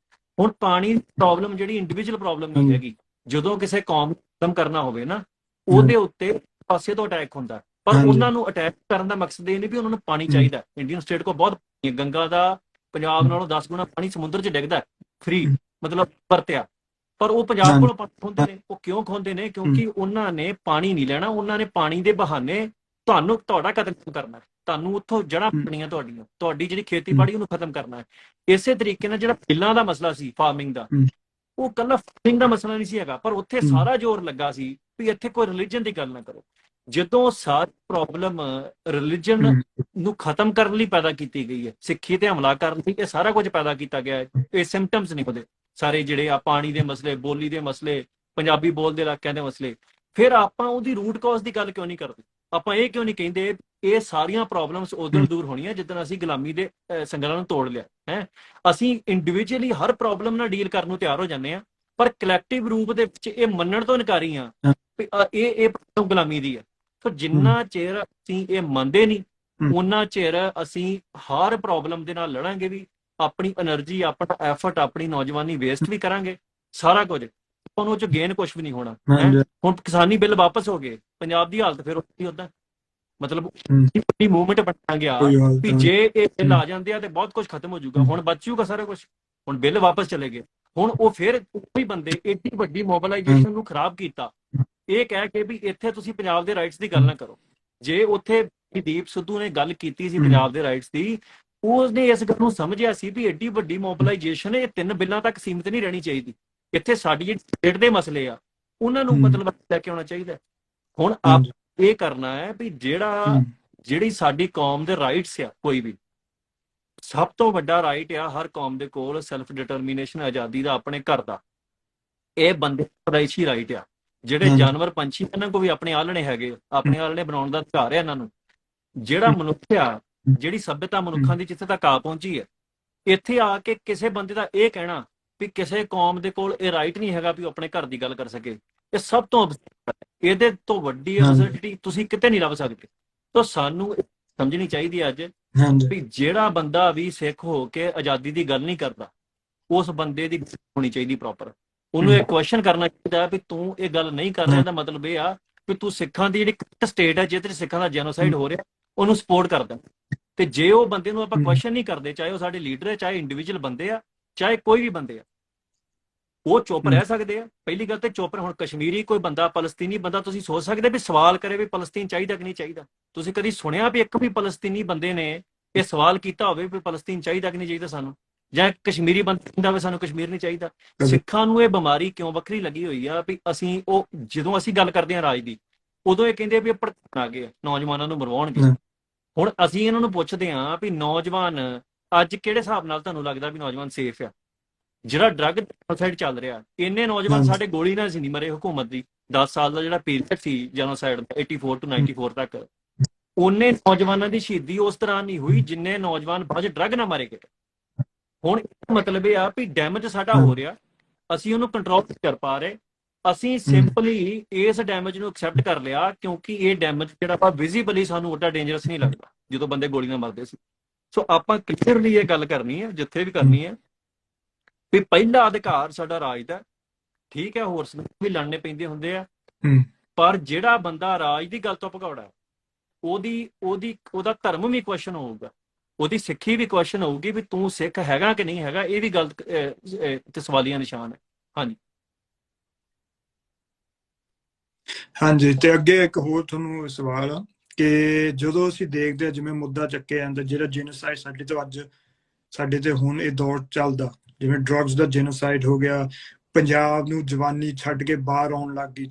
ਹੁਣ ਪਾਣੀ ਦੀ ਪ੍ਰੋਬਲਮ ਜਿਹੜੀ ਇੰਡੀਵਿਜੂਅਲ ਪ੍ਰੋਬਲਮ ਨਹੀਂ ਹੈਗੀ, ਜਦੋਂ ਕਿਸੇ ਕੌਮ ਨੂੰ ਖਤਮ ਕਰਨਾ ਹੋਵੇ ਨਾ, ਉਹਦੇ ਉੱਤੇ ਪਾਸੇ ਤੋਂ ਅਟੈਕ ਹੁੰਦਾ। ਪਰ ਉਹਨਾਂ ਨੂੰ ਅਟੈਕ ਕਰਨ ਦਾ ਮਕਸਦ ਇਹ ਨਹੀਂ ਵੀ ਉਹਨਾਂ ਨੂੰ ਪਾਣੀ ਚਾਹੀਦਾ। ਇੰਡੀਅਨ ਸਟੇਟ ਕੋਲ ਬਹੁਤ ਗੰਗਾ ਦਾ ਪੰਜਾਬ ਨਾਲੋਂ 10 ਗੁਣਾ ਪਾਣੀ ਸਮੁੰਦਰ 'ਚ ਡਿੱਗਦਾ ਫ੍ਰੀ, ਮਤਲਬ ਵਰਤਿਆ। ਪਰ ਉਹ ਪੰਜਾਬ ਕੋਲੋਂ ਪਾਣੀ ਖੋਹਦੇ ਨੇ। ਉਹ ਕਿਉਂ ਖੋਹਦੇ ਨੇ? ਕਿਉਂਕਿ ਉਹਨਾਂ ਨੇ ਪਾਣੀ ਨਹੀਂ ਲੈਣਾ, ਉਹਨਾਂ ਨੇ ਪਾਣੀ ਦੇ ਬਹਾਨੇ ਤੁਹਾਡਾ ਕਤਲ ਕਰਨਾ, ਤੁਹਾਨੂੰ ਉੱਥੋਂ ਜੜ੍ਹਾਂ ਪੜੀਆਂ, ਤੁਹਾਡੀ ਜਿਹੜੀ ਖੇਤੀਬਾੜੀ ਉਹਨੂੰ ਖਤਮ ਕਰਨਾ ਹੈ। ਇਸੇ ਤਰੀਕੇ ਨਾਲ ਜਿਹੜਾ ਬਿੱਲਾਂ ਦਾ ਮਸਲਾ ਸੀ ਫਾਰਮਿੰਗ ਦਾ, ਉਹ ਕੱਲਾ ਫਾਰਮਿੰਗ ਦਾ ਮਸਲਾ ਨਹੀਂ ਸੀ ਹੈਗਾ, ਪਰ ਉੱਥੇ ਸਾਰਾ ਜ਼ੋਰ ਲੱਗਾ ਸੀ ਵੀ ਇੱਥੇ ਕੋਈ ਰਿਲੀਜਨ ਦੀ ਗੱਲ ਨਾ ਕਰੋ। ਜਦੋਂ ਸਾਰੀ ਪ੍ਰੋਬਲਮ ਰਿਲੀਜਨ ਨੂੰ ਖਤਮ ਕਰਨ ਲਈ ਪੈਦਾ ਕੀਤੀ ਗਈ ਹੈ, ਸਿੱਖੀ ਤੇ ਹਮਲਾ ਕਰਨ ਲਈ ਇਹ ਸਾਰਾ ਕੁਝ ਪੈਦਾ ਕੀਤਾ ਗਿਆ ਹੈ। ਇਹ ਸਿੰਪਟਮਸ ਨਹੀਂ ਉਹਦੇ ਸਾਰੇ, ਜਿਹੜੇ ਆ ਪਾਣੀ ਦੇ ਮਸਲੇ, ਬੋਲੀ ਦੇ ਮਸਲੇ, ਪੰਜਾਬੀ ਬੋਲਦੇ ਇਲਾਕਿਆਂ ਦੇ ਮਸਲੇ। ਫਿਰ ਆਪਾਂ ਉਹਦੀ ਰੂਟ ਕਾਜ਼ ਦੀ ਗੱਲ ਕਿਉਂ ਨਹੀਂ ਕਰਦੇ? ਆਪਾਂ ਇਹ ਕਿਉਂ ਨਹੀਂ ਕਹਿੰਦੇ ਇਹ ਸਾਰੀਆਂ ਪ੍ਰੋਬਲਮਸ ਉਦੋਂ ਦੂਰ ਹੋਣੀਆਂ ਜਿੱਦਣ ਅਸੀਂ ਗੁਲਾਮੀ ਦੇ ਸੰਗਲਾਂ ਨੂੰ ਤੋੜ ਲਿਆ ਹੈ? ਅਸੀਂ ਇੰਡੀਵਿਜੂਅਲੀ ਹਰ ਪ੍ਰੋਬਲਮ ਨਾਲ ਡੀਲ ਕਰਨ ਨੂੰ ਤਿਆਰ ਹੋ ਜਾਂਦੇ ਹਾਂ, ਪਰ ਕਲੈਕਟਿਵ ਰੂਪ ਦੇ ਵਿੱਚ ਇਹ ਮੰਨਣ ਤੋਂ ਇਨਕਾਰੀ ਹਾਂ ਵੀ ਇਹ ਪ੍ਰੋਬਲਮ ਗੁਲਾਮੀ ਦੀ ਹੈ। ਸੋ ਜਿੰਨਾ ਚਿਰ ਅਸੀਂ ਇਹ ਮੰਨਦੇ ਨਹੀਂ, ਉਹਨਾਂ ਚਿਰ ਅਸੀਂ ਹਰ ਪ੍ਰੋਬਲਮ ਦੇ ਨਾਲ ਲੜਾਂਗੇ ਵੀ, ਆਪਣੀ એનર્ਜੀ, ਆਪਣਾ ਐਫਰਟ, ਆਪਣੀ ਨੌਜਵਾਨੀ ਵੇਸਟ ਵੀ ਕਰਾਂਗੇ, ਸਾਰਾ ਕੁਝ। ਤੁਹਾਨੂੰ ਉਹ 'ਚ ਗੇਨ ਕੁਛ ਵੀ ਨਹੀਂ ਹੋਣਾ। ਹੁਣ ਕਿਸਾਨੀ ਬਿੱਲ ਵਾਪਸ ਹੋ ਗਏ, ਪੰਜਾਬ ਦੀ ਹਾਲਤ ਫਿਰ ਉੱਥੇ ਉੱਦਾਂ, ਮਤਲਬ ਵੱਡੀ ਮੂਵਮੈਂਟ ਬਣਾ ਗਿਆ ਵੀ ਜੇ ਇਹ ਬਿੱਲ ਆ ਜਾਂਦੇ ਆ ਤੇ ਬਹੁਤ ਕੁਝ ਖਤਮ ਹੋ ਜਾਊਗਾ। ਹੁਣ ਬਚ ਜਾਊਗਾ ਸਾਰਾ ਕੁਝ। ਹੁਣ ਬਿੱਲ ਵਾਪਸ ਚਲੇ ਗਏ। ਹੁਣ ਉਹ ਫਿਰ ਉਹੀ ਬੰਦੇ ਏਡੀ ਵੱਡੀ ਮੋਬਿਲਾਈਜੇਸ਼ਨ ਨੂੰ ਖਰਾਬ ਕੀਤਾ, ਇਹ ਕਹਿ ਕੇ ਵੀ ਇੱਥੇ ਤੁਸੀਂ ਪੰਜਾਬ ਦੇ ਰਾਈਟਸ ਦੀ ਗੱਲ ਨਾ ਕਰੋ। ਜੇ ਉੱਥੇ ਦੀਪ ਸਿੱਧੂ ਨੇ ਗੱਲ ਕੀਤੀ ਸੀ ਪੰਜਾਬ ਦੇ ਰਾਈਟਸ ਦੀ, ਉਸਨੇ ਇਸ ਗੱਲ ਨੂੰ ਸਮਝਿਆ ਸੀ ਵੀ ਏਡੀ ਵੱਡੀ ਮੋਬਿਲਾਈਜੇਸ਼ਨ ਇਹ 3 ਬਿੱਲਾਂ ਤੱਕ ਸੀਮਿਤ ਨਹੀਂ ਰਹਿਣੀ ਚਾਹੀਦੀ। ਇੱਥੇ ਸਾਡੀ ਜਿਹੜੀ ਸਟੇਟ ਦੇ ਮਸਲੇ ਆ ਉਹਨਾਂ ਨੂੰ ਮਤਲਬ ਲੈ ਕੇ ਆਉਣਾ ਚਾਹੀਦਾ। ਹੁਣ ਆਪ ਇਹ ਕਰਨਾ ਹੈ ਵੀ ਜਿਹੜੀ ਸਾਡੀ ਕੌਮ ਦੇ ਰਾਈਟਸ ਆ, ਕੋਈ ਵੀ ਸਭ ਤੋਂ ਵੱਡਾ ਰਾਈਟ ਆ ਹਰ ਕੌਮ ਦੇ ਕੋਲ, ਸੈਲਫ ਡਿਟਰਮੀਨੇਸ਼ਨ, ਆਜ਼ਾਦੀ ਦਾ, ਆਪਣੇ ਘਰ ਦਾ। ਇਹ ਬੰਦੇ ਦਾ ਪੈਦਾਇਸ਼ੀ ਰਾਈਟ ਆ। ਜਿਹੜੇ ਜਾਨਵਰ, ਪੰਛੀ, ਇਹਨਾਂ ਕੋਲ ਵੀ ਆਪਣੇ ਆਲਣੇ ਹੈਗੇ, ਆਪਣੇ ਆਲਣੇ ਬਣਾਉਣ ਦਾ ਅਧਿਕਾਰ ਹੈ ਇਹਨਾਂ ਨੂੰ। ਜਿਹੜਾ ਮਨੁੱਖ ਆ, ਜਿਹੜੀ ਸਭਿਅਤਾ ਮਨੁੱਖਾਂ ਦੀ ਜਿੱਥੇ ਤੱਕ ਆ ਪਹੁੰਚੀ ਹੈ, ਇੱਥੇ ਆ ਕੇ ਕਿਸੇ ਬੰਦੇ ਦਾ ਇਹ ਕਹਿਣਾ ਵੀ ਕਿਸੇ ਕੌਮ ਦੇ ਕੋਲ ਇਹ ਰਾਈਟ ਨਹੀਂ ਹੈਗਾ ਵੀ ਉਹ ਆਪਣੇ ਘਰ ਦੀ ਗੱਲ ਕਰ ਸਕੇ, ਇਹ ਸਭ ਤੋਂ, ਇਹਦੇ ਤੋਂ ਵੱਡੀ ਅਬਸਰਡਿਟੀ ਤੁਸੀਂ ਕਿਤੇ ਨਹੀਂ ਲੱਭ ਸਕਦੇ। ਤਾਂ ਸਾਨੂੰ ਸਮਝਣੀ ਚਾਹੀਦੀ ਅੱਜ ਵੀ ਜਿਹੜਾ ਬੰਦਾ ਵੀ ਸਿੱਖ ਹੋ ਕੇ ਆਜ਼ਾਦੀ ਦੀ ਗੱਲ ਨਹੀਂ ਕਰਦਾ, ਉਸ ਬੰਦੇ ਦੀ ਹੋਣੀ ਚਾਹੀਦੀ ਪ੍ਰੋਪਰ। ਉਹਨੂੰ ਇਹ ਕੁਐਸਚਨ ਕਰਨਾ ਚਾਹੀਦਾ ਵੀ ਤੂੰ ਇਹ ਗੱਲ ਨਹੀਂ ਕਰ ਰਿਹਾ, ਇਹਦਾ ਮਤਲਬ ਇਹ ਆ ਵੀ ਤੂੰ ਸਿੱਖਾਂ ਦੀ ਜਿਹੜੀ ਸਟੇਟ ਹੈ ਜਿਹਦੇ 'ਚ ਸਿੱਖਾਂ ਦਾ ਜੈਨੋਸਾਈਡ ਹੋ ਰਿਹਾ, ਉਹਨੂੰ ਸਪੋਰਟ ਕਰਦਾ। ਤੇ ਜੇ ਉਹ ਬੰਦੇ ਨੂੰ ਆਪਾਂ ਕੁਐਸਚਨ ਨਹੀਂ ਕਰਦੇ, ਚਾਹੇ ਉਹ ਸਾਡੇ ਲੀਡਰ ਹੈ, ਚਾਹੇ ਇੰਡੀਵਿਜੂਅਲ ਬੰਦੇ ਆ, ਚਾਹੇ ਕੋਈ ਵੀ ਬੰਦੇ ਆ, ਉਹ ਚੁੱਪ ਰਹਿ ਸਕਦੇ ਆ। ਪਹਿਲੀ ਗੱਲ ਤੇ ਚੁੱਪ। ਹੁਣ ਕਸ਼ਮੀਰੀ ਕੋਈ ਬੰਦਾ, ਫਲਸਤੀਨੀ ਬੰਦਾ, ਤੁਸੀਂ ਸੋਚ ਸਕਦੇ ਵੀ ਸਵਾਲ ਕਰੇ ਵੀ ਫਲਸਤੀਨ ਚਾਹੀਦਾ ਕਿ ਨਹੀਂ ਚਾਹੀਦਾ? ਤੁਸੀਂ ਕਦੀ ਸੁਣਿਆ ਵੀ ਇੱਕ ਵੀ ਫਲਸਤੀਨੀ ਬੰਦੇ ਨੇ ਇਹ ਸਵਾਲ ਕੀਤਾ ਹੋਵੇ ਵੀ ਫਲਸਤੀਨ ਚਾਹੀਦਾ ਕਿ ਨਹੀਂ ਚਾਹੀਦਾ ਸਾਨੂੰ? ਜਾਂ ਕਸ਼ਮੀਰੀ ਬੰਦਾ ਕਹਿੰਦਾ ਹੋਵੇ ਸਾਨੂੰ ਕਸ਼ਮੀਰ ਨਹੀਂ ਚਾਹੀਦਾ? ਸਿੱਖਾਂ ਨੂੰ ਇਹ ਬਿਮਾਰੀ ਕਿਉਂ ਵੱਖਰੀ ਲੱਗੀ ਹੋਈ ਆ ਵੀ ਅਸੀਂ ਜਦੋਂ ਅਸੀਂ ਗੱਲ ਕਰਦੇ ਹਾਂ ਰਾਜ ਦੀ, ਉਦੋਂ ਇਹ ਕਹਿੰਦੇ ਵੀ ਇਹ ਭੜਕਾਉਣ ਆ ਗਏ, ਨੌਜਵਾਨਾਂ ਨੂੰ ਮਰਵਾਉਣਗੇ। ਹੁਣ ਅਸੀਂ ਇਹਨਾਂ ਨੂੰ ਪੁੱਛਦੇ ਹਾਂ ਵੀ ਨੌਜਵਾਨ ਅੱਜ ਕਿਹੜੇ ਹਿਸਾਬ ਨਾਲ ਤੁਹਾਨੂੰ ਲੱਗਦਾ ਵੀ ਨੌਜਵਾਨ ਸੇਫ ਆ? ਜਿਹੜਾ ਡਰੱਗ ਜੈਨੋਸਾਈਡ ਚੱਲ ਰਿਹਾ, ਇੰਨੇ ਨੌਜਵਾਨ ਸਾਡੇ ਗੋਲੀ ਨਾਲ ਸੀ ਨਹੀਂ ਮਰੇ ਹੁਕੂਮਤ ਦੀ 10 ਸਾਲ ਦਾ ਜਿਹੜਾ ਪੀਰੀਅਡ ਸੀ ਜੈਨੋਸਾਈਡ ਦਾ 84 ਤੋਂ 94 ਤੱਕ, ਉਹਨੇ ਨੌਜਵਾਨਾਂ ਦੀ ਸ਼ਹੀਦੀ ਉਸ ਤਰ੍ਹਾਂ ਨਹੀਂ ਹੋਈ ਜਿੰਨੇ ਨੌਜਵਾਨ ਬਾਅਦ ਡਰੱਗ ਨਾਲ ਮਾਰੇ ਗਏ। ਹੁਣ ਮਤਲਬ ਇਹ ਆ ਵੀ ਡੈਮੇਜ ਸਾਡਾ ਹੋ ਰਿਹਾ, ਅਸੀਂ ਉਹਨੂੰ ਕੰਟਰੋਲ ਨਹੀਂ ਕਰ ਪਾ ਰਹੇ। ਅਸੀਂ ਸਿੰਪਲੀ ਇਸ ਡੈਮੇਜ ਨੂੰ ਐਕਸੈਪਟ ਕਰ ਲਿਆ ਕਿਉਂਕਿ ਇਹ ਡੈਮੇਜ ਜਿਹੜਾ ਵਾ ਵਿਜ਼ੀਬਲੀ ਸਾਨੂੰ ਓਡਾ ਡੇਂਜਰਸ ਨਹੀਂ ਲੱਗਦਾ ਜਦੋਂ ਬੰਦੇ ਗੋਲੀ ਨਾਲ ਮਰਦੇ ਸੀ। ਸੋ ਆਪਾਂ ਕਲੀਅਰਲੀ ਇਹ ਗੱਲ ਕਰਨੀ ਹੈ ਜਿੱਥੇ ਵੀ ਕਰਨੀ ਹੈ ਵੀ ਪਹਿਲਾ ਅਧਿਕਾਰ ਸਾਡਾ ਰਾਜ ਦਾ। ਠੀਕ ਹੈ, ਹੋਰ ਵੀ ਲੜਨੇ ਪੈਂਦੇ ਹੁੰਦੇ ਆ, ਪਰ ਜਿਹੜਾ ਬੰਦਾ ਰਾਜ ਦੀ ਗੱਲ ਤੋਂ ਭਗੌੜਾ, ਉਹਦਾ ਧਰਮ ਵੀ ਕੁਐਸਚਨ ਹੋਊਗਾ, ਉਹਦੀ ਸਿੱਖੀ ਵੀ ਕੁਐਸਚਨ ਹੋਊਗੀ ਵੀ ਤੂੰ ਸਿੱਖ ਹੈਗਾ ਕਿ ਨਹੀਂ ਹੈਗਾ। ਇਹ ਵੀ ਗੱਲ ਤੇ ਸਵਾਲੀਆ ਨਿਸ਼ਾਨ ਹੈ। ਹਾਂਜੀ ਹਾਂਜੀ। ਤੇ ਅੱਗੇ ਇੱਕ ਹੋਰ ਤੁਹਾਨੂੰ ਸਵਾਲ ਆ ਕਿ ਜਦੋਂ ਅਸੀਂ ਦੇਖਦੇ ਆ ਜਿਵੇਂ ਮੁੱਦਾ ਚੱਕਿਆ ਜਾਂਦਾ ਜਿਹੜਾ ਜੈਨੋਸਾਈਡ ਸਾਡੇ ਤੇ ਹੁਣ ਇਹ ਦੌਰ ਚੱਲਦਾ, ਜਿਵੇਂ ਡਰੱਗਸ ਦਾ ਜੈਨੋਸਾਈਡ ਹੋ ਗਿਆ, ਪੰਜਾਬ ਨੂੰ ਜਵਾਨੀ ਛੱਡ ਕੇ ਬਾਹਰ ਆਉਣ ਲੱਗ ਗਈ।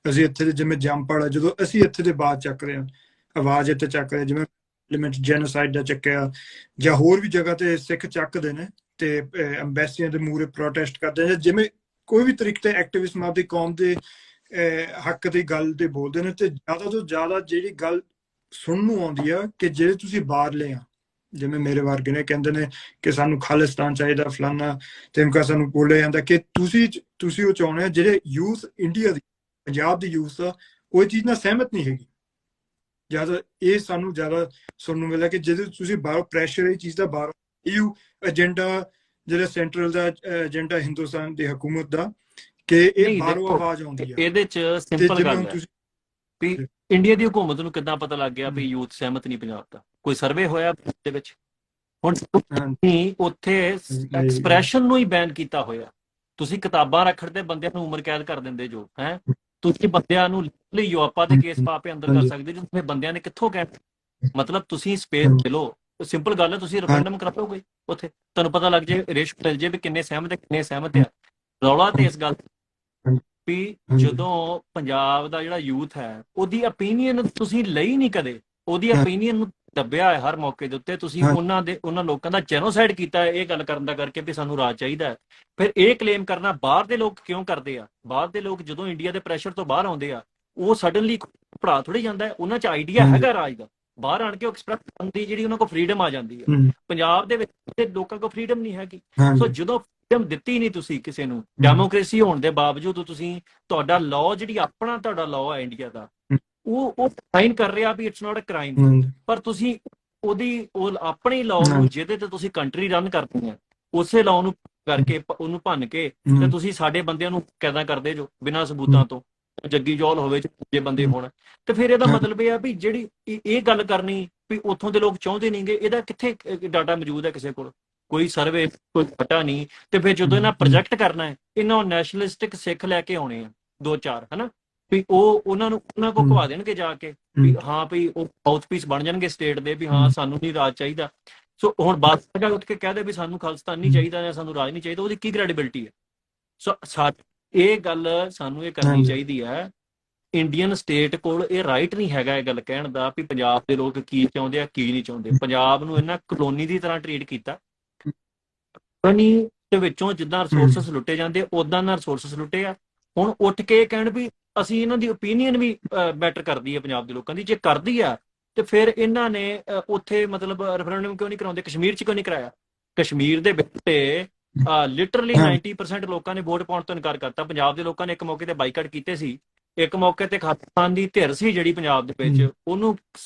ਅਸੀਂ ਇੱਥੇ ਦੇ ਜਿਵੇਂ ਜੰਪੜ ਆ, ਜਦੋਂ ਅਸੀਂ ਇੱਥੇ ਦੇ ਬਾਅਦ ਚੱਕ ਰਹੇ ਹਾਂ, ਆਵਾਜ਼ ਇੱਥੇ ਚੱਕ ਰਹੇ, ਜਿਵੇਂ ਪਾਰਲੀਮੈਂਟ ਜੈਨੋਸਾਈਡ ਦਾ ਚੱਕਿਆ, ਜਾਂ ਹੋਰ ਵੀ ਜਗ੍ਹਾ ਤੇ ਸਿੱਖ ਚੱਕਦੇ ਨੇ ਤੇ ਐਮਬੈਸੀਆਂ ਦੇ ਮੂਹਰੇ ਪ੍ਰੋਟੈਸਟ ਕਰਦੇ ਨੇ, ਜਿਵੇਂ ਕੋਈ ਵੀ ਤਰੀਕੇ ਤੇ ਐਕਟਿਵਿਸਟ ਆਪਦੀ ਕੌਮ ਦੇ ਹੱਕ ਦੀ ਗੱਲ ਤੇ ਬੋਲਦੇ ਨੇ। ਤੇ ਜ਼ਿਆਦਾ ਤੋਂ ਜ਼ਿਆਦਾ ਜਿਹੜੀ ਗੱਲ ਸੁਣਨ ਨੂੰ ਆਉਂਦੀ ਆ ਕਿ ਜਿਹੜੇ ਤੁਸੀਂ ਬਾਹਰਲੇ ਆ, ਜਿਵੇਂ ਮੇਰੇ ਵਰਗੇ ਨੇ ਕਹਿੰਦੇ ਨੇ ਕਿ ਸਾਨੂੰ ਖਾਲਿਸਤਾਨ ਚਾਹੀਦਾ ਫਲਾਨਾ ਧਮਕਾ, ਸਾਨੂੰ ਬੋਲਿਆ ਜਾਂਦਾ ਕਿ ਤੁਸੀਂ ਉਹ ਚਾਹੁੰਦੇ ਹੋ ਜਿਹੜੇ ਯੂਥ ਇੰਡੀਆ ਦੀ, ਪੰਜਾਬ ਦੀ ਯੂਥ ਆ, ਉਹ ਚੀਜ਼ ਨਾਲ ਸਹਿਮਤ ਨਹੀਂ ਹੈਗੀ। ਜ਼ਿਆਦਾ ਇਹ ਸਾਨੂੰ ਜ਼ਿਆਦਾ ਸੁਣਨ ਨੂੰ ਮਿਲਦਾ ਕਿ ਜਦੋਂ ਤੁਸੀਂ ਬਾਹਰੋਂ ਪ੍ਰੈਸ਼ਰ ਇਹ ਚੀਜ਼ ਦਾ ਬਾਹਰ EU ਏਜੰਡਾ, ਜਿਹੜਾ ਸੈਂਟਰਲ ਦਾ ਏਜੰਡਾ ਹਿੰਦੁਸਤਾਨ ਦੀ ਹਕੂਮਤ ਦਾ, ਕਿ ਇਹ ਬਾਹਰੋਂ ਆਵਾਜ਼ ਆਉਂਦੀ ਹੈ। ਇਹਦੇ ਚ ਸਿੰਪਲ ਗੱਲ ਹੈ ਵੀ ਇੰਡੀਆ ਦੀ ਹਕੂਮਤ ਨੂੰ ਕਿੱਦਾਂ ਪਤਾ ਲੱਗ ਗਿਆ ਵੀ ਯੂਥ ਸਹਿਮਤ ਨਹੀਂ ਪੰਜਾਬ ਦਾ? ਕੋਈ ਸਰਵੇ ਹੋਇਆ ਦੇ ਵਿੱਚ? ਹੁਣ ਉੱਥੇ ਐਕਸਪ੍ਰੈਸ਼ਨ ਨੂੰ ਹੀ ਬੈਨ ਕੀਤਾ ਹੋਇਆ। ਤੁਸੀਂ ਕਿਤਾਬਾਂ ਰੱਖਣ ਤੇ ਬੰਦਿਆਂ ਨੂੰ ਉਮਰ ਕੈਦ ਕਰ ਦਿੰਦੇ ਜੋ ਹੈ, ਤੁਸੀਂ ਬੰਦਿਆਂ ਨੂੰ ਲਈ ਯੂਪਾ ਦੇ ਕੇਸ ਪਾ ਕੇ ਅੰਦਰ ਕਰ ਸਕਦੇ ਜੋ, ਤੁਸੀਂ ਬੰਦਿਆਂ ਨੇ ਕਿੱਥੋਂ ਕਹਿ, ਮਤਲਬ ਤੁਸੀਂ ਸਪੇਸ ਦੇ ਲਓ। ਸਿੰਪਲ ਗੱਲ ਹੈ, ਤੁਸੀਂ ਰੈਫਰੈਂਡਮ ਕਰਾਓਗੇ ਉੱਥੇ, ਤੁਹਾਨੂੰ ਪਤਾ ਲੱਗ ਜੇ, ਰੇਸ਼ ਮਿਲ ਜੇ ਵੀ ਕਿੰਨੇ ਸਹਿਮਤ ਆ। ਰੌਲਾ ਤੇ ਇਸ ਗੱਲ ਵੀ ਜਦੋਂ ਪੰਜਾਬ ਦਾ ਜਿਹੜਾ ਯੂਥ ਹੈ ਉਹਦੀ opinion ਤੁਸੀਂ ਲਈ ਨਹੀਂ ਕਦੇ, ਉਹਦੀ opinion ਨੂੰ ਦੱਬਿਆ ਹੈ ਹਰ ਮੌਕੇ ਦੇ ਉੱਤੇ। ਤੁਸੀਂ ਉਹਨਾਂ ਲੋਕਾਂ ਦਾ ਜੈਨੋਸਾਈਡ ਕੀਤਾ ਹੈ ਇਹ ਗੱਲ ਕਰਨ ਦਾ ਕਰਕੇ ਵੀ ਸਾਨੂੰ ਰਾਜ ਚਾਹੀਦਾ ਹੈ। ਫਿਰ ਇਹ ਕਲੇਮ ਕਰਨਾ ਬਾਹਰ ਦੇ ਲੋਕ ਕਿਉਂ ਕਰਦੇ ਆ? ਬਾਹਰ ਦੇ ਲੋਕ ਜਦੋਂ ਇੰਡੀਆ ਦੇ ਪ੍ਰੈਸ਼ਰ ਤੋਂ ਬਾਹਰ ਆਉਂਦੇ ਆ, ਉਹ ਸਡਨਲੀ ਪੜਾ ਥੋੜੀ ਜਾਂਦਾ ਹੈ, ਉਹਨਾਂ 'ਚ ਆਈਡੀਆ ਹੈਗਾ ਰਾਜ ਦਾ, ਬਾਹਰ ਆਣ ਕੇ ਉਹ ਐਕਸਪ੍ਰੈਸ ਕਰਨ ਦੀ ਜਿਹੜੀ ਉਹਨਾਂ ਕੋਲ ਫਰੀडम ਆ ਜਾਂਦੀ ਹੈ। ਪੰਜਾਬ ਦੇ ਵਿੱਚ ਲੋਕਾਂ ਕੋਲ ਫਰੀडम ਨਹੀਂ ਹੈਗੀ। ਸੋ ਜਦੋਂ ਫਰੀडम ਦਿੱਤੀ ਨਹੀਂ ਤੁਸੀਂ ਕਿਸੇ ਨੂੰ, ਡੈਮੋਕ੍ਰੇਸੀ ਹੋਣ ਦੇ ਬਾਵਜੂਦ ਤੁਸੀਂ, ਤੁਹਾਡਾ ਲਾਅ ਜਿਹੜੀ ਆਪਣਾ ਤੁਹਾਡਾ ਲਾਅ ਹੈ ਇੰਡੀਆ ਦਾ, ਉਹ ਸਾਈਨ ਕਰ ਰਿਹਾ ਵੀ ਇਟਸ ਨਾਟ ਅ ਕ੍ਰਾਈਮ, ਪਰ ਤੁਸੀਂ ਉਹ ਆਪਣੇ ਲਾਅ ਨੂੰ ਜਿਹਦੇ ਤੇ ਤੁਸੀਂ ਕੰਟਰੀ ਰਨ ਕਰਦੇ ਆ, ਉਸੇ ਲਾਅ ਨੂੰ ਕਰਕੇ ਉਹਨੂੰ ਭੰਨ ਕੇ ਤੇ ਤੁਸੀਂ ਸਾਡੇ ਬੰਦਿਆਂ ਨੂੰ ਕੈਦਾਂ ਕਰਦੇ ਜੋ ਬਿਨਾਂ ਸਬੂਤਾਂ ਤੋਂ, ਜੱਗੀ ਜੌਲ ਹੋਵੇ ਜੇ ਬੰਦੇ ਹੋਣ। ਤੇ ਫਿਰ ਇਹਦਾ ਮਤਲਬ ਇਹ ਆ ਵੀ ਜਿਹੜੀ ਇਹ ਗੱਲ ਕਰਨੀ ਵੀ ਉੱਥੋਂ ਦੇ ਲੋਕ ਚਾਹੁੰਦੇ ਨਹੀਂਗੇ, ਇਹਦਾ ਕਿੱਥੇ ਡਾਟਾ ਮੌਜੂਦ ਹੈ? ਕਿਸੇ ਕੋਲ ਕੋਈ ਸਰਵੇ, ਕੋਈ ਡਾਟਾ ਨਹੀਂ। ਤੇ ਫਿਰ ਜਦੋਂ ਇਹਨਾਂ ਪ੍ਰੋਜੈਕਟ ਕਰਨਾ ਹੈ, ਇਹਨਾਂ ਨੈਸ਼ਨਲਿਸਟਿਕ ਸਿੱਖ ਲੈ ਕੇ ਆਉਣੇ ਆ 2-4, ਹਨਾ, ਵੀ ਉਹਨਾਂ ਕੋਲ ਘਵਾ ਦੇਣਗੇ ਜਾ ਕੇ ਵੀ ਹਾਂ ਵੀ ਉਹ ਮਾਊਥਪੀਸ ਬਣ ਜਾਣਗੇ ਸਟੇਟ ਦੇ ਵੀ ਹਾਂ ਸਾਨੂੰ ਨਹੀਂ ਰਾਜ ਚਾਹੀਦਾ। ਸੋ ਹੁਣ ਬਾਦਸ਼ਾਹ ਉੱਠ ਕੇ ਕਹਿ ਦੇ ਵੀ ਸਾਨੂੰ ਖਾਲਿਸਤਾਨ ਨਹੀਂ ਚਾਹੀਦਾ ਜਾਂ ਸਾਨੂੰ ਰਾਜ ਨਹੀਂ ਚਾਹੀਦਾ, ਉਹਦੀ ਕੀ ਕ੍ਰੈਡੀਬਿਲਿਟੀ ਹੈ? ਸੋ ਇਹ ਗੱਲ ਸਾਨੂੰ ਇਹ ਕਰਨੀ ਚਾਹੀਦੀ ਹੈ। ਇੰਡੀਅਨ ਸਟੇਟ ਕੋਲ ਇਹ ਰਾਈਟ ਨਹੀਂ ਹੈਗਾ ਇਹ ਗੱਲ ਕਹਿਣ ਦਾ ਵੀ ਪੰਜਾਬ ਦੇ ਲੋਕ ਕੀ ਚਾਹੁੰਦੇ ਆ ਕੀ ਨਹੀਂ ਚਾਹੁੰਦੇ। ਪੰਜਾਬ ਨੂੰ ਇਹਨਾਂ ਕਲੋਨੀ ਦੀ ਤਰ੍ਹਾਂ ਟ੍ਰੀਟ ਕੀਤਾ, ਕਲੋਨੀ ਦੇ ਵਿੱਚੋਂ ਜਿੱਦਾਂ ਰਿਸੋਰਸਸ ਲੁੱਟੇ ਜਾਂਦੇ ਉਦਾਂ ਨਾਲ ਰਿਸੋਰਸਸ ਲੁੱਟੇ ਆ। ਹੁਣ ਉੱਠ ਕੇ ਕਹਿਣ ਵੀ ਅਸੀਂ ਇਹਨਾਂ ਦੀ ਓਪੀਨੀਅਨ ਵੀ ਮੈਟਰ ਕਰਦੀ ਹੈ ਪੰਜਾਬ ਦੇ ਲੋਕਾਂ ਦੀ, ਜੇ ਕਰਦੀ ਆ ਤੇ ਫਿਰ ਇਹਨਾਂ ਨੇ ਉੱਥੇ ਮਤਲਬ ਰੈਫਰੈਂਡਮ ਕਿਉਂ ਨਹੀਂ ਕਰਾਉਂਦੇ? ਕਸ਼ਮੀਰ 'ਚ ਕਿਉਂ ਨਹੀਂ ਕਰਾਇਆ? ਕਸ਼ਮੀਰ ਦੇ ਵਿੱਚ ਤੇ ਲਿਟਰਲੀ 90% ਲੋਕਾਂ ਨੇ ਵੋਟ ਪਾਉਣ ਤੋਂ ਇਨਕਾਰ ਕਰਤਾ। ਪੰਜਾਬ ਦੇ ਲੋਕਾਂ ਨੇ ਇੱਕ ਮੌਕੇ ਤੇ ਬਾਈਕਾਟ ਕੀਤੇ ਸੀ, ਇੱਕ ਮੌਕੇ ਤੇ ਖਾਲਿਸਤਾਨ ਦੀ ਧਿਰ ਸੀ ਜਿਹੜੀ ਪੰਜਾਬ ਦੇ ਵਿੱਚ, ਉਹਨੂੰ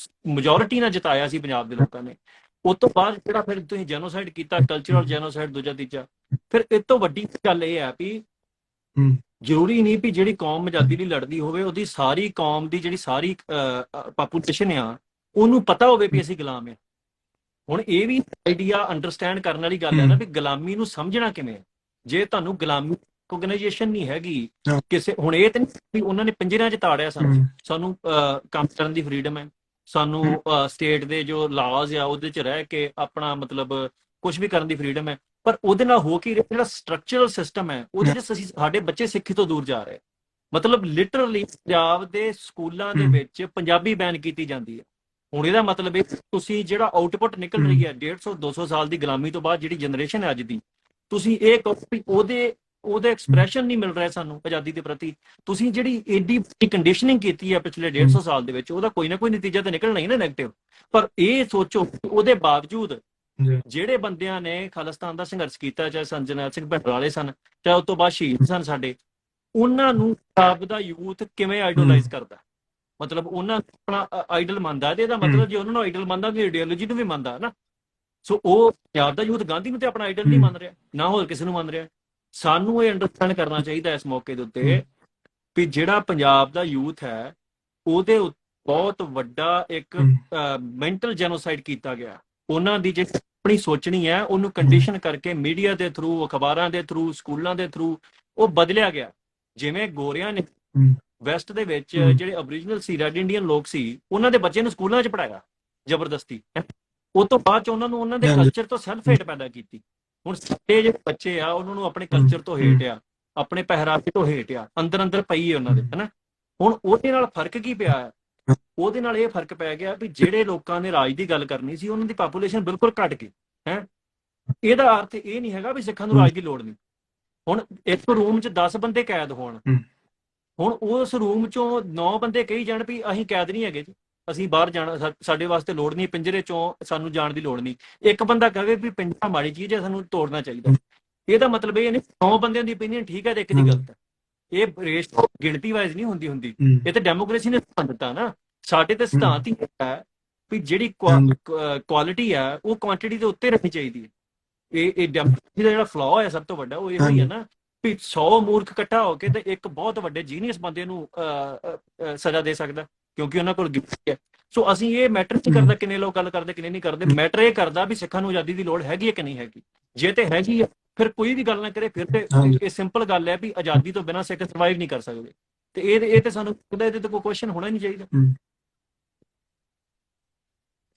ਮੈਜੋਰਿਟੀ ਨਾਲ ਜਿਤਾਇਆ ਸੀ ਪੰਜਾਬ ਦੇ ਲੋਕਾਂ ਨੇ। ਉਸ ਤੋਂ ਬਾਅਦ ਜਿਹੜਾ ਫਿਰ ਤੁਸੀਂ ਜੈਨੋਸਾਈਡ ਕੀਤਾ, ਕਲਚਰਲ ਜੈਨੋਸਾਈਡ, ਦੂਜਾ ਤੀਜਾ, ਫਿਰ ਇਸ ਤੋਂ ਵੱਡੀ ਗੱਲ ਇਹ ਹੈ ਵੀ ਜ਼ਰੂਰੀ ਨਹੀਂ ਵੀ ਜਿਹੜੀ ਕੌਮ ਆਜ਼ਾਦੀ ਲਈ ਲੜਦੀ ਹੋਵੇ ਉਹਦੀ ਸਾਰੀ ਕੌਮ ਦੀ ਜਿਹੜੀ ਸਾਰੀ ਪਾਪੂਲੇਸ਼ਨ ਆ ਉਹਨੂੰ ਪਤਾ ਹੋਵੇ ਵੀ ਅਸੀਂ ਗੁਲਾਮ ਆ। ਹੁਣ ਇਹ ਵੀ ਆਈਡੀਆ ਅੰਡਰਸਟੈਂਡ ਕਰਨ ਵਾਲੀ ਗੱਲ ਹੈ ਨਾ ਵੀ ਗੁਲਾਮੀ ਨੂੰ ਸਮਝਣਾ ਕਿਵੇਂ। ਜੇ ਤੁਹਾਨੂੰ ਗੁਲਾਮੀ ਆਰਗੇਨਾਈਜੇਸ਼ਨ ਨਹੀਂ ਹੈਗੀ ਕਿਸੇ, ਹੁਣ ਇਹ ਤਾਂ ਨਹੀਂ ਵੀ ਉਹਨਾਂ ਨੇ ਪਿੰਜਰਿਆਂ 'ਚ ਤਾੜਿਆ ਸਾਨੂੰ ਕੰਮ ਕਰਨ ਦੀ ਫਰੀडम ਹੈ, ਸਾਨੂੰ ਸਟੇਟ ਦੇ ਜੋ ਲਾਜ਼ ਆ ਉਹਦੇ 'ਚ ਰਹਿ ਕੇ ਆਪਣਾ ਮਤਲਬ ਕੁਝ ਵੀ ਕਰਨ ਦੀ ਫਰੀडम ਹੈ, ਪਰ ਉਹਦੇ ਨਾਲ ਹੋ ਕੇ ਜਿਹੜਾ ਸਟਰਕਚਰਲ ਸਿਸਟਮ ਹੈ ਉਹਦੇ 'ਚ ਅਸੀਂ ਸਾਡੇ ਬੱਚੇ ਸਿੱਖੀ ਤੋਂ ਦੂਰ ਜਾ ਰਹੇ। ਮਤਲਬ ਲਿਟਰਲੀ ਪੰਜਾਬ ਦੇ ਸਕੂਲਾਂ ਦੇ ਵਿੱਚ ਪੰਜਾਬੀ ਬੈਨ ਕੀਤੀ ਜਾਂਦੀ ਹੈ। ਹੁਣ ਇਹਦਾ ਮਤਲਬ ਇਹ ਤੁਸੀਂ ਜਿਹੜਾ ਆਊਟਪੁੱਟ ਨਿਕਲ ਰਹੀ ਹੈ 150-200 ਸਾਲ ਦੀ ਗੁਲਾਮੀ ਤੋਂ ਬਾਅਦ ਜਿਹੜੀ ਜਨਰੇਸ਼ਨ ਹੈ ਅੱਜ ਦੀ, ਤੁਸੀਂ ਇਹ ਕਾਪੀ ਉਹਦੇ ਐਕਸਪ੍ਰੈਸ਼ਨ ਨਹੀਂ ਮਿਲ ਰਿਹਾ ਸਾਨੂੰ ਆਜ਼ਾਦੀ ਦੇ ਪ੍ਰਤੀ। ਤੁਸੀਂ ਜਿਹੜੀ ਏਡੀ ਕੰਡੀਸ਼ਨਿੰਗ ਕੀਤੀ ਹੈ ਪਿਛਲੇ 150 ਸਾਲ ਦੇ ਵਿੱਚ, ਉਹਦਾ ਕੋਈ ਨਾ ਕੋਈ ਨਤੀਜਾ ਤਾਂ ਨਿਕਲਣਾ ਹੀ ਨਾ ਨੈਗੇਟਿਵ। ਪਰ ਇਹ ਸੋਚੋ ਉਹਦੇ ਬਾਵਜੂਦ ਜਿਹੜੇ ਬੰਦਿਆਂ ਨੇ ਖਾਲਿਸਤਾਨ ਦਾ ਸੰਘਰਸ਼ ਕੀਤਾ, ਚਾਹੇ ਸੰਤ ਜਰਨੈਲ ਸਿੰਘ ਭਿੰਡਰਾਂਵਾਲੇ ਸਨ, ਚਾਹੇ ਉਸ ਤੋਂ ਬਾਅਦ ਸ਼ਹੀਦ ਸਨ ਸਾਡੇ, ਉਹਨਾਂ ਨੂੰ ਪੰਜਾਬ ਦਾ ਯੂਥ ਕਿਵੇਂ ਆਈਡੋਲਾਈਜ਼ ਕਰਦਾ, ਮਤਲਬ ਉਹਨਾਂ ਆਪਣਾ ਆਈਡਲ ਮੰਨਦਾ। ਤੇ ਇਹਦਾ ਮਤਲਬ ਜੇ ਉਹਨਾਂ ਨੂੰ ਆਈਡਲ ਮੰਨਦਾ ਵੀ ਆਈਡੀਓਲੋਜੀ ਨੂੰ ਵੀ ਮੰਨਦਾ ਨਾ। ਸੋ ਉਹ ਪੰਜਾਬ ਦਾ ਯੂਥ ਗਾਂਧੀ ਨੂੰ ਤੇ ਆਪਣਾ ਆਈਡਲ ਨਹੀਂ ਮੰਨ ਰਿਹਾ, ਨਾ ਹੋਰ ਕਿਸੇ ਨੂੰ ਮੰਨ ਰਿਹਾ। ਸਾਨੂੰ ਇਹ ਅੰਡਰਸਟੈਂਡ ਕਰਨਾ ਚਾਹੀਦਾ ਇਸ ਮੌਕੇ ਦੇ ਉੱਤੇ ਵੀ ਜਿਹੜਾ ਪੰਜਾਬ ਦਾ ਯੂਥ ਹੈ ਉਹਦੇ ਬਹੁਤ ਵੱਡਾ ਇੱਕ ਮੈਂਟਲ ਜੈਨੋਸਾਈਡ ਕੀਤਾ ਗਿਆ। ਉਹਨਾਂ ਦੀ ਜਿਹੜੀ ਆਪਣੀ ਸੋਚਣੀ ਹੈ ਉਹਨੂੰ ਕੰਡੀਸ਼ਨ ਕਰਕੇ ਮੀਡੀਆ ਦੇ ਥਰੂ, ਅਖਬਾਰਾਂ ਦੇ ਥਰੂ, ਸਕੂਲਾਂ ਦੇ ਥਰੂ ਉਹ ਬਦਲਿਆ ਗਿਆ। ਜਿਵੇਂ ਗੋਰਿਆਂ ਨੇ ਵੈਸਟ ਦੇ ਵਿੱਚ ਜਿਹੜੇ ਓਰੀਜਨਲ ਸੀ, ਰੈਡ ਇੰਡੀਅਨ ਲੋਕ ਸੀ, ਉਹਨਾਂ ਦੇ ਬੱਚੇ ਨੂੰ ਸਕੂਲਾਂ 'ਚ ਪੜਾਇਆ ਜ਼ਬਰਦਸਤੀ। ਉਹ ਤੋਂ ਬਾਅਦ 'ਚ ਉਹਨਾਂ ਨੂੰ ਉਹਨਾਂ ਦੇ ਕਲਚਰ ਤੋਂ ਸੈਲਫ ਹੇਟ ਪੈਦਾ ਕੀਤੀ। ਹੁਣ ਸਾਡੇ ਜਿਹੜੇ ਬੱਚੇ ਆ ਉਹਨਾਂ ਨੂੰ ਆਪਣੇ ਕਲਚਰ ਤੋਂ ਹੇਟ ਆ, ਆਪਣੇ ਪਹਿਰਾਵੇ ਤੋਂ ਹੇਟ ਆ, ਅੰਦਰ ਪਈ ਹੈ ਉਹਨਾਂ ਦੇ, ਹਨਾ। ਹੁਣ ਉਹਦੇ ਨਾਲ ਫਰਕ ਕੀ ਪਿਆ ਹੈ? ਉਹਦੇ ਨਾਲ ਇਹ ਫਰਕ ਪੈ ਗਿਆ ਵੀ ਜਿਹੜੇ ਲੋਕਾਂ ਨੇ ਰਾਜ ਦੀ ਗੱਲ ਕਰਨੀ ਸੀ ਉਹਨਾਂ ਦੀ ਪਾਪੂਲੇਸ਼ਨ ਬਿਲਕੁਲ ਘਟ ਗਈ ਹੈ। ਇਹਦਾ ਅਰਥ ਇਹ ਨਹੀਂ ਹੈਗਾ ਵੀ ਸਿੱਖਾਂ ਨੂੰ ਰਾਜ ਦੀ ਲੋੜ ਨਹੀਂ। ਹੁਣ ਇੱਕ ਰੂਮ 'ਚ 10 ਬੰਦੇ ਕੈਦ ਹੋਣ, ਹੁਣ ਉਸ ਰੂਮ 'ਚੋਂ 9 ਬੰਦੇ ਕਹੀ ਜਾਣ ਵੀ ਅਸੀਂ ਕੈਦ ਨਹੀਂ ਹੈਗੇ ਜੀ, ਅਸੀਂ ਬਾਹਰ ਜਾਣਾ, ਸਾਡੇ ਵਾਸਤੇ ਲੋੜ ਨਹੀਂ, ਪਿੰਜਰੇ ਚੋਂ ਸਾਨੂੰ ਜਾਣ ਦੀ ਲੋੜ ਨਹੀਂ। ਇੱਕ ਬੰਦਾ ਕਹੇ ਵੀ ਪਿੰਜਰਾ ਮਾੜੀ ਚੀਜ਼ ਹੈ, ਸਾਨੂੰ ਤੋੜਨਾ ਚਾਹੀਦਾ, ਇਹਦਾ ਮਤਲਬ ਇਹ ਨਹੀਂ 9 ਬੰਦਿਆਂ ਦੀ ਓਪੀਨੀਅਨ ਠੀਕ ਹੈ ਤੇ ਇੱਕ ਦੀ ਗਲਤ ਹੈ। ਇਹ ਰੇਸ਼ੋ ਗਿਣਤੀ ਵਾਈਜ਼ ਨਹੀਂ ਹੁੰਦੀ। ਇਹ ਤਾਂ ਡੈਮੋਕ੍ਰੇਸੀ ਨੇ ਸਿਧਾਂਤ ਦਿੱਤਾ ਨਾ। ਸਾਡੇ ਤੇ ਸਿਧਾਂਤ ਹੀ ਹੈ ਵੀ ਜਿਹੜੀ ਕੁਆਲਿਟੀ ਹੈ ਉਹ ਕੁਆਂਟੀਟੀ ਦੇ ਉੱਤੇ ਰਹਿਣੀ ਚਾਹੀਦੀ ਹੈ। ਇਹ ਡੈਮੋਕ੍ਰੇਸੀ ਦਾ ਜਿਹੜਾ ਫਲॉ ਹੈ ਸਭ ਤੋਂ ਵੱਡਾ, ਉਹ ਇਹੋ ਹੀ ਹੈ ਨਾ ਵੀ 100 ਮੂਰਖ ਇਕੱਠਾ ਹੋ ਕੇ ਤੇ ਇੱਕ ਬਹੁਤ ਵੱਡੇ ਜੀਨੀਅਸ ਬੰਦੇ ਨੂੰ ਸਜ਼ਾ ਦੇ ਸਕਦਾ, ਕਿਉਂਕਿ ਉਹਨਾਂ ਕੋਲ ਗਿਣਤੀ ਹੈ। ਸੋ ਅਸੀਂ ਇਹ ਮੈਟਰ ਨਹੀਂ ਕਰਦਾ ਕਿੰਨੇ ਲੋਕ ਗੱਲ ਕਰਦੇ ਕਿੰਨੇ ਨਹੀਂ ਕਰਦੇ, ਮੈਟਰ ਇਹ ਕਰਦਾ ਵੀ ਸਿੱਖਾਂ ਨੂੰ ਆਜ਼ਾਦੀ ਦੀ ਲੋੜ ਹੈਗੀ ਹੈ ਕਿ ਨਹੀਂ ਹੈਗੀ। ਜੇ ਤੇ ਹੈਗੀ ਹੈ ਫਿਰ ਕੋਈ ਵੀ ਗੱਲ ਨਾ ਕਰੇ, ਫਿਰ ਤੇ ਇਹ ਸਿੰਪਲ ਗੱਲ ਹੈ ਵੀ ਆਜ਼ਾਦੀ ਤੋਂ ਬਿਨਾਂ ਸਿੱਖ ਸਰਵਾਈਵ ਨਹੀਂ ਕਰ ਸਕਦੇ। ਤੇ ਇਹ ਤੇ ਸਾਨੂੰ ਇਹਦੇ ਤੇ ਕੋਈ ਕੁਐਸਚਨ ਹੋਣਾ ਨਹੀਂ ਚਾਹੀਦਾ।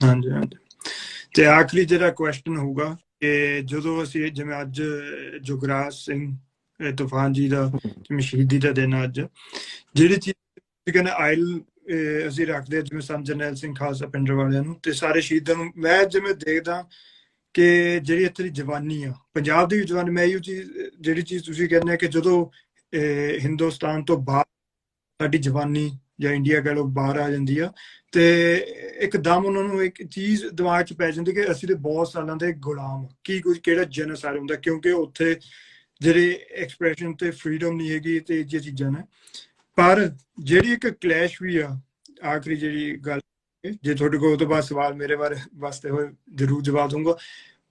ਹਾਂਜੀ ਹਾਂਜੀ। ਤੇ ਆਖਰੀ ਜਿਹੜਾ ਕੁਐਸਚਨ ਹੋਊਗਾ ਕਿ ਜਦੋਂ ਅਸੀਂ ਜਿਵੇਂ ਅੱਜ ਜੁਗਰਾਜ ਸਿੰਘ ਤੂਫਾਨ ਜੀ ਦਾ ਸ਼ਹੀਦੀ ਦਾ ਦਿਨ, ਅੱਜ ਜਿਹੜੀ ਚੀਜ਼ ਕਹਿੰਦੇ ਆਇਲ ਅਸੀਂ ਰੱਖਦੇ ਜਿਵੇਂ ਸੰਤ ਜਰਨੈਲ ਸਿੰਘ ਖਾਲਸਾ ਪਿੰਡਰ ਵਾਲਿਆਂ ਨੂੰ ਤੇ ਸਾਰੇ ਸ਼ਹੀਦਾਂ ਨੂੰ, ਮੈਂ ਜਿਵੇਂ ਦੇਖਦਾ ਕਿ ਜਿਹੜੀ ਇੱਥੇ ਦੀ ਜਵਾਨੀ ਆ ਪੰਜਾਬ ਦੀ ਜਵਾਨੀ, ਮੈਂ ਇਹੋ ਚੀਜ਼ ਜਿਹੜੀ ਚੀਜ਼ ਤੁਸੀਂ ਕਹਿੰਦੇ ਆ ਕਿ ਜਦੋਂ ਹਿੰਦੁਸਤਾਨ ਤੋਂ ਬਾਹਰ ਸਾਡੀ ਜਵਾਨੀ ਜਾਂ ਇੰਡੀਆ ਕਹਿ ਲਓ ਬਾਹਰ ਆ ਜਾਂਦੀ ਆ ਤੇ ਇੱਕਦਮ ਉਹਨਾਂ ਨੂੰ ਇੱਕ ਚੀਜ਼ ਦਿਮਾਗ 'ਚ ਪੈ ਜਾਂਦੀ ਕਿ ਅਸੀਂ ਤੇ ਬਹੁਤ ਸਾਲਾਂ ਦੇ ਗੁਲਾਮ, ਕੀ ਕੁਝ ਕਿਹੜਾ ਜੈਨੋਸਾਈਡ ਹੁੰਦਾ, ਕਿਉਂਕਿ ਉੱਥੇ ਜਿਹੜੇ ਐਕਸਪ੍ਰੈਸ਼ਨ ਤੇ ਫਰੀडम ਨਹੀਂ ਹੈਗੀ ਤੇ ਇਹ ਚੀਜ਼ਾਂ ਨੇ। ਪਰ ਜਿਹੜੀ ਇੱਕ ਕਲੈਸ਼ ਵੀ ਆ, ਆਖਰੀ ਜਿਹੜੀ ਗੱਲ, ਜੇ ਤੁਹਾਡੇ ਕੋਲ ਉਹ ਤੋਂ ਬਾਅਦ ਸਵਾਲ ਮੇਰੇ ਵਾਸਤੇ ਹੋਏ ਜ਼ਰੂਰ ਜਵਾਬ ਦੂੰਗਾ,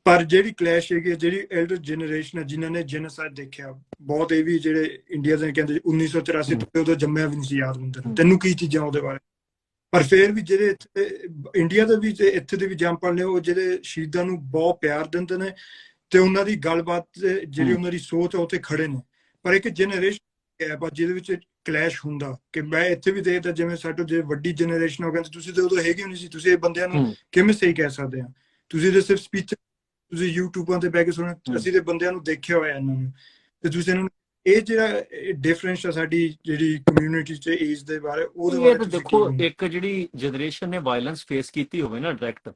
ਪਰ ਜਿਹੜੀ ਕਲੈਸ਼ ਹੈਗੀ ਜਿਹੜੀ ਐਲਡਰ ਜਨਰੇਸ਼ਨ ਹੈ ਜਿਨ੍ਹਾਂ ਨੇ ਜੈਨੋਸਾਈਡ ਦੇਖਿਆ ਬਹੁਤ, ਇਹ ਵੀ ਜਿਹੜੇ ਇੰਡੀਆ ਦੇ ਕਹਿੰਦੇ 1984 ਤੋਂ ਉਦੋਂ ਜੰਮਿਆ ਵੀ ਨਹੀਂ ਸੀ ਯਾਦਵਿੰਦਰ, ਤੈਨੂੰ ਕੀ ਚੀਜ਼ਾਂ ਉਹਦੇ ਬਾਰੇ, ਪਰ ਫਿਰ ਵੀ ਜਿਹੜੇ ਇੰਡੀਆ ਦੇ ਵੀ ਤੇ ਇੱਥੇ ਦੇ ਵੀ ਜੰਪਲ ਨੇ ਉਹ ਜਿਹੜੇ ਸ਼ਹੀਦਾਂ ਨੂੰ ਬਹੁਤ ਪਿਆਰ ਦਿੰਦੇ ਨੇ ਤੇ ਉਹਨਾਂ ਦੀ ਗੱਲਬਾਤ ਜਿਹੜੀ ਉਹਨਾਂ ਦੀ ਸੋਚ ਆ ਉੱਥੇ ਖੜੇ ਨੇ। ਪਰ ਇੱਕ ਜਨਰੇਸ਼ਨ ਗੈਪ ਆ ਜਿਹਦੇ ਵਿੱਚ ਕਲੈਸ਼ ਹੁੰਦਾ ਕਿ ਮੈਂ ਇੱਥੇ ਵੀ ਦੇਖਦਾ ਜਿਵੇਂ ਸਾਡੇ ਜੇ ਵੱਡੀ ਜਨਰੇਸ਼ਨ ਹੋ ਕਹਿੰਦੇ ਤੁਸੀਂ ਤਾਂ ਉਦੋਂ ਹੈਗੇ ਨਹੀਂ ਸੀ, ਤੁਸੀਂ ਇਹ ਬੰਦਿਆਂ ਨੂੰ ਕਿਵੇਂ ਸਹੀ ਕਹਿ ਸਕਦੇ ਆ, ਤੁਸੀਂ ਤਾਂ ਸਿਰਫ ਸਪੀਚ ਤੁਸੀਂ ਯੂਟਿਊਬਾਂ ਤੇ ਬਹਿ ਕੇ ਸੁਣ, ਅਸੀਂ ਤੇ ਬੰਦਿਆਂ ਨੂੰ ਦੇਖਿਆ ਹੋਇਆ ਇਹਨਾਂ ਨੂੰ, ਤੇ ਤੁਸੀਂ ਇਹਨਾਂ ਨੂੰ ਇਹ ਜਿਹੜਾ ਡਿਫਰੈਂਸ ਆ ਸਾਡੀ ਜਿਹੜੀ ਕਮਿਊਨਿਟੀ 'ਚ ਏਜ ਦੇ ਬਾਰੇ, ਉਹਦੇ ਬਾਰੇ ਦੇਖੋ ਇੱਕ ਜਿਹੜੀ ਜਨਰੇਸ਼ਨ ਨੇ ਵਾਇਲੈਂਸ ਫੇਸ ਕੀਤੀ ਹੋਵੇ ਨਾ ਡਾਇਰੈਕਟ,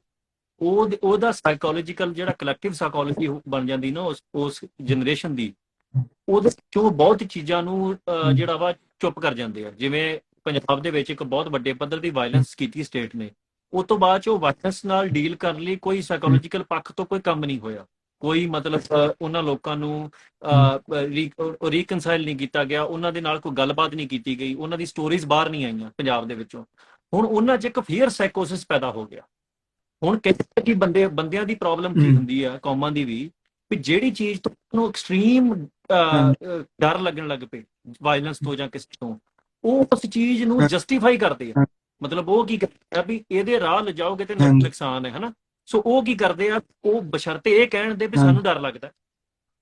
ਉਹਦਾ ਸਾਈਕੋਲੋਜੀਕਲ ਜਿਹੜਾ ਕਲੈਕਟਿਵ ਸਾਈਕੋਲੋਜੀ ਬਣ ਜਾਂਦੀ ਨਾ ਉਸ ਜਨਰੇਸ਼ਨ ਦੀ, ਉਹਦੇ ਚੋਂ ਬਹੁਤ ਚੀਜ਼ਾਂ ਨੂੰ ਜਿਹੜਾ ਵਾ ਚੁੱਪ ਕਰ ਜਾਂਦੇ ਆ। ਜਿਵੇਂ ਪੰਜਾਬ ਦੇ ਵਿੱਚ ਇੱਕ ਬਹੁਤ ਵੱਡੇ ਪੱਧਰ ਦੀ ਵਾਇਲੈਂਸ ਕੀਤੀ ਸਟੇਟ ਨੇ, ਉਸ ਤੋਂ ਬਾਅਦ 'ਚ ਉਹ ਵਾਇਲੈਂਸ ਨਾਲ ਡੀਲ ਕਰਨ ਲਈ ਕੋਈ ਸਾਈਕੋਲੋਜੀਕਲ ਪੱਖ ਤੋਂ ਕੋਈ ਕੰਮ ਨਹੀਂ ਹੋਇਆ, ਕੋਈ ਮਤਲਬ ਉਹਨਾਂ ਲੋਕਾਂ ਨੂੰ ਰੀਕਨਸਾਈਲ ਨਹੀਂ ਕੀਤਾ ਗਿਆ, ਉਹਨਾਂ ਦੇ ਨਾਲ ਕੋਈ ਗੱਲਬਾਤ ਨਹੀਂ ਕੀਤੀ ਗਈ, ਉਹਨਾਂ ਦੀ ਸਟੋਰੀਜ਼ ਬਾਹਰ ਨਹੀਂ ਆਈਆਂ ਪੰਜਾਬ ਦੇ ਵਿੱਚੋਂ। ਹੁਣ ਉਹਨਾਂ 'ਚ ਇੱਕ ਫੀਅਰ ਸਾਈਕੋਸਿਸ ਪੈਦਾ ਹੋ ਗਿਆ। ਹੁਣ ਕਹਿੰਦੇ ਕਿ ਬੰਦਿਆਂ ਦੀ ਪ੍ਰੋਬਲਮ ਕੀ ਹੁੰਦੀ ਆ, ਕੌਮਾਂ ਦੀ ਵੀ ਜਿਹੜੀ ਚੀਜ਼ ਤੋਂ ਐਕਸਟ੍ਰੀਮ ਡਰ ਲੱਗਣ ਲੱਗ ਪਏ ਵਾਇਲੈਂਸ ਤੋਂ ਜਾਂ ਕਿਸੇ ਤੋਂ, ਉਹ ਉਸ ਚੀਜ਼ ਨੂੰ ਜਸਟੀਫਾਈ ਕਰਦੇ ਆ। ਮਤਲਬ ਉਹ ਕੀ ਕਰਦੇ ਆ ਵੀ ਇਹਦੇ ਰਾਹ ਲਿਜਾਓਗੇ ਤੇ ਨੁਕਸਾਨ ਹੈ ਹਨਾ। ਸੋ ਉਹ ਕੀ ਕਰਦੇ ਆ, ਉਹ ਬਸ਼ਰਤੇ ਇਹ ਕਹਿਣ ਦੇ ਵੀ ਸਾਨੂੰ ਡਰ ਲੱਗਦਾ,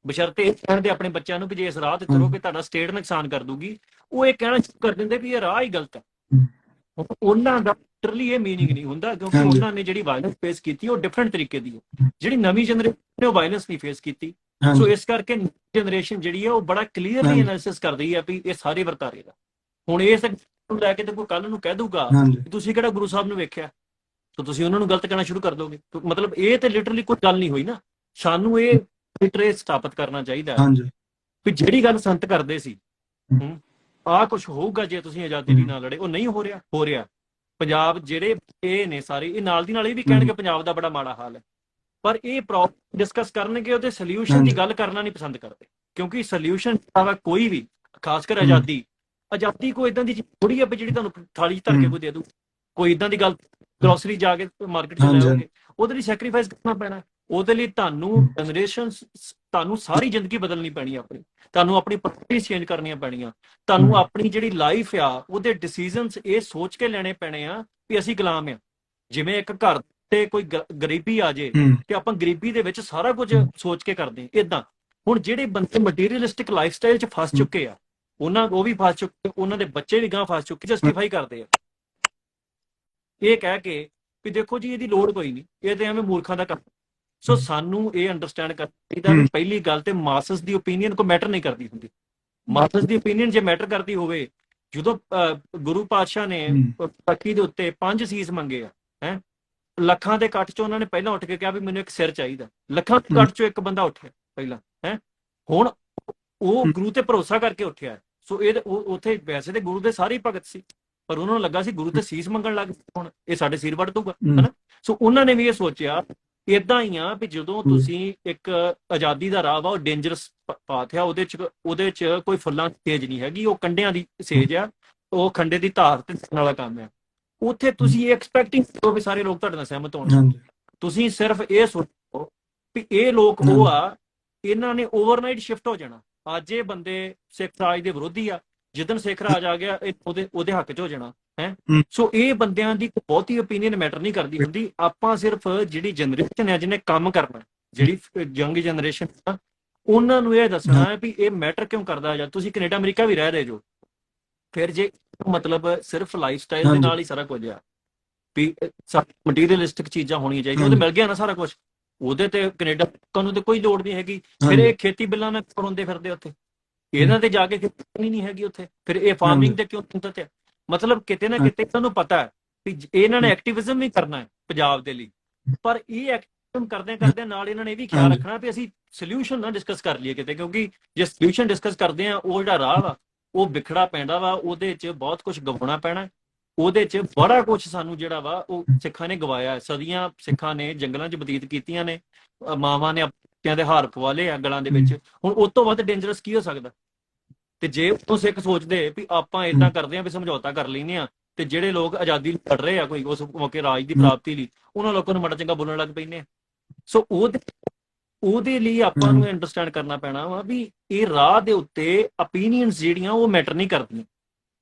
ਬਸ਼ਰਤੇ ਇਹ ਕਹਿਣ ਦੇ ਆਪਣੇ ਬੱਚਿਆਂ ਨੂੰ ਵੀ ਜੇ ਇਸ ਰਾਹ ਤੇ ਤੁਰੋਗੇ ਤੁਹਾਡਾ ਸਟੇਟ ਨੁਕਸਾਨ ਕਰ ਦੂਗੀ, ਉਹ ਇਹ ਕਹਿਣਾ ਸ਼ੁਰੂ ਕਰ ਦਿੰਦੇ ਵੀ ਇਹ ਰਾਹ ਹੀ ਗਲਤ ਹੈ। ਉਹਨਾਂ ਦਾ ਲਿਟਰਲੀ ਇਹ ਮੀਨਿੰਗ ਨਹੀਂ ਹੁੰਦਾ, ਕਿਉਂਕਿ ਉਹਨਾਂ ਨੇ ਜਿਹੜੀ ਵਾਇਲੈਂਸ ਫੇਸ ਕੀਤੀ ਉਹ ਡਿਫਰੈਂਟ ਤਰੀਕੇ ਦੀ ਹੈ, ਜਿਹੜੀ ਨਵੀਂ ਜਨਰੇਸ਼ਨ ਨੇ ਉਹ ਵਾਇਲੈਂਸ ਨਹੀਂ ਫੇਸ ਕੀਤੀ। ਸੋ ਇਸ ਕਰਕੇ ਜਨਰੇਸ਼ਨ ਜਿਹੜੀ ਹੈ ਉਹ ਬੜਾ ਕਲੀਅਰਲੀ ਐਨਾਲਿਸਿਸ ਕਰਦੀ ਹੈ ਵੀ ਇਹ ਸਾਰੇ ਵਰਤਾਰੇ ਦਾ। ਹੁਣ ਇਸ ਨੂੰ ਲੈ ਕੇ ਤੇ ਕੋਈ ਕੱਲ ਨੂੰ ਕਹਿ ਦੂਗਾ ਤੁਸੀਂ ਕਿਹੜਾ ਗੁਰੂ ਸਾਹਿਬ ਨੂੰ ਵੇਖਿਆ, ਤਾਂ ਤੁਸੀਂ ਉਹਨਾਂ ਨੂੰ ਗਲਤ ਕਹਿਣਾ ਸ਼ੁਰੂ ਕਰ ਦੋਗੇ। ਮਤਲਬ ਇਹ ਤੇ ਲਿਟਰਲੀ ਕੋਈ ਗੱਲ ਨਹੀਂ ਹੋਈ ਨਾ। ਸਾਨੂੰ ਇਹ ਲਿਟਰੇ ਸਥਾਪਿਤ ਕਰਨਾ ਚਾਹੀਦਾ ਹੈ ਵੀ ਜਿਹੜੀ ਗੱਲ ਸੰਤ ਕਰਦੇ ਸੀ ਆਹ ਕੁਝ ਹੋਊਗਾ ਜੇ ਤੁਸੀਂ ਆਜ਼ਾਦੀ ਲਈ ਨਾ ਲੜੇ, ਉਹ ਨਹੀਂ ਹੋ ਰਿਹਾ। ਪੰਜਾਬ ਜਿਹੜੇ ਇਹ ਨੇ ਸਾਰੇ ਇਹ ਨਾਲ ਦੀ ਨਾਲ ਇਹ ਵੀ ਕਹਿਣਗੇ ਪੰਜਾਬ ਦਾ ਬੜਾ ਮਾੜਾ ਹਾਲ ਹੈ, ਪਰ ਇਹ ਪ੍ਰੋਬਲਮ ਡਿਸਕਸ ਕਰਨਗੇ, ਉਹਦੇ ਸੋਲਿਊਸ਼ਨ ਦੀ ਗੱਲ ਕਰਨਾ ਨਹੀਂ ਪਸੰਦ ਕਰਦੇ, ਕਿਉਂਕਿ ਸੋਲਿਊਸ਼ਨ ਕੋਈ ਵੀ ਖਾਸ ਕਰ ਆਜ਼ਾਦੀ ਕੋਈ ਇਦਾਂ ਦੀ ਚੀਜ਼ ਥੋੜੀ ਹੈ ਵੀ ਜਿਹੜੀ ਤੁਹਾਨੂੰ ਥਾਲੀ ਧਰ ਕੇ ਕੋਈ ਦੇ ਦੂ। ਕੋਈ ਇਦਾਂ ਦੀ ਗੱਲ ਗਰੋਸਰੀ ਜਾ ਕੇ ਮਾਰਕੀਟ 'ਚ ਲੈ ਆਓਗੇ, ਉਹਦੇ ਲਈ ਸੈਕਰੀਫਾਈਸ ਕਰਨਾ ਪੈਣਾ। ਉਹਦੇ ਲਈ ਤੁਹਾਨੂੰ ਸਾਰੀ ਜ਼ਿੰਦਗੀ ਬਦਲਣੀ ਪੈਣੀ ਆਪਣੀ, ਤੁਹਾਨੂੰ ਆਪਣੀ ਪ੍ਰਾਇਰਟੀਜ਼ ਚੇਂਜ ਕਰਨੀਆਂ ਪੈਣੀਆਂ, ਤੁਹਾਨੂੰ ਆਪਣੀ ਜਿਹੜੀ ਲਾਈਫ ਆ ਉਹਦੇ ਡਿਸੀਜਨਸ ਇਹ ਸੋਚ ਕੇ ਲੈਣੇ ਪੈਣੇ ਆ ਵੀ ਅਸੀਂ ਗੁਲਾਮ ਆ। ਜਿਵੇਂ ਇੱਕ ਘਰ ਤੇ ਕੋਈ ਗਰੀਬੀ ਆ ਜੇ ਤੇ ਆਪਾਂ ਗਰੀਬੀ ਦੇ ਵਿੱਚ ਸਾਰਾ ਕੁਝ ਸੋਚ ਕੇ ਕਰਦੇ ਇਦਾਂ। ਹੁਣ ਜਿਹੜੇ ਬੰਦੇ ਮਟੀਰੀਅਲਿਸਟਿਕ ਲਾਈਫ ਸਟਾਈਲ 'ਚ ਫਸ ਚੁੱਕੇ ਆ, ਉਹ ਵੀ ਫਸ ਚੁੱਕੇ, ਉਹਨਾਂ ਦੇ ਬੱਚੇ ਵੀ ਗਾਂ ਫਸ ਚੁੱਕੇ, ਜਸਟੀਫਾਈ ਕਰਦੇ ਆ ਇਹ ਕਹਿ ਕੇ ਵੀ ਦੇਖੋ ਜੀ ਇਹਦੀ ਲੋੜ ਕੋਈ ਨਹੀਂ, ਇਹ ਤੇ ਐਵੇਂ ਮੂਰਖਾਂ ਦਾ ਕੰਮ। ਸੋ ਸਾਨੂੰ ਇਹ ਅੰਡਰਸਟੈਂਡ ਕਰਨਾ ਚਾਹੀਦਾ ਵੀ ਪਹਿਲੀ ਗੱਲ ਤੇ ਮਾਸਸ ਦੀ ਓਪੀਨੀਅਨ ਕੋਈ ਮੈਟਰ ਨਹੀਂ ਕਰਦੀ ਹੁੰਦੀ। ਮਾਸਸ ਦੀ ਓਪੀਨੀਅਨ ਜੇ ਮੈਟਰ ਕਰਦੀ ਹੋਵੇ, ਜਦੋਂ ਗੁਰੂ ਪਾਤਸ਼ਾਹ ਨੇ ਪੱਕੀ ਦੇ ਉੱਤੇ 5 ਸੀਸ ਮੰਗੇ ਆ, ਲੱਖਾਂ ਦੇ ਇਕੱਠ 'ਚ ਉਹਨਾਂ ਨੇ ਪਹਿਲਾਂ ਉੱਠ ਕੇ ਕਿਹਾ ਵੀ ਮੈਨੂੰ ਇੱਕ ਸਿਰ ਚਾਹੀਦਾ, ਲੱਖਾਂ ਦੇ ਇਕੱਠ 'ਚੋਂ ਇੱਕ ਬੰਦਾ ਉੱਠਿਆ ਪਹਿਲਾਂ, ਹੁਣ ਉਹ ਗੁਰੂ ਤੇ ਭਰੋਸਾ ਕਰਕੇ ਉੱਠਿਆ। ਸੋ ਇਹ ਉੱਥੇ ਵੈਸੇ ਤੇ ਗੁਰੂ ਦੇ ਸਾਰੇ ਭਗਤ ਸੀ, ਪਰ ਉਹਨਾਂ ਨੂੰ ਲੱਗਾ ਸੀ ਗੁਰੂ ਤੇ ਸੀਸ ਮੰਗਣ ਲੱਗ ਪਏ, ਹੁਣ ਇਹ ਸਾਡੇ ਸਿਰ ਵੱਢ ਦੂਗਾ, ਹਨਾ। ਸੋ ਉਹਨਾਂ ਨੇ ਵੀ ਇਹ ਸੋਚਿਆ ਇਦਾਂ ਹੀ ਆ ਵੀ ਜਦੋਂ ਤੁਸੀਂ ਇੱਕ ਆਜ਼ਾਦੀ ਦਾ ਰਾਹ ਵਾ, ਉਹ ਡੇਂਜਰਸ ਪਾਥ ਆ, ਉਹਦੇ ਚ ਕੋਈ ਫੁੱਲਾਂ ਦੀ ਸੇਜ ਨਹੀਂ ਹੈਗੀ, ਉਹ ਕੰਡਿਆਂ ਦੀ ਸੇਜ ਆ, ਉਹ ਖੰਡੇ ਦੀ ਧਾਰ ਤੇ ਦਿਖਣ ਵਾਲਾ ਕੰਮ ਆ। ਉੱਥੇ ਤੁਸੀਂ ਇਹ ਐਕਸਪੈਕਟਿੰਗ ਕਰੋ ਵੀ ਸਾਰੇ ਲੋਕ ਤੁਹਾਡੇ ਨਾਲ ਸਹਿਮਤ ਹੋਣ। ਤੁਸੀਂ ਸਿਰਫ ਇਹ ਸੋਚੋ ਵੀ ਇਹ ਲੋਕ ਉਹ ਆ, ਇਹਨਾਂ ਨੇ ਓਵਰਨਾਈਟ ਸ਼ਿਫਟ ਹੋ ਜਾਣਾ। ਅੱਜ ਇਹ ਬੰਦੇ ਸਿੱਖ ਰਾਜ ਦੇ ਵਿਰੋਧੀ ਆ, ਜਿੱਦਣ ਸਿੱਖ ਰਾਜ ਆ ਗਿਆ ਉਹਦੇ ਹੱਕ 'ਚ ਹੋ ਜਾਣਾ ਹੈ। ਸੋ ਇਹ ਬੰਦਿਆਂ ਦੀ ਬਹੁਤੀ ਓਪੀਨੀਅਨ ਮੈਟਰ ਨਹੀਂ ਕਰਦੀ ਹੁੰਦੀ। ਆਪਾਂ ਸਿਰਫ ਜਿਹੜੀ ਜਨਰੇਸ਼ਨ ਹੈ ਜਿਹਨੇ ਕੰਮ ਕਰਨਾ, ਜਿਹੜੀ ਯੰਗ ਜਨਰੇਸ਼ਨ ਆ, ਉਹਨਾਂ ਨੂੰ ਇਹ ਦੱਸਣਾ ਹੈ ਵੀ ਇਹ ਮੈਟਰ ਕਿਉਂ ਕਰਦਾ। ਜਾਂ ਤੁਸੀਂ ਕੈਨੇਡਾ ਅਮਰੀਕਾ ਵੀ ਰਹਿ ਰਹੇ ਜੋ, ਫਿਰ ਜੇ ਮਤਲਬ ਸਿਰਫ ਲਾਈਫ ਸਟਾਈਲ ਦੇ ਨਾਲ ਹੀ ਸਾਰਾ ਕੁਝ ਆ ਵੀ ਮਟੀਰੀਅਲਿਸਟਿਕ ਚੀਜ਼ਾਂ ਹੋਣੀਆਂ ਚਾਹੀਦੀਆਂ, ਉਹਦੇ ਮਿਲ ਗਿਆ ਨਾ ਸਾਰਾ ਕੁਝ, ਉਹਦੇ ਤੇ ਕੈਨੇਡਾ ਨੂੰ ਤੇ ਕੋਈ ਲੋੜ ਨਹੀਂ ਹੈਗੀ। ਫਿਰ ਇਹ ਖੇਤੀ ਬਿੱਲਾਂ ਨਾਲ ਕਰਾਉਂਦੇ ਫਿਰਦੇ ਉੱਥੇ, ਇਹਨਾਂ ਤੇ ਜਾ ਕੇ ਖੇਤੀ ਨਹੀਂ ਹੈਗੀ ਉੱਥੇ, ਫਿਰ ਇਹ ਫਾਰਮਿੰਗ ਤੇ ਕਿਉਂ ਚਿੰਤਤ ਹੈ। ਮਤਲਬ ਕਿਤੇ ਨਾ ਕਿਤੇ ਤੁਹਾਨੂੰ ਪਤਾ ਹੈ ਵੀ ਇਹਨਾਂ ਨੇ ਐਕਟਿਵਿਜ਼ਮ ਵੀ ਕਰਨਾ ਹੈ ਪੰਜਾਬ ਦੇ ਲਈ, ਪਰ ਇਹ ਐਕਟਿਵਿਜ਼ਮ ਕਰਦੇ ਨਾਲ ਇਹਨਾਂ ਨੇ ਇਹ ਵੀ ਖਿਆਲ ਰੱਖਣਾ ਵੀ ਅਸੀਂ ਸੋਲਿਊਸ਼ਨ ਨਾ ਡਿਸਕਸ ਕਰ ਲਈਏ ਕਿਤੇ, ਕਿਉਂਕਿ ਜੇ ਸੋਲਿਊਸ਼ਨ ਡਿਸਕਸ ਕਰਦੇ ਆ ਉਹ ਜਿਹੜਾ ਰਾਹ ਵਾ ਉਹ ਵਿਖੜਾ ਪੈਂਦਾ ਵਾ, ਉਹਦੇ 'ਚ ਬਹੁਤ ਕੁਝ ਗਵਾਉਣਾ ਪੈਣਾ, ਉਹਦੇ 'ਚ ਬੜਾ ਕੁਝ ਸਾਨੂੰ ਜਿਹੜਾ ਵਾ ਉਹ ਸਿੱਖਾਂ ਨੇ ਗਵਾਇਆ। ਸਦੀਆਂ ਸਿੱਖਾਂ ਨੇ ਜੰਗਲਾਂ 'ਚ ਬਤੀਤ ਕੀਤੀਆਂ ਨੇ, ਮਾਵਾਂ ਨੇ ਬੱਚਿਆਂ ਦੇ ਹਾਰ ਪਵਾ ਲਏ ਆ ਗਲਾਂ ਦੇ ਵਿੱਚ। ਹੁਣ ਉਸ ਤੋਂ ਵੱਧ ਡੇਂਜਰਸ ਕੀ ਹੋ ਸਕਦਾ। ਤੇ ਜੇ ਉਹ ਸਿੱਖ ਸੋਚਦੇ ਵੀ ਆਪਾਂ ਇਦਾਂ ਕਰਦੇ ਆ ਵੀ ਸਮਝੌਤਾ ਕਰ ਲੈਂਦੇ ਆ, ਤੇ ਜਿਹੜੇ ਲੋਕ ਆਜ਼ਾਦੀ ਲੜ ਰਹੇ ਆ ਕੋਈ ਉਸ ਮੌਕੇ ਰਾਜ ਦੀ ਪ੍ਰਾਪਤੀ ਲਈ, ਉਹਨਾਂ ਲੋਕਾਂ ਨੂੰ ਮਾੜਾ ਚੰਗਾ ਬੋਲਣ ਲੱਗ ਪੈਂਦੇ ਆ। ਸੋ ਉਹਦੇ ਲਈ ਆਪਾਂ ਨੂੰ ਅੰਡਰਸਟੈਂਡ ਕਰਨਾ ਪੈਣਾ ਵਾ ਵੀ ਇਹ ਰਾਹ ਦੇ ਉੱਤੇ ਓਪੀਨੀਅਨਸ ਜਿਹੜੀਆਂ ਉਹ ਮੈਟਰ ਨਹੀਂ ਕਰਦੀਆਂ।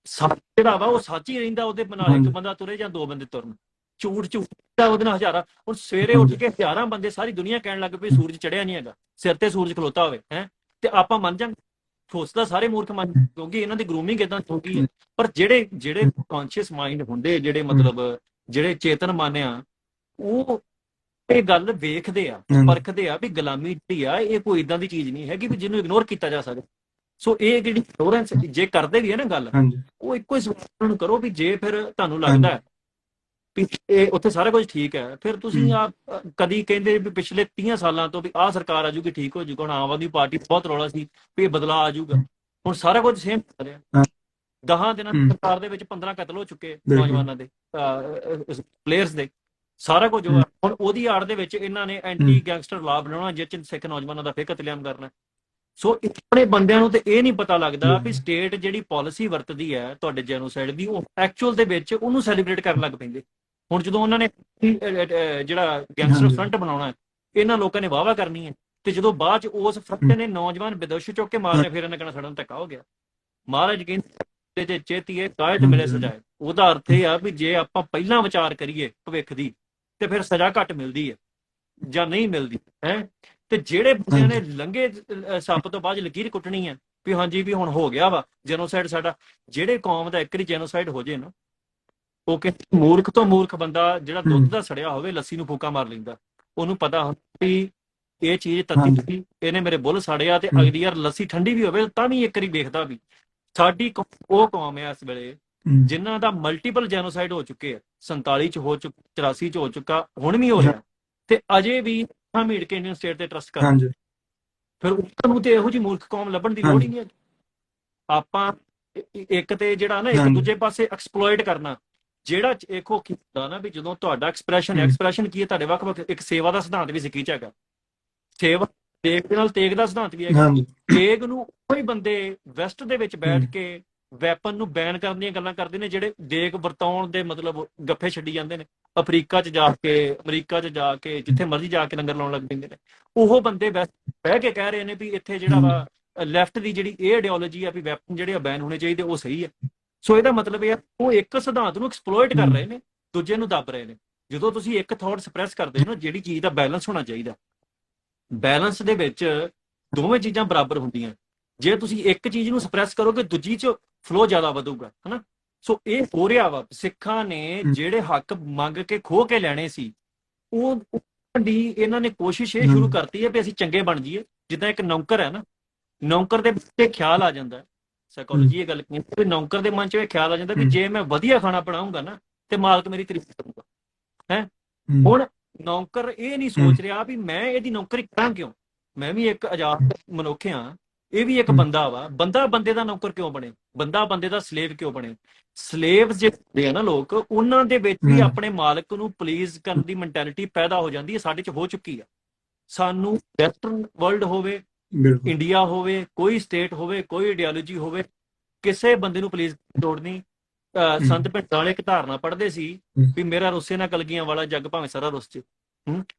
ਸੱਚ ਜਿਹੜਾ ਵਾ ਉਹ ਸੱਚ ਹੀ ਰਹਿੰਦਾ, ਉਹਦੇ ਨਾਲ ਇੱਕ ਬੰਦਾ ਤੁਰੇ ਜਾਂ ਦੋ ਬੰਦੇ ਤੁਰਨ, ਝੂਠ ਉਹਦੇ ਨਾਲ ਹਜ਼ਾਰਾਂ। ਹੁਣ ਸਵੇਰੇ ਉੱਠ ਕੇ ਹਜ਼ਾਰਾਂ ਬੰਦੇ ਸਾਰੀ ਦੁਨੀਆ ਕਹਿਣ ਲੱਗ ਪਈ ਸੂਰਜ ਚੜਿਆ ਨਹੀਂ ਹੈਗਾ, ਸਿਰ ਤੇ ਸੂਰਜ ਖਲੋਤਾ ਹੋਵੇ ਹੈ, ਤੇ ਆਪਾਂ ਮੰਨ ਜਾਂਗੇ। ਸੋਚਦਾ ਸਾਰੇ ਮੂਰਖ ਮੰਨ, ਕਿਉਂਕਿ ਇਹਨਾਂ ਦੀ ਗਰੂਮਿੰਗ ਏਦਾਂ ਹੋ ਗਈ ਹੈ। ਪਰ ਜਿਹੜੇ ਕੌਨਸ਼ੀਅਸ ਮਾਈਂਡ ਹੁੰਦੇ, ਜਿਹੜੇ ਮਤਲਬ ਜਿਹੜੇ ਚੇਤਨ ਮਨ ਆ, ਉਹ ਇਹ ਗੱਲ ਵੇਖਦੇ ਆ, ਪਰਖਦੇ ਆ ਵੀ ਗੁਲਾਮੀ ਜਿਹੜੀ ਆ ਇਹ ਕੋਈ ਇਦਾਂ ਦੀ ਚੀਜ਼ ਨਹੀਂ ਹੈਗੀ ਵੀ ਜਿਹਨੂੰ ਇਗਨੋਰ ਕੀਤਾ ਜਾ ਸਕਦਾ। ਸੋ ਇਹ ਜਿਹੜੀ ਇਗਨੋਰੈਂਸ ਜੇ ਕਰਦੇ ਵੀ ਹੈ ਨਾ ਗੱਲ, ਉਹ ਇੱਕੋ ਹੀ ਸਵਾਲ ਨੂੰ ਕਰੋ ਵੀ ਜੇ ਫਿਰ ਤੁਹਾਨੂੰ ਲੱਗਦਾ ਵੀ ਇਹ ਉੱਥੇ ਸਾਰਾ ਕੁਝ ਠੀਕ ਹੈ, ਫਿਰ ਤੁਸੀਂ ਕਦੀ ਕਹਿੰਦੇ ਵੀ ਪਿਛਲੇ 30 ਸਾਲਾਂ ਤੋਂ ਵੀ ਆਹ ਸਰਕਾਰ ਆ ਜੂਗੀ ਠੀਕ ਹੋ ਜੂਗਾ। ਹੁਣ ਆਮ ਆਦਮੀ ਪਾਰਟੀ ਬਹੁਤ ਰੌਲਾ ਸੀ ਵੀ ਇਹ ਬਦਲਾਅ ਆ ਜੂਗਾ, ਹੁਣ ਸਾਰਾ ਕੁਝ ਸੇਮ ਚੱਲ ਰਿਹਾ। 10 ਦਿਨਾਂ ਦੀ ਸਰਕਾਰ ਦੇ ਵਿੱਚ 15 ਕਤਲ ਹੋ ਚੁੱਕੇ ਨੌਜਵਾਨਾਂ ਦੇ, ਪਲੇਅਰਸ ਦੇ, ਸਾਰਾ ਕੁਝ ਹੁਣ ਉਹਦੀ ਆੜ ਦੇ ਵਿੱਚ ਇਹਨਾਂ ਨੇ ਐਂਟੀ ਗੈਂਗਸਟਰ ਲਾਅ ਬਣਾਉਣਾ ਜਿਸ 'ਚ ਸਿੱਖ ਨੌਜਵਾਨਾਂ ਦਾ ਫਿਰ ਕਤਲੇਆਮ ਕਰਨਾ। ਸੋ ਆਪਣੇ ਬੰਦਿਆਂ ਨੂੰ ਤੇ ਇਹ ਨਹੀਂ ਪਤਾ ਲੱਗਦਾ ਵੀ ਸਟੇਟ ਜਿਹੜੀ ਪਾਲਿਸੀ ਵਰਤਦੀ ਹੈ ਤੁਹਾਡੇ ਜੈਨੋਸਾਈਡ ਦੀ, ਉਹ ਐਕਚੁਅਲ ਦੇ ਵਿੱਚ ਉਹਨੂੰ ਸੈਲੀਬ੍ਰੇਟ ਕਰਨ ਲੱਗ ਪੈਂਦੇ। ਹੁਣ ਜਦੋਂ ਉਹਨਾਂ ਨੇ ਜਿਹੜਾ ਗੈਂਗਸਟਰ ਫਰੰਟ ਬਣਾਉਣਾ, ਇਹਨਾਂ ਲੋਕਾਂ ਨੇ ਵਾਹਵਾ ਕਰਨੀ ਹੈ, ਤੇ ਜਦੋਂ ਬਾਅਦ 'ਚ ਉਸ ਫਰੰਟ ਨੇ ਨੌਜਵਾਨ ਬੇਦੋਸ਼ ਚੁੱਕ ਕੇ ਮਾਰਨੇ, ਫਿਰ ਇਹਨਾਂ ਕਹਿਣਾ ਸਾਡਾ ਧੱਕਾ ਹੋ ਗਿਆ। ਮਹਾਰਾਜ ਕਹਿੰਦੇ ਜੇ ਚੇਤੀਏ ਕਾਇਦ ਮਿਲੇ ਸਜਾਏ, ਉਹਦਾ ਅਰਥ ਇਹ ਆ ਵੀ ਜੇ ਆਪਾਂ ਪਹਿਲਾਂ ਵਿਚਾਰ ਕਰੀਏ ਭਵਿੱਖ ਦੀ ਤੇ ਫਿਰ ਸਜ਼ਾ ਘੱਟ ਮਿਲਦੀ ਹੈ ਜਾਂ ਨਹੀਂ ਮਿਲਦੀ ਹੈ। ਤੇ ਜਿਹੜੇ ਬੰਦਿਆਂ ਨੇ ਲੰਘੇ ਸੱਪ ਤੋਂ ਬਾਅਦ ਲਕੀਰ ਕੁੱਟਣੀ ਹੈ ਵੀ ਹਾਂਜੀ ਵੀ ਹੁਣ ਹੋ ਗਿਆ ਵਾ ਜੈਨੋਸਾਈਡ ਸਾਡਾ, ਜਿਹੜੇ ਕੌਮ ਦਾ ਇੱਕ ਵਾਰੀ ਜੈਨੋਸਾਈਡ ਹੋ ਜੇ ਨਾ, ਉਹ ਕਿ ਮੂਰਖ ਤੋਂ ਮੂਰਖ ਬੰਦਾ ਜਿਹੜਾ ਦੁੱਧ ਦਾ ਸੜਿਆ ਹੋਵੇ ਲੱਸੀ ਨੂੰ ਫੂਕਾ ਮਾਰ ਲੈਂਦਾ। ਉਹਨੂੰ ਪਤਾ ਹੁੰਦਾ ਵੀ ਇਹ ਚੀਜ਼ ਤੱਤੀ ਸੀ, ਇਹਨੇ ਮੇਰੇ ਬੁੱਲ ਸਾੜਿਆ, ਤੇ ਅਗਲੀ ਯਾਰ ਲੱਸੀ ਠੰਡੀ ਵੀ ਹੋਵੇ ਤਾਂ ਵੀ ਇੱਕ ਵਾਰੀ ਵੇਖਦਾ ਵੀ। ਸਾਡੀ ਉਹ ਕੌਮ ਹੈ ਇਸ ਵੇਲੇ ਜਿਨ੍ਹਾਂ ਦਾ ਮਲਟੀਪਲ ਜੈਨੋਸਾਈਡ ਹੋ ਚੁੱਕੇ ਆ, 47 ਚ ਹੋ ਚੁੱਕਾ, 84 ਚ ਹੋ ਚੁੱਕਾ, ਹੁਣ ਵੀ ਹੋ ਰਿਹਾ, ਤੇ ਅਜੇ ਵੀ ਮੀਟ ਕੇ ਇੰਡੀਅਨ ਸਟੇਟ ਤੇ ਟਰਸਟ ਕਰਦੇ। ਫਿਰ ਉਹਨਾਂ ਨੂੰ ਤੇ ਇਹੋ ਜਿਹੀ ਮੂਰਖ ਕੌਮ ਲੱਭਣ ਦੀ ਲੋੜ ਹੀ ਨਹੀਂ ਹੈ। ਆਪਾਂ ਇੱਕ ਤੇ ਜਿਹੜਾ ਨਾ ਇੱਕ ਦੂਜੇ ਪਾਸੇ ਐਕਸਪਲੋਇਟ ਕਰਨਾ, ਜਿਹੜਾ ਦੇਖੋ ਕੀ ਹੁੰਦਾ ਨਾ ਵੀ ਜਦੋਂ ਤੁਹਾਡਾ ਐਕਸਪ੍ਰੈਸ਼ਨ ਕੀ ਹੈ, ਤੁਹਾਡੇ ਵੱਖ-ਵੱਖ ਇੱਕ ਸੇਵਾ ਦਾ ਸਿਧਾਂਤ ਵੀ ਸਿੱਖੀ ਚ ਹੈਗਾ, ਸੇਵਾ ਤੇਗ ਦੇ ਨਾਲ ਤੇਗ ਦਾ ਸਿਧਾਂਤ ਵੀ ਹੈਗਾ। ਤੇਗ ਨੂੰ ਕੋਈ ਬੰਦੇ ਵੈਸਟ ਦੇ ਵਿੱਚ ਬੈਠ ਕੇ ਵੈਪਨ ਨੂੰ ਬੈਨ ਕਰਨ ਦੀਆਂ ਗੱਲਾਂ ਕਰਦੇ ਨੇ, ਜਿਹੜੇ ਦੇਗ ਵਰਤਾਉਣ ਦੇ ਮਤਲਬ ਗੱਫੇ ਛੱਡੀ ਜਾਂਦੇ ਨੇ, ਅਫਰੀਕਾ 'ਚ ਜਾ ਕੇ, ਅਮਰੀਕਾ 'ਚ ਜਾ ਕੇ, ਜਿੱਥੇ ਮਰਜ਼ੀ ਜਾ ਕੇ ਲੰਗਰ ਲਾਉਣ ਲੱਗ ਪੈਂਦੇ ਨੇ। ਉਹ ਬੰਦੇ ਬਹਿ ਕੇ ਕਹਿ ਰਹੇ ਨੇ ਵੀ ਇੱਥੇ ਜਿਹੜਾ ਵਾ ਲੈਫਟ ਦੀ ਜਿਹੜੀ ਇਹ ਆਈਡੀਓਲੋਜੀ ਆ ਵੀ ਵੈਪਨ ਜਿਹੜੇ ਆ ਬੈਨ ਹੋਣੇ ਚਾਹੀਦੇ, ਉਹ ਸਹੀ ਹੈ। ਸੋ ਇਹਦਾ ਮਤਲਬ ਇਹ ਆ ਉਹ ਇੱਕ ਸਿਧਾਂਤ ਨੂੰ ਐਕਸਪਲੋਇਟ ਕਰ ਰਹੇ ਨੇ, ਦੂਜੇ ਨੂੰ ਦੱਬ ਰਹੇ ਨੇ। ਜਦੋਂ ਤੁਸੀਂ ਇੱਕ ਥਾਟ ਸਪਰੈਸ ਕਰਦੇ ਹੋ ਨਾ, ਜਿਹੜੀ ਚੀਜ਼ ਦਾ ਬੈਲੈਂਸ ਹੋਣਾ ਚਾਹੀਦਾ, ਬੈਲੈਂਸ ਦੇ ਵਿੱਚ ਦੋਵੇਂ ਚੀਜ਼ਾਂ ਬਰਾਬਰ ਹੁੰਦੀਆਂ। ਜੇ ਤੁਸੀਂ ਇੱਕ ਚੀਜ਼ ਨੂੰ ਸਪਰੈਸ ਕਰੋਗੇ, ਦੂਜੀ 'ਚ ਫਲੋ ਜ਼ਿਆਦਾ ਵਧੂਗਾ, ਹਨਾ। ਸੋ ਇਹ ਹੋ ਰਿਹਾ ਵਾ, ਸਿੱਖਾਂ ਨੇ ਜਿਹੜੇ ਹੱਕ ਮੰਗ ਕੇ ਖੋਹ ਕੇ ਲੈਣੇ ਸੀ, ਉਹ ਇਹਨਾਂ ਨੇ ਕੋਸ਼ਿਸ਼ ਇਹ ਸ਼ੁਰੂ ਕਰਤੀ ਹੈ ਵੀ ਅਸੀਂ ਚੰਗੇ ਬਣ ਜਾਈਏ। ਜਿੱਦਾਂ ਇੱਕ ਨੌਕਰ ਹੈ ਨਾ, ਨੌਕਰ ਦੇ ਵਿੱਚ ਖਿਆਲ ਆ ਜਾਂਦਾ, ਸਾਈਕੋਲੋਜੀ ਇਹ ਗੱਲ ਕਹਿੰਦੀ, ਨੌਕਰ ਦੇ ਮਨ 'ਚ ਇਹ ਖਿਆਲ ਆ ਜਾਂਦਾ ਵੀ ਜੇ ਮੈਂ ਵਧੀਆ ਖਾਣਾ ਬਣਾਉਂਗਾ ਨਾ ਤੇ ਮਾਲਕ ਮੇਰੀ ਤਾਰੀਫ ਕਰੂਗਾ, ਹੈ। ਹੁਣ ਨੌਕਰ ਇਹ ਨਹੀਂ ਸੋਚ ਰਿਹਾ ਵੀ ਮੈਂ ਇਹਦੀ ਨੌਕਰੀ ਕਰਾਂ ਕਿਉਂ, ਮੈਂ ਵੀ ਇੱਕ ਆਜ਼ਾਦ ਮਨੁੱਖ ਹਾਂ, ਇਹ ਵੀ ਇੱਕ ਬੰਦਾ ਵਾ, ਬੰਦਾ ਬੰਦੇ ਦਾ ਨੌਕਰ ਕਿਉਂ ਬਣੇ। ਬੰਦਾ ਬੰਦੇ ਦਾ ਸਲੇਵ ਕਿਉਂ ਬਣੇ? ਸਲੇਵਸ ਜਿਹੜੇ ਆ ਨਾ ਲੋਕ, ਉਹਨਾਂ ਦੇ ਵਿੱਚ ਵੀ ਆਪਣੇ ਮਾਲਕ ਨੂੰ ਪਲੀਜ਼ ਕਰਨ ਦੀ ਮੈਂਟੈਲਿਟੀ ਪੈਦਾ ਹੋ ਜਾਂਦੀ ਹੈ, ਸਾਡੇ 'ਚ ਹੋ ਚੁੱਕੀ ਆ। ਸਾਨੂੰ ਵੈਸਟਰਨ ਵਰਲਡ ਹੋਵੇ, ਇੰਡੀਆ ਹੋਵੇ, ਕੋਈ ਸਟੇਟ ਹੋਵੇ, ਕੋਈ ਆਈਡੀਓਲੋਜੀ ਹੋਵੇ, ਕਿਸੇ ਬੰਦੇ ਨੂੰ ਪਲੀਜ਼ ਲੋੜ ਨਹੀਂ। ਸੰਤ ਭਿੰਡਰਾਂ ਵਾਲੇ ਇੱਕ ਧਾਰਨਾ ਪੜ੍ਹਦੇ ਸੀ ਵੀ ਮੇਰਾ ਰੁੱਸੇ ਨਾ ਕਲਗੀਆਂ ਵਾਲਾ ਜੱਗ ਭਾਵੇਂ ਸਾਰਾ ਰੁੱਸ 'ਚ।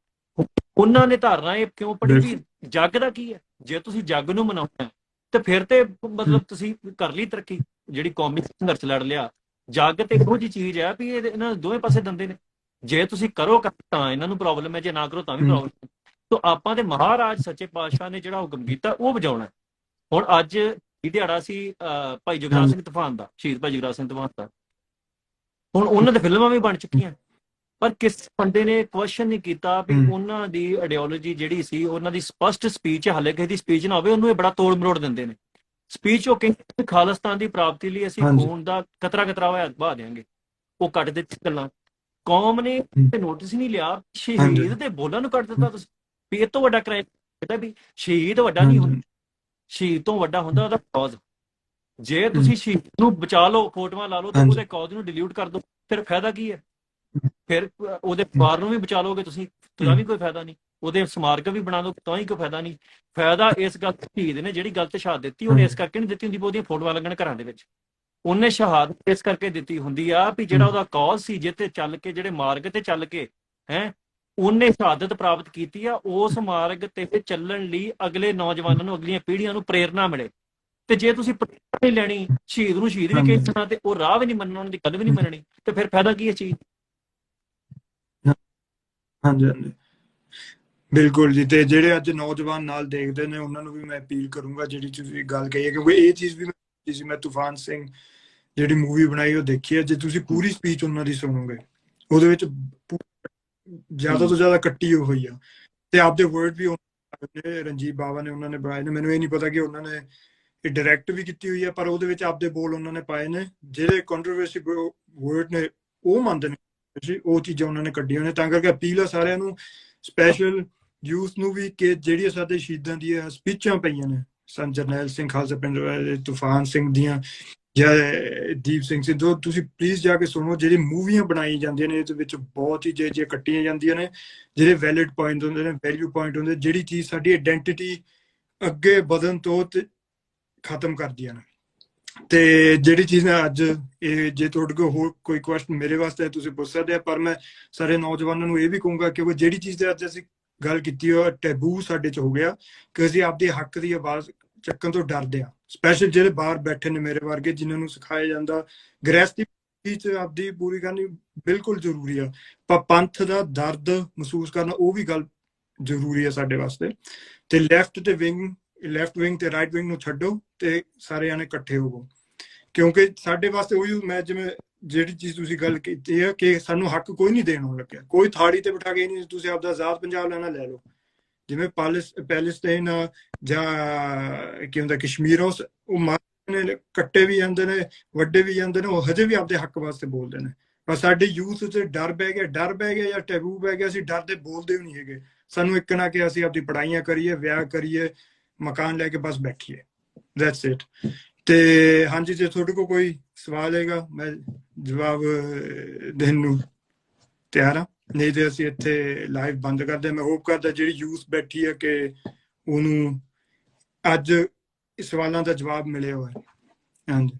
ਉਹਨਾਂ ਨੇ ਧਾਰਨਾ ਇਹ ਕਿਉਂ ਪੜ੍ਹੀ ਵੀ ਜੱਗ ਦਾ ਕੀ ਹੈ? ਜੇ ਤੁਸੀਂ ਜੱਗ ਨੂੰ ਮਨਾਉਣਾ ਤੇ ਫਿਰ ਤੇ ਮਤਲਬ ਤੁਸੀਂ ਕਰ ਲਈ ਤਰੱਕੀ, ਜਿਹੜੀ ਕੌਮੀ ਸੰਘਰਸ਼ ਲੜ ਲਿਆ। ਜੱਗ ਤੇ ਇਹੋ ਜਿਹੀ ਚੀਜ਼ ਹੈ ਵੀ ਇਹਨਾਂ ਦੋਵੇਂ ਪਾਸੇ ਦੰਦੇ ਨੇ। ਜੇ ਤੁਸੀਂ ਕਰੋ ਤਾਂ ਇਹਨਾਂ ਨੂੰ ਪ੍ਰੋਬਲਮ ਹੈ, ਜੇ ਨਾ ਕਰੋ ਤਾਂ ਵੀ ਪ੍ਰੋਬਲਮ ਹੈ। ਤੋ ਆਪਾਂ ਤੇ ਮਹਾਰਾਜ ਸੱਚੇ ਪਾਤਸ਼ਾਹ ਨੇ ਜਿਹੜਾ ਹੁਕਮ ਕੀਤਾ ਉਹ ਵਜਾਉਣਾ। ਹੁਣ ਅੱਜ ਇਹ ਦਿਹਾੜਾ ਸੀ ਭਾਈ ਜੁਗਰਾਜ ਸਿੰਘ ਤੂਫਾਨ ਦਾ, ਸ਼ਹੀਦ ਭਾਈ ਜੁਗਰਾਜ ਸਿੰਘ ਤੂਫਾਨ ਦਾ। ਹੁਣ ਉਹਨਾਂ ਦੇ ਫਿਲਮਾਂ ਵੀ ਬਣ ਚੁੱਕੀਆਂ, ਪਰ ਕਿਸ ਬੰਦੇ ਨੇ ਕੁਐਸਚਨ ਨਹੀਂ ਕੀਤਾ ਵੀ ਉਹਨਾਂ ਦੀ ਆਈਡੀਓਲੋਜੀ ਜਿਹੜੀ ਸੀ, ਉਹਨਾਂ ਦੀ ਸਪਸ਼ਟ ਸਪੀਚ, ਹਾਲੇ ਕਿਸੇ ਦੀ ਸਪੀਚ ਨਾ ਹੋਵੇ ਉਹਨੂੰ ਇਹ ਬੜਾ ਤੋੜ ਮਰੋੜ ਦਿੰਦੇ ਨੇ। ਸਪੀਚ ਉਹ ਕਹਿੰਦੇ ਖਾਲਿਸਤਾਨ ਦੀ ਪ੍ਰਾਪਤੀ ਲਈ ਅਸੀਂ ਖੂਨ ਦਾ ਕਤਰਾ ਕਤਰਾ ਹੋਇਆ ਬਹਾ ਦੇਾਂਗੇ, ਉਹ ਕੱਟ ਦਿੱਤੀ ਗੱਲਾਂ। ਕੌਮ ਨੇ ਨੋਟਿਸ ਨਹੀਂ ਲਿਆ, ਸ਼ਹੀਦ ਦੇ ਬੋਲਾਂ ਨੂੰ ਕੱਟ ਦਿੱਤਾ ਤੁਸੀਂ। ਵੀ ਇਹ ਤੋਂ ਵੱਡਾ ਕ੍ਰਾਈਮ ਕਹਿੰਦਾ ਵੀ ਸ਼ਹੀਦ ਵੱਡਾ ਨਹੀਂ ਹੁੰਦਾ, ਸ਼ਹੀਦ ਤੋਂ ਵੱਡਾ ਹੁੰਦਾ ਉਹਦਾ ਕੌਜ਼। ਜੇ ਤੁਸੀਂ ਸ਼ਹੀਦ ਨੂੰ ਬਚਾ ਲਓ, ਫੋਟੋਆਂ ਲਾ ਲਓ, ਤੇ ਉਹਦੇ ਕੌਜ਼ ਨੂੰ ਡਿਲੀਟ ਕਰ ਦਿਓ, ਫਿਰ ਫਾਇਦਾ ਕੀ ਹੈ? ਫਿਰ ਉਹਦੇ ਪਰਿਵਾਰ ਨੂੰ ਵੀ ਬਚਾ ਲਓਗੇ ਤੁਸੀਂ, ਤਾਂ ਵੀ ਕੋਈ ਫਾਇਦਾ ਨਹੀਂ। ਉਹਦੇ ਸਮਾਰਕ ਵੀ ਬਣਾ ਦੋ ਤਾਂ ਹੀ ਕੋਈ ਫਾਇਦਾ ਨਹੀਂ। ਫਾਇਦਾ ਇਸ ਗੱਲ ਸ਼ਹੀਦ ਨੇ ਜਿਹੜੀ ਗਲਤ ਸ਼ਹਾਦਤ ਦਿੱਤੀ, ਉਹਨੇ ਇਸ ਕਰਕੇ ਨਹੀਂ ਦਿੱਤੀ ਹੁੰਦੀ ਉਹਦੀਆਂ ਫੋਟੋਆਂ ਲੱਗਣ ਘਰਾਂ ਦੇ ਵਿੱਚ। ਉਹਨੇ ਸ਼ਹਾਦਤ ਇਸ ਕਰਕੇ ਦਿੱਤੀ ਹੁੰਦੀ ਆ ਵੀ ਜਿਹੜਾ ਉਹਦਾ ਕੌਜ਼ ਸੀ, ਜਿੱਤੇ ਚੱਲ ਕੇ, ਜਿਹੜੇ ਮਾਰਗ ਤੇ ਚੱਲ ਕੇ ਉਹਨੇ ਸ਼ਹਾਦਤ ਪ੍ਰਾਪਤ ਕੀਤੀ ਆ, ਉਸ ਮਾਰਗ ਤੇ ਚੱਲਣ ਲਈ ਅਗਲੇ ਨੌਜਵਾਨਾਂ ਨੂੰ, ਅਗਲੀਆਂ ਪੀੜ੍ਹੀਆਂ ਨੂੰ ਪ੍ਰੇਰਨਾ ਮਿਲੇ। ਤੇ ਜੇ ਤੁਸੀਂ ਪ੍ਰੇਰਨਾ ਨਹੀਂ ਲੈਣੀ, ਸ਼ਹੀਦ ਨੂੰ ਸ਼ਹੀਦ ਵੀ ਕਹਿਣਾ ਤੇ ਉਹ ਰਾਹ ਵੀ ਨਹੀਂ ਮੰਨਣਾ, ਉਹਨਾਂ ਦੀ ਗੱਲ ਵੀ ਨਹੀਂ ਮੰਨਣੀ, ਤੇ ਫਿਰ ਫਾਇਦਾ ਕੀ ਹੈ ਚੀਜ਼? ਹਾਂਜੀ ਹਾਂਜੀ ਬਿਲਕੁਲ ਜੀ। ਤੇ ਜਿਹੜੇ ਅੱਜ ਨੌਜਵਾਨ ਨਾਲ ਦੇਖਦੇ ਨੇ ਉਹਨਾਂ ਨੂੰ ਵੀ ਮੈਂ ਅਪੀਲ ਕਰੂੰਗਾ ਜਿਹੜੀ ਤੁਸੀਂ ਗੱਲ ਕਹੀ ਹੈ, ਕਿਉਂਕਿ ਇਹ ਚੀਜ਼ ਵੀ ਮੈਂ ਤੂਫਾਨ ਸਿੰਘ ਜਿਹੜੀ ਮੂਵੀ ਬਣਾਈ ਉਹ ਦੇਖੀ ਹੈ। ਜੇ ਤੁਸੀਂ ਪੂਰੀ ਸਪੀਚ ਉਹਨਾਂ ਦੀ ਸੁਣੋਗੇ, ਉਹਦੇ ਵਿੱਚ ਜ਼ਿਆਦਾ ਤੋਂ ਜ਼ਿਆਦਾ ਕੱਟੀ ਹੋਈ ਆ, ਤੇ ਆਪਦੇ ਵਰਡ ਵੀ ਰਣਜੀਤ ਬਾਵਾ ਨੇ ਉਹਨਾਂ ਨੇ ਬਣਾਏ ਨੇ। ਮੈਨੂੰ ਇਹ ਨਹੀਂ ਪਤਾ ਕਿ ਉਹਨਾਂ ਨੇ ਇਹ ਡਾਇਰੈਕਟ ਵੀ ਕੀਤੀ ਹੋਈ ਹੈ, ਪਰ ਉਹਦੇ ਵਿੱਚ ਆਪਦੇ ਬੋਲ ਉਹਨਾਂ ਨੇ ਪਾਏ ਨੇ, ਜਿਹੜੇ ਕੰਟਰੋਵਰਸੀ ਵਰਡ ਨੇ ਉਹ ਮੰਨਦੇ ਨੇ, ਉਹ ਚੀਜ਼ਾਂ ਉਹਨਾਂ ਨੇ ਕੱਢੀਆਂ ਨੇ। ਤਾਂ ਕਰਕੇ ਅਪੀਲ ਆ ਸਾਰਿਆਂ ਨੂੰ, ਸਪੈਸ਼ਲ ਯੂਥ ਨੂੰ ਵੀ, ਕਿ ਜਿਹੜੀਆਂ ਸਾਡੇ ਸ਼ਹੀਦਾਂ ਦੀਆਂ ਸਪੀਚਾਂ ਪਈਆਂ ਨੇ, ਸੰਤ ਜਰਨੈਲ ਸਿੰਘ ਖਾਲਸਾ ਪਿੰਡ ਵਾਲੇ, ਤੂਫਾਨ ਸਿੰਘ ਦੀਆਂ ਜਾਂ ਦੀਪ ਸਿੰਘ ਸਿੱਧੂ, ਤੁਸੀਂ ਪਲੀਜ਼ ਜਾ ਕੇ ਸੁਣੋ। ਜਿਹੜੀ ਮੂਵੀਆਂ ਬਣਾਈ ਜਾਂਦੀਆਂ ਨੇ ਇਹਦੇ ਵਿੱਚ ਬਹੁਤ ਹੀ ਜੇ ਕੱਟੀਆਂ ਜਾਂਦੀਆਂ ਨੇ, ਜਿਹੜੇ ਵੈਲਿਡ ਪੁਆਇੰਟ ਹੁੰਦੇ ਨੇ, ਵੈਲਿਊ ਪੁਆਇੰਟ ਹੁੰਦੇ, ਜਿਹੜੀ ਚੀਜ਼ ਸਾਡੀ ਆਇਡੈਂਟੀਟੀ ਅੱਗੇ ਵਧਣ ਤੋਂ ਖਤਮ ਕਰਦੀਆਂ ਨੇ। ਤੇ ਜਿਹੜੀ ਚੀਜ਼ ਨੇ ਅੱਜ ਇਹ, ਜੇ ਤੁਹਾਡੇ ਕੋਲ ਹੋਰ ਕੋਈ ਕੁਐਸਚਨ ਮੇਰੇ ਵਾਸਤੇ ਤੁਸੀਂ ਪੁੱਛ ਸਕਦੇ ਆ, ਪਰ ਮੈਂ ਸਾਰੇ ਨੌਜਵਾਨਾਂ ਨੂੰ ਇਹ ਵੀ ਕਹੂੰਗਾ ਕਿ ਜਿਹੜੀ ਚੀਜ਼ ਦੇ ਅੱਜ ਅਸੀਂ ਗੱਲ ਕੀਤੀ ਉਹ ਟੈਬੂ ਸਾਡੇ 'ਚ ਹੋ ਗਿਆ, ਕਿ ਅਸੀਂ ਆਪਦੇ ਹੱਕ ਦੀ ਆਵਾਜ਼ ਚੱਕਣ ਤੋਂ ਡਰਦੇ ਆ। ਸਪੈਸ਼ਲ ਜਿਹੜੇ ਬਾਹਰ ਬੈਠੇ ਨੇ ਮੇਰੇ ਵਰਗੇ, ਜਿਨ੍ਹਾਂ ਨੂੰ ਸਿਖਾਇਆ ਜਾਂਦਾ ਗ੍ਰਹਿਸਥੀ 'ਚ ਆਪਦੀ ਪੂਰੀ ਕਰਨੀ ਬਿਲਕੁਲ ਜ਼ਰੂਰੀ ਆ, ਪਰ ਪੰਥ ਦਾ ਦਰਦ ਮਹਿਸੂਸ ਕਰਨਾ ਉਹ ਵੀ ਗੱਲ ਜ਼ਰੂਰੀ ਆ ਸਾਡੇ ਵਾਸਤੇ। ਤੇ ਲੈਫਟ ਵਿੰਗ ਤੇ ਰਾਈਟ ਵਿੰਗ ਨੂੰ ਛੱਡੋ ਤੇ ਸਾਰੇ ਜਾਣੇ ਇਕੱਠੇ ਹੋਵੋ, ਕਿਉਂਕਿ ਸਾਡੇ ਵਾਸਤੇ ਉਹੀ, ਮੈਂ ਜਿਵੇਂ ਜਿਹੜੀ ਚੀਜ਼ ਤੁਸੀਂ ਗੱਲ ਕੀਤੀ ਹੈ ਕਿ ਸਾਨੂੰ ਹੱਕ ਕੋਈ ਨਹੀਂ ਦੇਣ ਲੱਗਿਆ, ਕੋਈ ਥਾੜੀ ਤੇ ਬਿਠਾ ਕੇ ਨਹੀਂ ਤੁਸੀਂ ਆਪਦਾ ਆਜ਼ਾਦ ਪੰਜਾਬ ਲੈਣਾ ਲੈ ਲਓ। ਜਿਵੇਂ ਪੈਲਸਟਾਈਨ ਜਾਂ ਕੀ ਹੁੰਦਾ ਕਸ਼ਮੀਰ, ਉਹ ਮਾਰੇ ਕੱਟੇ ਵੀ ਜਾਂਦੇ ਨੇ, ਵੱਡੇ ਵੀ ਜਾਂਦੇ ਨੇ, ਉਹ ਹਜੇ ਵੀ ਆਪਦੇ ਹੱਕ ਵਾਸਤੇ ਬੋਲਦੇ ਨੇ। ਪਰ ਸਾਡੇ ਯੂਥ 'ਚ ਡਰ ਬਹਿ ਗਿਆ ਜਾਂ ਟੈਬੂ ਬਹਿ ਗਿਆ, ਅਸੀਂ ਡਰਦੇ ਬੋਲਦੇ ਵੀ ਨਹੀਂ ਹੈਗੇ। ਸਾਨੂੰ ਇੱਕ ਨਾ ਕਿ ਅਸੀਂ ਆਪਦੀ ਪੜ੍ਹਾਈਆਂ ਕਰੀਏ, ਵਿਆਹ ਕਰੀਏ, ਮਕਾਨ ਲੈ ਕੇ ਬਸ ਬੈਠੀਏ, ਦੈਟਸ ਇਟ। ਤੇ ਹਾਂਜੀ, ਜੇ ਤੁਹਾਡੇ ਕੋਲ ਕੋਈ ਸਵਾਲ ਹੈਗਾ ਮੈਂ ਜਵਾਬ ਦੇਣ ਨੂੰ ਤਿਆਰ ਹਾਂ, ਨਹੀਂ ਤੇ ਅਸੀਂ ਇੱਥੇ ਲਾਈਵ ਬੰਦ ਕਰਦੇ। ਮੈਂ ਹੋਪ ਕਰਦਾ ਜਿਹੜੀ ਯੂਥ ਬੈਠੀ ਹੈ ਕਿ ਉਹਨੂੰ ਅੱਜ ਸਵਾਲਾਂ ਦਾ ਜਵਾਬ ਮਿਲਿਆ ਹੋਇਆ। ਹਾਂਜੀ,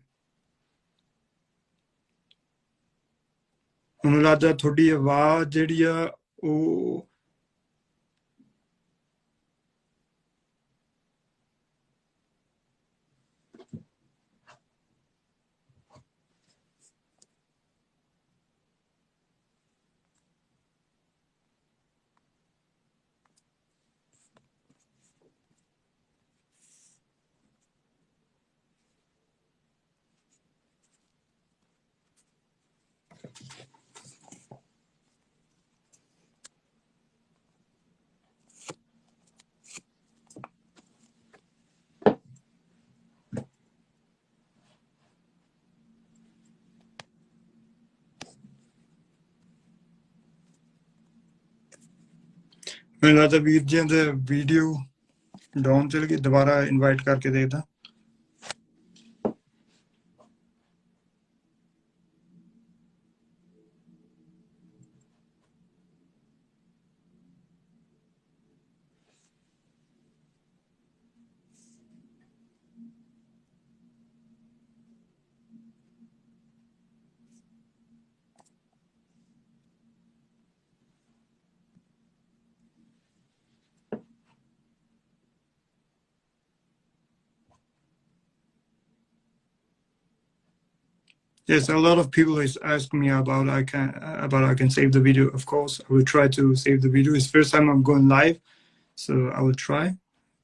ਮੈਨੂੰ ਲੱਗਦਾ ਤੁਹਾਡੀ ਆਵਾਜ਼ ਜਿਹੜੀ ਆ ਉਹ ਮੈਨੂੰ ਲੱਗਦਾ ਵੀਰ ਜੀ ਦੇ ਵੀਡੀਓ ਡਾਊਨ ਚਲ ਗਈ, ਦੁਬਾਰਾ ਇਨਵਾਈਟ ਕਰਕੇ ਦੇਖਦਾ। Yes, a lot of people is asking me about I can save the video. Of course, I will try to save the video. It's first time I'm going live, so I will try.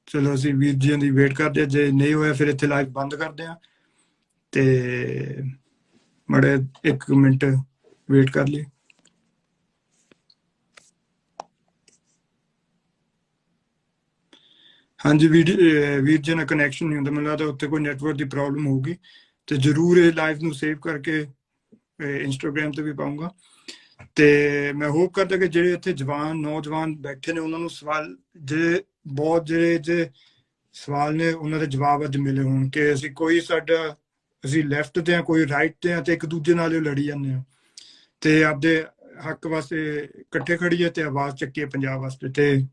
ਚਲੋ ਅਸੀਂ ਵੀਰ ਜੀ ਦੀ ਵੇਟ ਕਰਦੇ ਹਾਂ, ਜੇ ਨਹੀਂ ਹੋਇਆ ਫਿਰ ਇੱਥੇ ਲਾਈਵ ਬੰਦ ਕਰਦੇ ਹਾਂ ਤੇ ਮੜੇ 1 ਮਿੰਟ ਵੇਟ ਕਰ ਲਈ। ਹਾਂਜੀ ਵੀਰ ਜੀ ਨਾਲ ਕਨੈਕਸ਼ਨ ਨਹੀਂ ਹੁੰਦਾ, ਮੈਨੂੰ ਲੱਗਦਾ ਉੱਥੇ ਕੋਈ ਨੈਟਵਰਕ ਦੀ ਪ੍ਰੋਬਲਮ ਹੋਊਗੀ ਤੇ ਜ਼ਰੂਰ ਇਹ ਲਾਈਵ ਨੂੰ ਸੇਵ ਕਰਕੇ ਇੰਸਟਾਗ੍ਰਾਮ ਤੇ ਵੀ ਪਾਉਂਗਾ। ਤੇ ਮੈਂ ਹੋਪ ਕਰਦਾ ਕਿ ਜਿਹੜੇ ਇੱਥੇ ਜਵਾਨ ਨੌਜਵਾਨ ਬੈਠੇ ਨੇ ਉਹਨਾਂ ਨੂੰ ਸਵਾਲ ਜਿਹੜੇ ਬਹੁਤ ਜਿਹੜੇ ਸਵਾਲ ਨੇ ਉਹਨਾਂ ਦੇ ਜਵਾਬ ਅੱਜ ਮਿਲੇ ਹੋਣ ਕਿ ਅਸੀਂ ਲੈਫਟ ਤੇ ਆ ਕੋਈ ਰਾਈਟ ਤੇ ਆ ਤੇ ਇੱਕ ਦੂਜੇ ਨਾਲ ਹੀ ਲੜੀ ਜਾਂਦੇ ਆ ਤੇ ਆਪਦੇ ਹੱਕ ਵਾਸਤੇ ਇਕੱਠੇ ਖੜੀਏ ਤੇ ਆਵਾਜ਼ ਚੱਕੀਏ ਪੰਜਾਬ ਵਾਸਤੇ। ਤੇ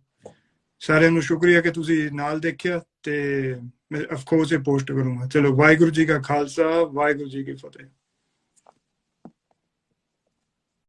ਸਾਰਿਆਂ ਨੂੰ ਸ਼ੁਕਰੀਆ ਕਿ ਤੁਸੀਂ ਨਾਲ ਦੇਖਿਆ ਤੇ ਮੈਂ ਆਫ ਕੋਰਸ ਇਹ ਪੋਸਟ ਕਰੂੰਗਾ। ਚਲੋ ਵਾਹਿਗੁਰੂ ਜੀ ਕਾ ਖਾਲਸਾ, ਵਾਹਿਗੁਰੂ ਜੀ ਕੀ ਫਤਿਹ।